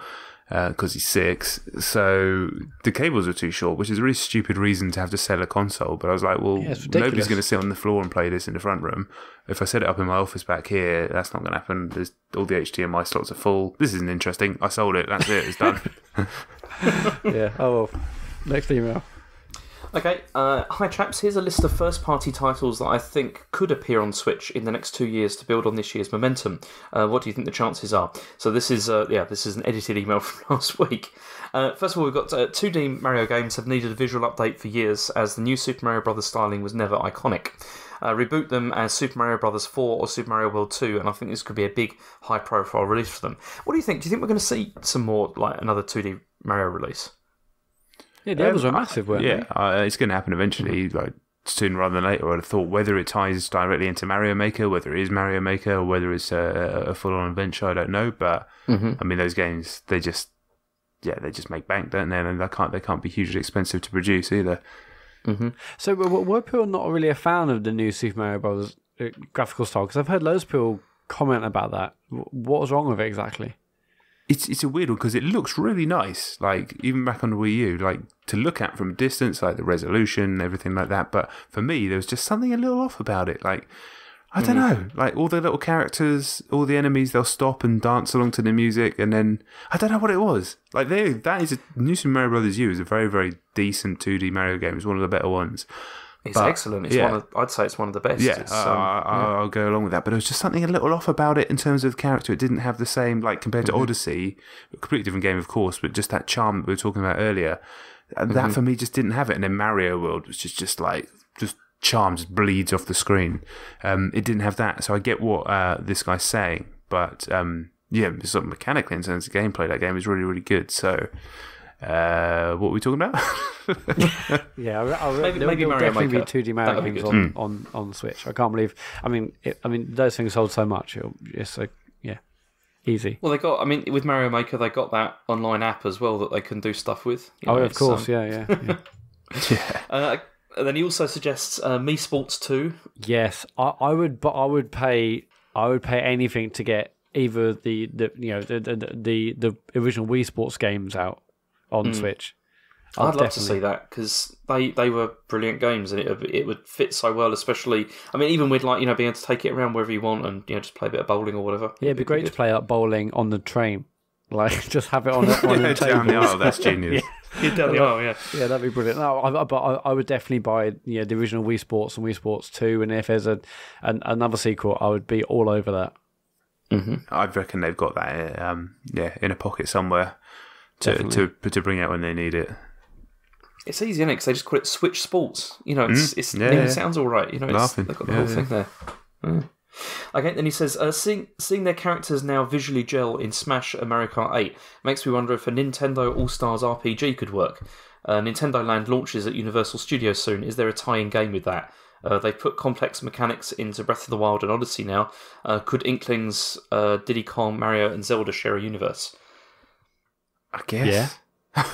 Because he's 6, so the cables are too short, which is a really stupid reason to have to sell a console. But I was like, well, nobody's going to sit on the floor and play this in the front room. If I set it up in my office back here, that's not going to happen. All the HDMI slots are full. This isn't interesting. I sold it. That's it. It's done. Yeah. Oh well. Next email. Okay, hi chaps, here's a list of first-party titles that I think could appear on Switch in the next 2 years to build on this year's momentum. What do you think the chances are? So this is an edited email from last week. First of all, we've got 2D Mario games have needed a visual update for years, as the new Super Mario Bros. Styling was never iconic. Reboot them as Super Mario Bros. 4 or Super Mario World 2, and I think this could be a big, high-profile release for them. What do you think? Do you think we're going to see some more, like another 2D Mario release? Yeah, the others were massive, weren't they? Yeah, it's going to happen eventually, like sooner rather than later. I'd have thought whether it ties directly into Mario Maker, whether it is Mario Maker, or whether it's a full-on adventure, I don't know. But I mean, those games, they just make bank, don't they? And they can't be hugely expensive to produce either. So were people not really a fan of the new Super Mario Bros. Graphical style? Because I've heard loads of people comment about that. What was wrong with it exactly? It's a weird one because it looks really nice, like even back on the Wii U, like to look at from a distance, like the resolution, everything like that. But for me, there was just something a little off about it. Like, I don't know, like all the little characters, all the enemies, they'll stop and dance along to the music, and then I don't know what it was. Like that is New Super Mario Bros. U is a very, very decent 2D Mario game. It's one of the better ones. It's excellent. It's I'd say it's one of the best. Yeah, I'll go along with that. But there was just something a little off about it in terms of the character. It didn't have the same, like, compared to Odyssey, a completely different game, of course, but just that charm that we were talking about earlier. That for me just didn't have it. And then Mario World was just charm just bleeds off the screen. It didn't have that. So I get what this guy's saying, but sort of mechanically in terms of gameplay, that game is really, really good. So what were we talking about? Maybe Mario definitely Maker. Be 2D Mario games on Switch. I can't believe. I mean, those things sold so much. It's like, easy. Well, they got. With Mario Maker, they got that online app as well that they can do stuff with. Of course, yeah. And then he also suggests Mii Sports 2. Yes, I would pay anything to get either the original Wii Sports games out on Switch. I'd love to see that because they were brilliant games and it would fit so well, especially. Even with being able to take it around wherever you want and just play a bit of bowling or whatever. Yeah, it'd be great to play up bowling on the train, like just have it on the table. Oh, that's genius. Down the aisle, yeah, that'd be brilliant. No, but I would definitely buy the original Wii Sports and Wii Sports 2, and if there's another sequel, I would be all over that. I reckon they've got that in a pocket somewhere to bring out when they need it. It's easy, isn't it? Because they just call it Switch Sports. It sounds all right. They've got the whole thing there. Okay, then he says, seeing their characters now visually gel in Smash and Mario Kart 8 makes me wonder if a Nintendo All-Stars RPG could work. Nintendo Land launches at Universal Studios soon. Is there a tie-in game with that? They've put complex mechanics into Breath of the Wild and Odyssey now. Could Inklings, Diddy Kong, Mario and Zelda share a universe? I guess. Yeah.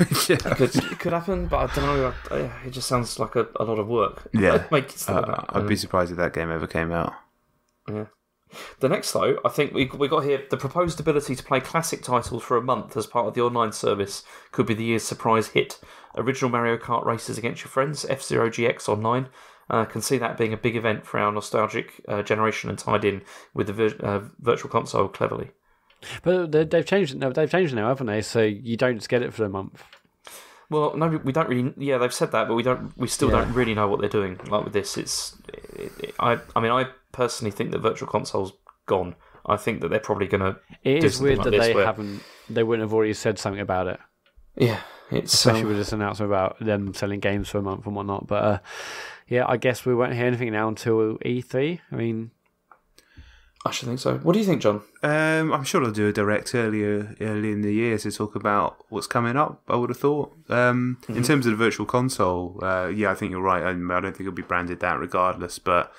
It could happen, but I don't know. It just sounds like a lot of work. Yeah. I'd be surprised if that game ever came out. Yeah. The next, though, I think we got here, the proposed ability to play classic titles for a month as part of the online service could be the year's surprise hit. Original Mario Kart races against your friends, F-Zero GX Online. Can see that being a big event for our nostalgic generation and tied in with the Virtual Console cleverly. But they've changed it now. Haven't they? So you don't just get it for a month. Well, no, we don't really. Yeah, they've said that, but we still don't really know what they're doing. Like with this, I personally think that Virtual Console's gone. I think that they're probably going to. It is weird that they wouldn't have already said something about it. Yeah, it's especially with this announcement about them selling games for a month and whatnot. But I guess we won't hear anything now until E3. I should think so. What do you think, John? I'm sure they'll do a direct early in the year to talk about what's coming up, I would have thought. In terms of the Virtual Console, I think you're right. I don't think it'll be branded that regardless, but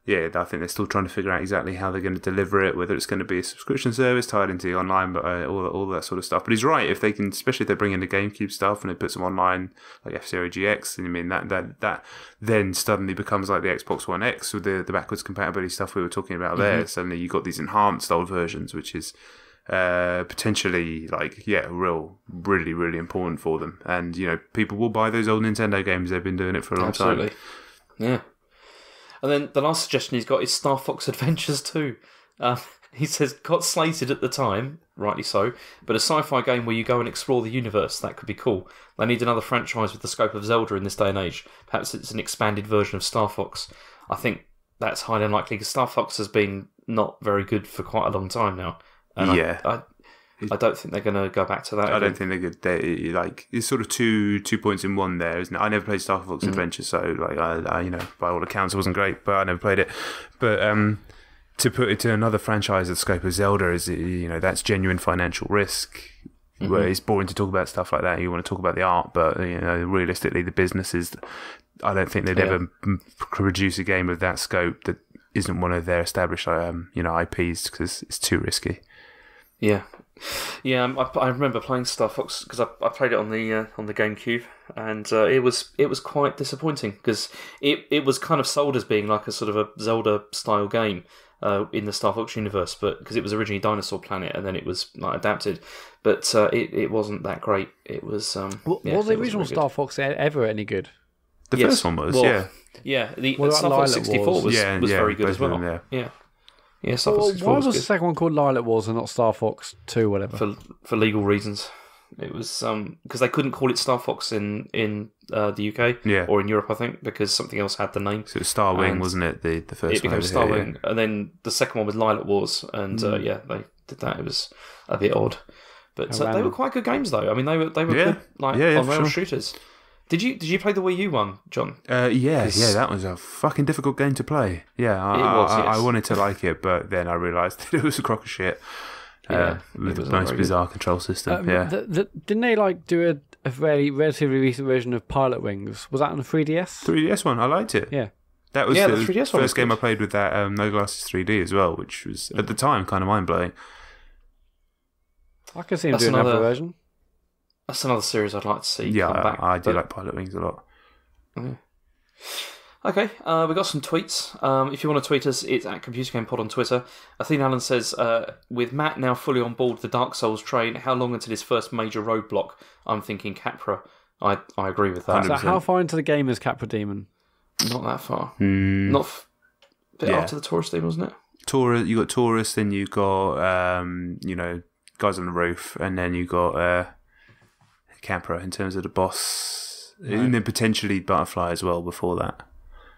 yeah, I think they're still trying to figure out exactly how they're going to deliver it, whether it's going to be a subscription service tied into the online, but all that sort of stuff. But he's right, if they can, especially if they bring in the GameCube stuff and they put some online, like F-Zero GX, and that then suddenly becomes like the Xbox One X with the backwards compatibility stuff we were talking about there. Suddenly you've got these enhanced old versions, which is potentially really, really important for them. And, people will buy those old Nintendo games. They've been doing it for a long time. Yeah. And then the last suggestion he's got is Star Fox Adventures 2. He says, got slated at the time, rightly so, but a sci-fi game where you go and explore the universe, that could be cool. They need another franchise with the scope of Zelda in this day and age. Perhaps it's an expanded version of Star Fox. I think that's highly unlikely because Star Fox has been not very good for quite a long time now. And I don't think they're going to go back to that. I don't think they're good. It's sort of two points in one there, isn't it? I never played Star Fox Adventure, so I by all accounts, it wasn't great, but I never played it. But to put it to another franchise at the scope of Zelda is, that's genuine financial risk. Where it's boring to talk about stuff like that. You want to talk about the art, but realistically, the business is. I don't think they'd ever produce a game of that scope that isn't one of their established, IPs because it's too risky. Yeah. Yeah, I remember playing Star Fox because I played it on the GameCube, and it was quite disappointing because it was kind of sold as being like a sort of a Zelda style game in the Star Fox universe, but because it was originally Dinosaur Planet and then it was like adapted, but it wasn't that great. It was was the original Star Fox ever any good? The first one was, yeah. The Star Fox 64 was very good as well. Yeah, Star Fox 64 why was the second one called Lilac Wars and not Star Fox 2, whatever? For legal reasons. It was because they couldn't call it Star Fox in the UK or in Europe, I think, because something else had the name. So it was Star Wing, wasn't it? The first one. It became Star Wing, and then the second one was Lilac Wars, and they did that. It was a bit odd, but they were quite good games, though. I mean, they were good, on-rail shooters. Did you play the Wii U one, John? That was a fucking difficult game to play. Yeah, I wanted to like it, but then I realised that it was a crock of shit. With the most bizarre control system. Didn't they do a very relatively recent version of Pilot Wings? Was that on the 3DS? 3DS one, I liked it. Yeah. That was the first game I played with that No Glasses 3D as well, which was at the time kind of mind blowing. I can see him doing another version. That's another series I'd like to see. Yeah, come back, I do like Pilot Wings a lot. Okay, we got some tweets. If you want to tweet us, it's at ComputerGamePod on Twitter. Athena Allen says, with Matt now fully on board the Dark Souls train, how long until his first major roadblock? I'm thinking Capra. I agree with that. So how far into the game is Capra Demon? Not that far. After the Taurus Demon, wasn't it? You got Taurus, then you got guys on the roof, and then you got Capra in terms of the boss, and then potentially Butterfly as well before that.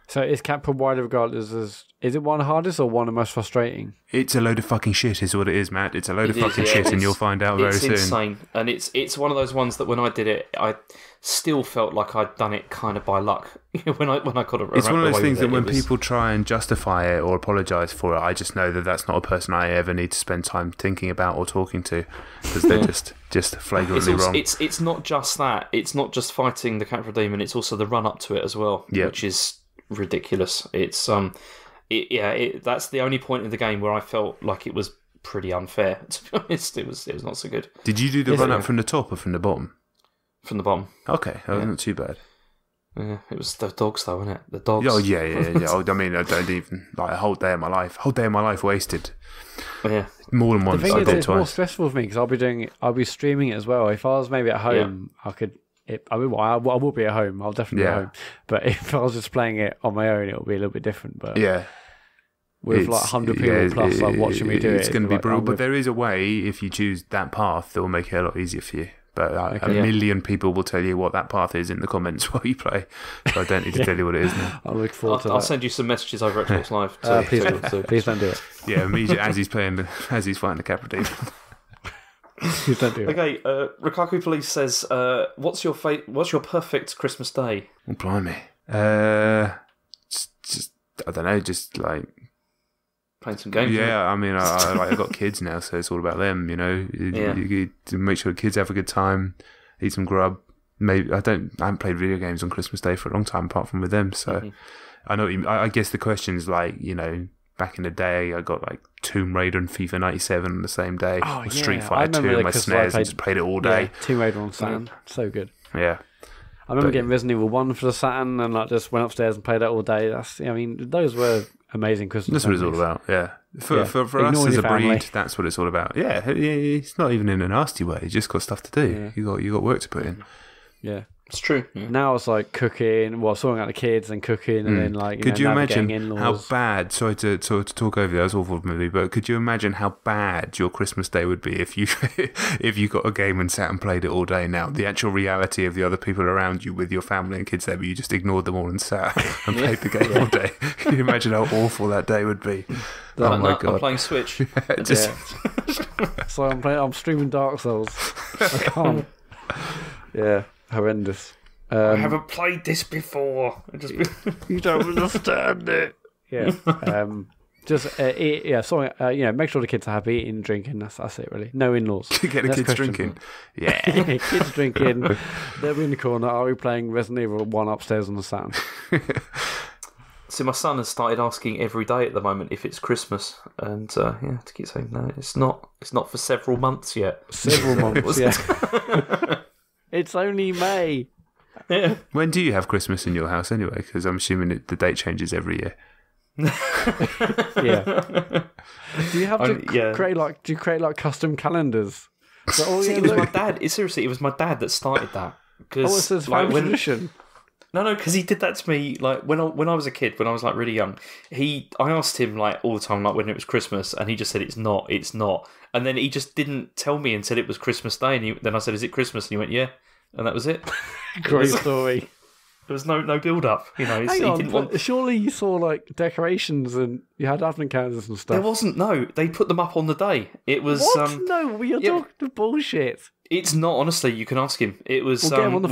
So is Capra widely regarded as... Is it one of the hardest or one of the most frustrating? It's a load of fucking shit is what it is, Matt. It's a load of fucking shit, and you'll find out very soon. It's insane. And it's one of those ones that when I did it, I still felt like I'd done it kind of by luck. when I got it. It's one of those things that when people try and justify it or apologise for it, I just know that that's not a person I ever need to spend time thinking about or talking to, because they're just flagrantly wrong. It's not just that. It's not just fighting the Capra Demon. It's also the run up to it as well, which is ridiculous. It's that's the only point in the game where I felt like it was pretty unfair. To be honest, it was not so good. Did you do the run up from the top or from the bottom? From the bottom. Okay, not too bad. Yeah, it was the dogs though, wasn't it? The dogs. Oh yeah. I mean, I don't even a whole day of my life wasted. Yeah, more than once. The thing is, it's more stressful for me because I'll be streaming it as well. If I was maybe at home, I could. I will be at home. I'll definitely be at home. But if I was just playing it on my own, it would be a little bit different. But with 100 people plus watching me do it, it's going to be brutal. But there is a way, if you choose that path, that will make it a lot easier for you. But a million people will tell you what that path is in the comments while you play. So I don't need to tell you what it is now. I look forward to that. I'll send you some messages over Xbox Live. Please don't do it. Yeah, immediately as he's fighting the Capra Demon. Please don't do it. Okay, Rikaku Police says, what's your perfect Christmas day? Oh, blimey. Just I don't know, just like playing some games. Yeah, I mean, I've got kids now, so it's all about them. You make sure the kids have a good time, eat some grub. Maybe I haven't played video games on Christmas Day for a long time, apart from with them. So I know. I guess the question's like, back in the day, I got like Tomb Raider and FIFA 97 on the same day. Oh, Street Fighter 2 on my SNES and just played it all day. Tomb Raider on Saturn, so good. Yeah. I remember getting Resident Evil 1 for the Saturn and just went upstairs and played that all day. Those were amazing Christmas. That's what it's all about, yeah. For us as a breed, that's what it's all about. Yeah, it's not even in a nasty way. You just got stuff to do. Yeah. You got work to put in. Yeah. It's true. Yeah. Now it's like cooking, sorting out the kids and cooking, and then could you imagine how bad? Sorry to talk over that was awful movie, but could you imagine how bad your Christmas Day would be if you got a game and sat and played it all day? Now the actual reality of the other people around you with your family and kids there, but you just ignored them all and sat and played the game all day. Can you imagine how awful that day would be? Oh my god! I'm playing Switch. So I'm streaming Dark Souls. I can't. Yeah. Horrendous. I haven't played this before. You don't understand it. Yeah. Make sure the kids are happy, eating, drinking. That's it, really. No in-laws. Get the kids drinking. Yeah. Kids drinking. They'll be in the corner. Are we playing Resident Evil 1 upstairs on the Saturn? So my son has started asking every day at the moment if it's Christmas, and to keep saying no, it's not. It's not for several months yet. Several months. Yeah. It's only May. Yeah. When do you have Christmas in your house anyway? Because I'm assuming the date changes every year. Yeah. Do you have to create custom calendars? It was my dad. Seriously, it was my dad that started that. It's his family tradition. No, because he did that to me. Like when I was a kid, when I was like really young, I asked him like all the time, like when it was Christmas, and he just said it's not. And then he just didn't tell me until it was Christmas Day. And then I said, "Is it Christmas?" And he went, "Yeah." And that was it. Great story. There was no build up, Hang on, surely you saw like decorations and you had advent calendars and stuff. There wasn't. No, they put them up on the day. It was. What? No, you're talking bullshit. It's not. Honestly, you can ask him. It was. We'll get him on the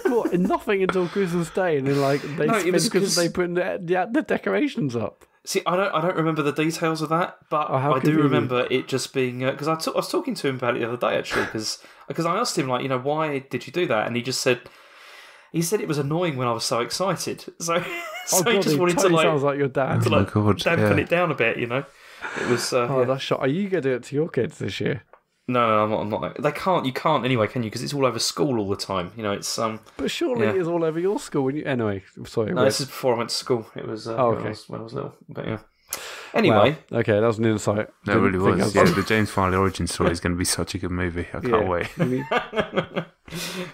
phone. What? Nothing until Christmas Day, and then they put the decorations up. See, I don't remember the details of that, but I do remember it just being because I was talking to him about it the other day actually because I asked him why did you do that, and he just said. He said it was annoying when I was so excited, so he just wanted to sounds like your dad. Dampen it down a bit, It was. That's shot. Are you going to do it to your kids this year? No, I'm not. They can't. You can't anyway, can you? Because it's all over school all the time. It's But surely it's all over your school. Anyway, sorry. No, this is before I went to school. It was. Okay. When I was little, but yeah. Anyway, okay, that was an insight. That really was. Yeah, the James Farley origin story is going to be such a good movie. I can't wait.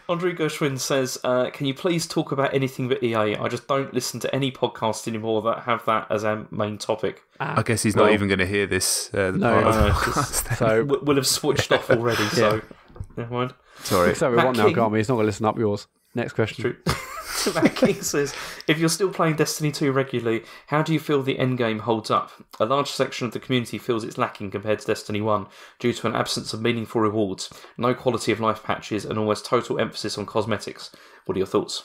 Andrew Gershwin says, "Can you please talk about anything but EA? I just don't listen to any podcast anymore that have that as our main topic." I guess he's not even going to hear this. So we'll have switched off already. So never mind. Sorry. Except we want now, can't we? He's not going to listen up yours. Next question. True. Matt King says, if you're still playing Destiny 2 regularly, how do you feel the endgame holds up? A large section of the community feels it's lacking compared to Destiny 1 due to an absence of meaningful rewards, no quality of life patches, and almost total emphasis on cosmetics. What are your thoughts?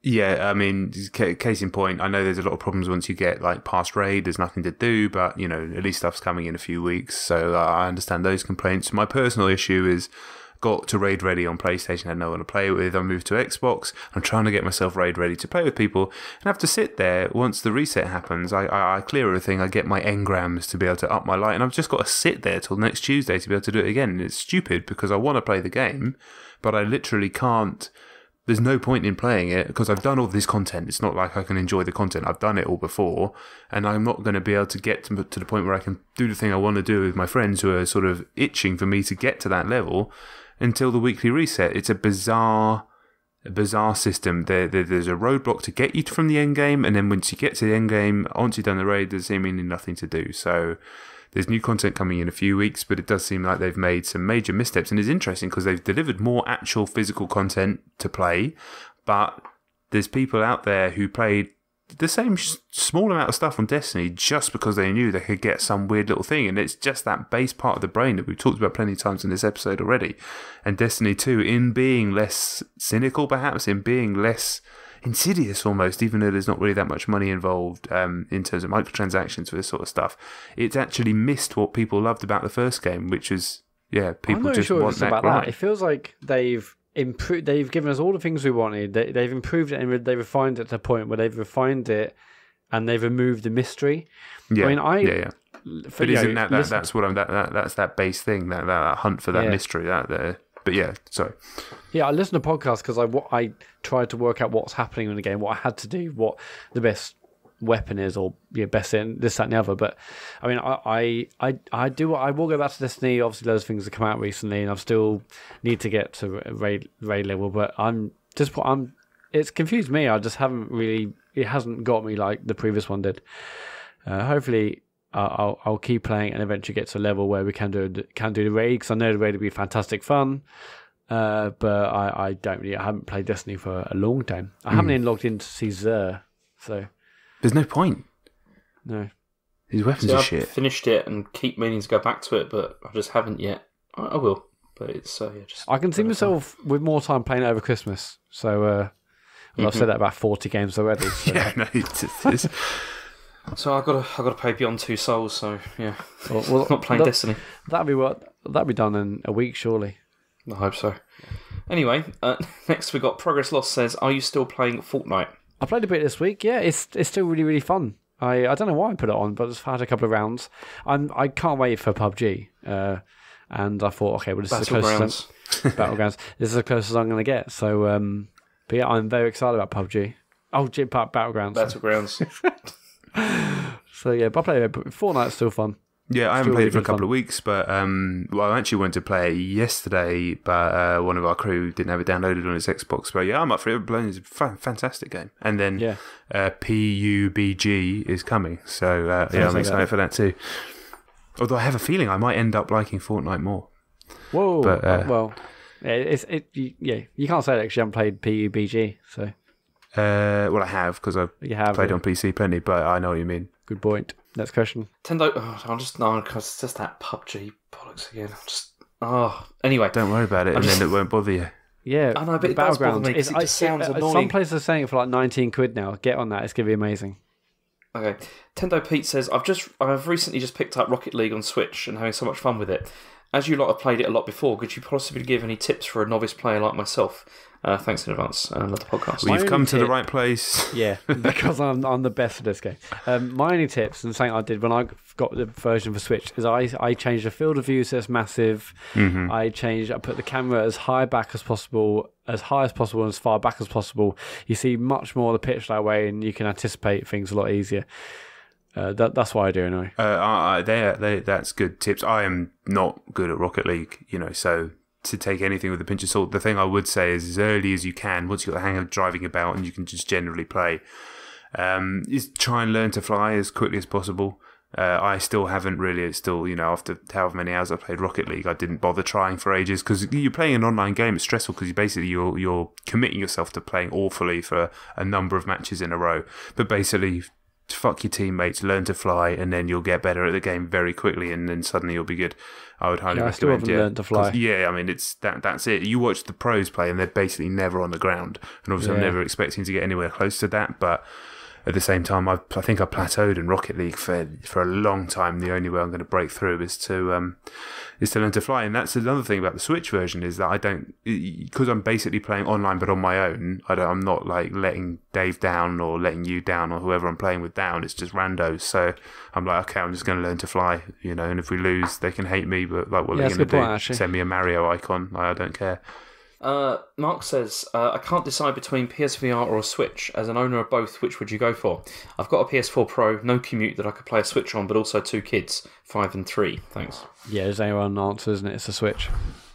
Yeah, I mean, case in point, I know there's a lot of problems once you get past raid, there's nothing to do, but, at least stuff's coming in a few weeks, so I understand those complaints. My personal issue is got to raid ready on PlayStation, had no one to play with. I moved to Xbox. I'm trying to get myself raid ready to play with people, and I have to sit there once the reset happens. I clear everything. I get my engrams to be able to up my light, and I've just got to sit there till next Tuesday to be able to do it again. And it's stupid because I want to play the game, but I literally can't. There's no point in playing it because I've done all this content. It's not like I can enjoy the content. I've done it all before, and I'm not going to be able to get to the point where I can do the thing I want to do with my friends who are sort of itching for me to get to that level until the weekly reset. It's a bizarre system. There's a roadblock to get you from the end game, and then once you get to the end game, once you've done the raid, there's seemingly nothing to do. So there's new content coming in a few weeks, but it does seem like they've made some major missteps, and it's interesting because they've delivered more actual physical content to play, but there's people out there who played the same small amount of stuff on Destiny just because they knew they could get some weird little thing, and it's just that base part of the brain that we've talked about plenty of times in this episode already. And Destiny 2, in being less cynical perhaps, in being less insidious almost, even though there's not really that much money involved in terms of microtransactions for this sort of stuff, it's actually missed what people loved about the first game, which is people just want that grind. It feels like they've improved. They've given us all the things we wanted. They've improved it and they refined it to the point where they've refined it and they've removed the mystery. Yeah, I mean, but isn't that's what that's that base thing, that hunt for that mystery, But yeah, sorry. Yeah, I listen to podcasts because I tried to work out what's happening in the game, what I had to do, what the best weapon is, or best in this, that, and the other. But I mean, I will go back to Destiny. Obviously, those things have come out recently, and I still need to get to raid level. But it's confused me. I just haven't really. It hasn't got me like the previous one did. Hopefully, I'll keep playing and eventually get to a level where we can do the raid, because I know the raid will be fantastic fun. But I haven't played Destiny for a long time. I haven't even logged in to see Xur, so there's no point. No, these weapons are shit. I've finished it and keep meaning to go back to it, but I just haven't yet. I will, but it's I can see myself with more time playing it over Christmas. So I've said that about 40 games already. So. Yeah, no, it's So I've got to play Beyond Two Souls. So yeah, well, not playing Destiny. That'll be done in a week, surely. I hope so. Anyway, next we got Progress Lost says, "Are you still playing Fortnite?" I played a bit this week. Yeah, it's still really, really fun. I don't know why I put it on, but I've had a couple of rounds. I can't wait for PUBG. And I thought, okay, well, this is the closest Battlegrounds. This is the closest I'm going to get. So, but yeah, I'm very excited about PUBG. Oh, Battlegrounds. So yeah, but I play it. Fortnite's still fun. Yeah, I haven't played it for a couple of weeks, but I actually went to play yesterday, but one of our crew didn't have it downloaded on his Xbox. But yeah, I'm up for it. It's a fantastic game. And then PUBG is coming, so I'm excited for that too. Although I have a feeling I might end up liking Fortnite more. Whoa! But, well, you can't say that because you haven't played PUBG, so. Well, I have because I've played on PC plenty, but I know what you mean. Good point. Next question. Nintendo. Because it's just that PUBG bollocks again. Anyway. Don't worry about it, and then it won't bother you. Yeah, I know, but it does bother me because it just sounds annoying. Some places are saying it for like 19 quid now. Get on that; it's gonna be amazing. Okay, Tendo Pete says, I've recently just picked up Rocket League on Switch and having so much fun with it. As you lot have played it a lot before, could you possibly give any tips for a novice player like myself? Thanks in advance. I love the podcast. Well, you've come to the right place. Yeah, because I'm the best at this game. My only tips, and something I did when I got the version for Switch, is I changed the field of view so it's massive. Mm-hmm. I put the camera as high back as possible, as high as possible, and as far back as possible. You see much more of the pitch that way, and you can anticipate things a lot easier. That's what I do anyway. That's good tips. I am not good at Rocket League, so to take anything with a pinch of salt. The thing I would say is as early as you can, once you've got the hang of driving about and you can just generally play, is try and learn to fly as quickly as possible. I still haven't really, after however many hours I played Rocket League, I didn't bother trying for ages because you're playing an online game, it's stressful because you're committing yourself to playing awfully for a number of matches in a row. But basically, fuck your teammates, learn to fly, and then you'll get better at the game very quickly, and then suddenly you'll be good. I would highly recommend. I still haven't learned to fly. Yeah, I mean it's that's it. You watch the pros play, and they're basically never on the ground, and obviously I'm never expecting to get anywhere close to that. But at the same time, I think I plateaued in Rocket League for a long time. The only way I'm going to break through is to learn to fly, and that's another thing about the Switch version is that I don't, because I'm basically playing online but on my own. I'm not like letting Dave down or letting you down or whoever I'm playing with down. It's just randos. So I'm like, okay, I'm just going to learn to fly, and if we lose, they can hate me, but like, what are they going to do? Actually. Send me a Mario icon. I don't care. Mark says, I can't decide between PSVR or a Switch. As an owner of both, which would you go for? I've got a PS4 Pro, no commute that I could play a Switch on, but also 2 kids, 5 and 3. Thanks. Yeah, there's only one answer, isn't it? It's a Switch.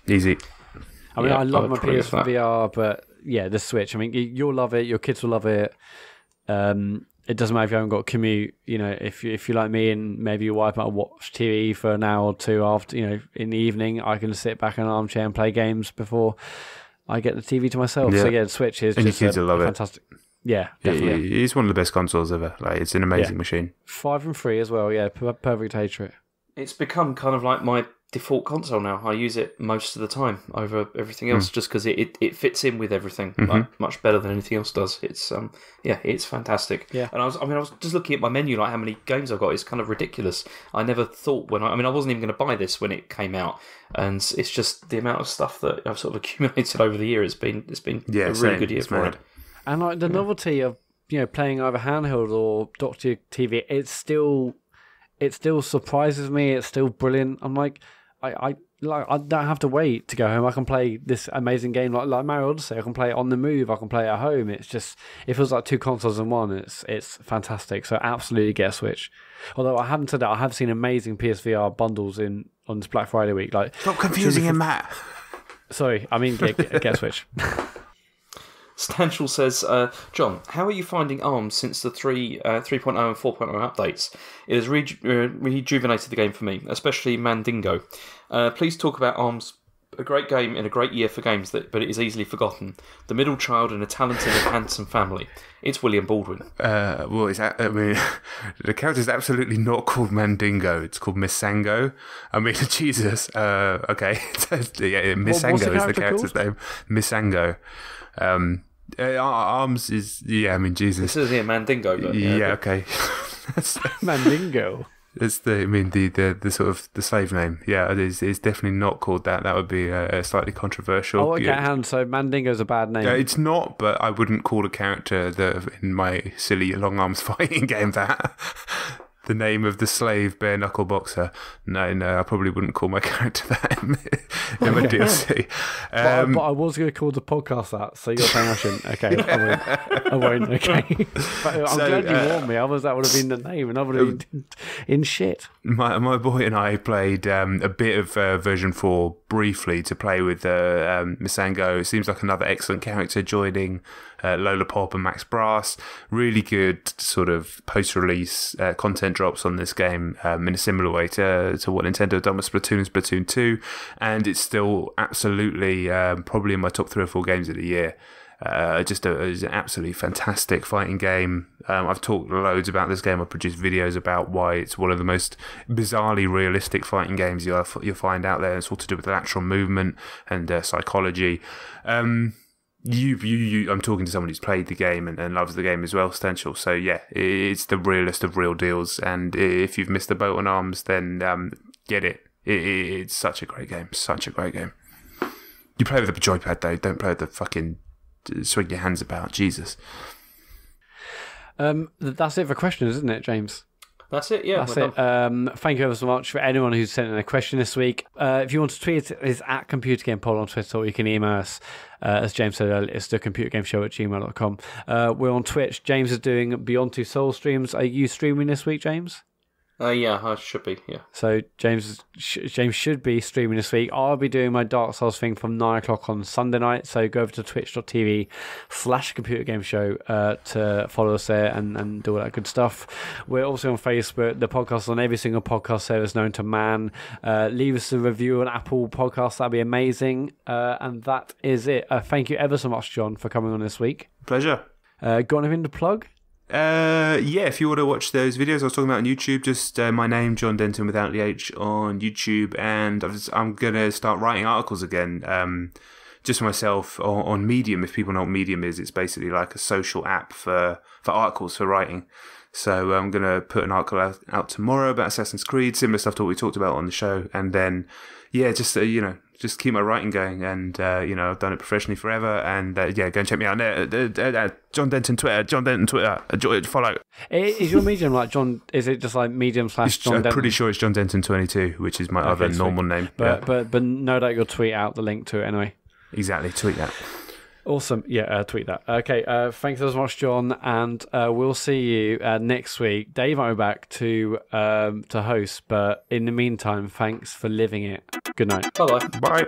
Easy. I mean, I love my PSVR, but yeah, the Switch. I mean, you'll love it, your kids will love it. It doesn't matter if you haven't got a commute. If you're like me and maybe your wife might watch TV for an hour or two after, in the evening, I can sit back in an armchair and play games before I get the TV to myself. Yeah. So yeah, the Switch is just kids will love fantastic. Yeah, definitely. It's one of the best consoles ever. Like, it's an amazing machine. 5 and 3 as well. Yeah, perfect age for it. It's become kind of like my default console now. I use it most of the time over everything else, just because it fits in with everything like much better than anything else does. It's it's fantastic. Yeah. And I was just looking at my menu, like how many games I've got. It's kind of ridiculous. I never thought I wasn't even going to buy this when it came out, and it's just the amount of stuff that I've sort of accumulated over the year. It's been a really good year for it. And like the novelty of playing either handheld or Doctor TV, it still surprises me. It's still brilliant. I'm like, I don't have to wait to go home. I can play this amazing game like Mario Odyssey. I can play it on the move. I can play it at home. It feels like 2 consoles in one. It's fantastic. So absolutely get a Switch. Although I haven't said that, I have seen amazing PSVR bundles on this Black Friday week. Like, stop confusing him, Matt. Sorry, I mean get a Switch. Stanchel says, John, how are you finding ARMS since the 3.0 and 4.0 updates? It has rejuvenated the game for me, especially Mandingo. Please talk about ARMS, a great game in a great year for games, but it is easily forgotten. The middle child in a talented and handsome family. It's William Baldwin. The character's absolutely not called Mandingo. It's called Missango. I mean, Jesus. Okay. Missango is the character's name. Missango. ARMS is Jesus. This is Mandingo. But, okay. Mandingo. It's the sort of the slave name. Yeah, it's definitely not called that. That would be slightly controversial. Oh, okay, so Mandingo's a bad name. It's not, but I wouldn't call a character that in my silly long arms fighting game that. The name of the slave bare knuckle boxer. No, I probably wouldn't call my character that in my DLC. But I was going to call the podcast that, so you're saying I shouldn't. Okay, I won't. Okay, but I'm glad you warned me. Otherwise, that would have been the name, and I would have been in shit. My boy and I played a bit of version 4 briefly to play with Misango. It seems like another excellent character joining Lola Pop and Max Brass. Really good sort of post-release content drops on this game in a similar way to what Nintendo have done with Splatoon and Splatoon 2. And it's still absolutely probably in my top 3 or 4 games of the year. It's an absolutely fantastic fighting game. I've talked loads about this game. I've produced videos about why it's one of the most bizarrely realistic fighting games you'll find out there. It's all to do with lateral movement and psychology. I'm talking to someone who's played the game and loves the game as well, Stanchel. So yeah, it's the realest of real deals. And if you've missed the boat on ARMS, then get it. It's such a great game. Such a great game. You play with the joypad though. Don't play with the fucking swing your hands about. Jesus. That's it for questions, isn't it, James? That's it, yeah. That's it. Thank you ever so much for anyone who's sent in a question this week. If you want to tweet it, it's at ComputerGamePod on Twitter, or you can email us. As James said earlier, it's the computergameshow@gmail.com. We're on Twitch. James is doing Beyond Two Souls streams. Are you streaming this week, James? Yeah, I should be, yeah. So James should be streaming this week. I'll be doing my Dark Souls thing from 9 o'clock on Sunday night, so go over to twitch.tv/computergameshow to follow us there and do all that good stuff. We're also on Facebook. The podcast is on every single podcast service known to man. Leave us a review on Apple Podcasts, that'd be amazing. And that is it. Thank you ever so much, John, for coming on this week. Pleasure. Got anything to plug? Yeah, if you want to watch those videos I was talking about on YouTube, just my name, Jon Denton without the H, on YouTube, and I'm going to start writing articles again, just for myself on Medium. If people know what Medium is, it's basically like a social app for articles, for writing. So I'm going to put an article out tomorrow about Assassin's Creed, similar stuff to what we talked about on the show, and then, yeah, just keep my writing going, and I've done it professionally forever, and go and check me out there. Jon Denton Twitter, follow. Is your Medium like John? Is it just like Medium/Jon Denton? I'm pretty sure it's Jon Denton 22, which is my other normal name. But no doubt you'll tweet out the link to it anyway. Exactly, tweet that. Awesome. Yeah, tweet that. Okay, thanks so much, John, and we'll see you next week. Dave and I are back to host, but in the meantime, thanks for living it. Good night. Bye-bye. Bye.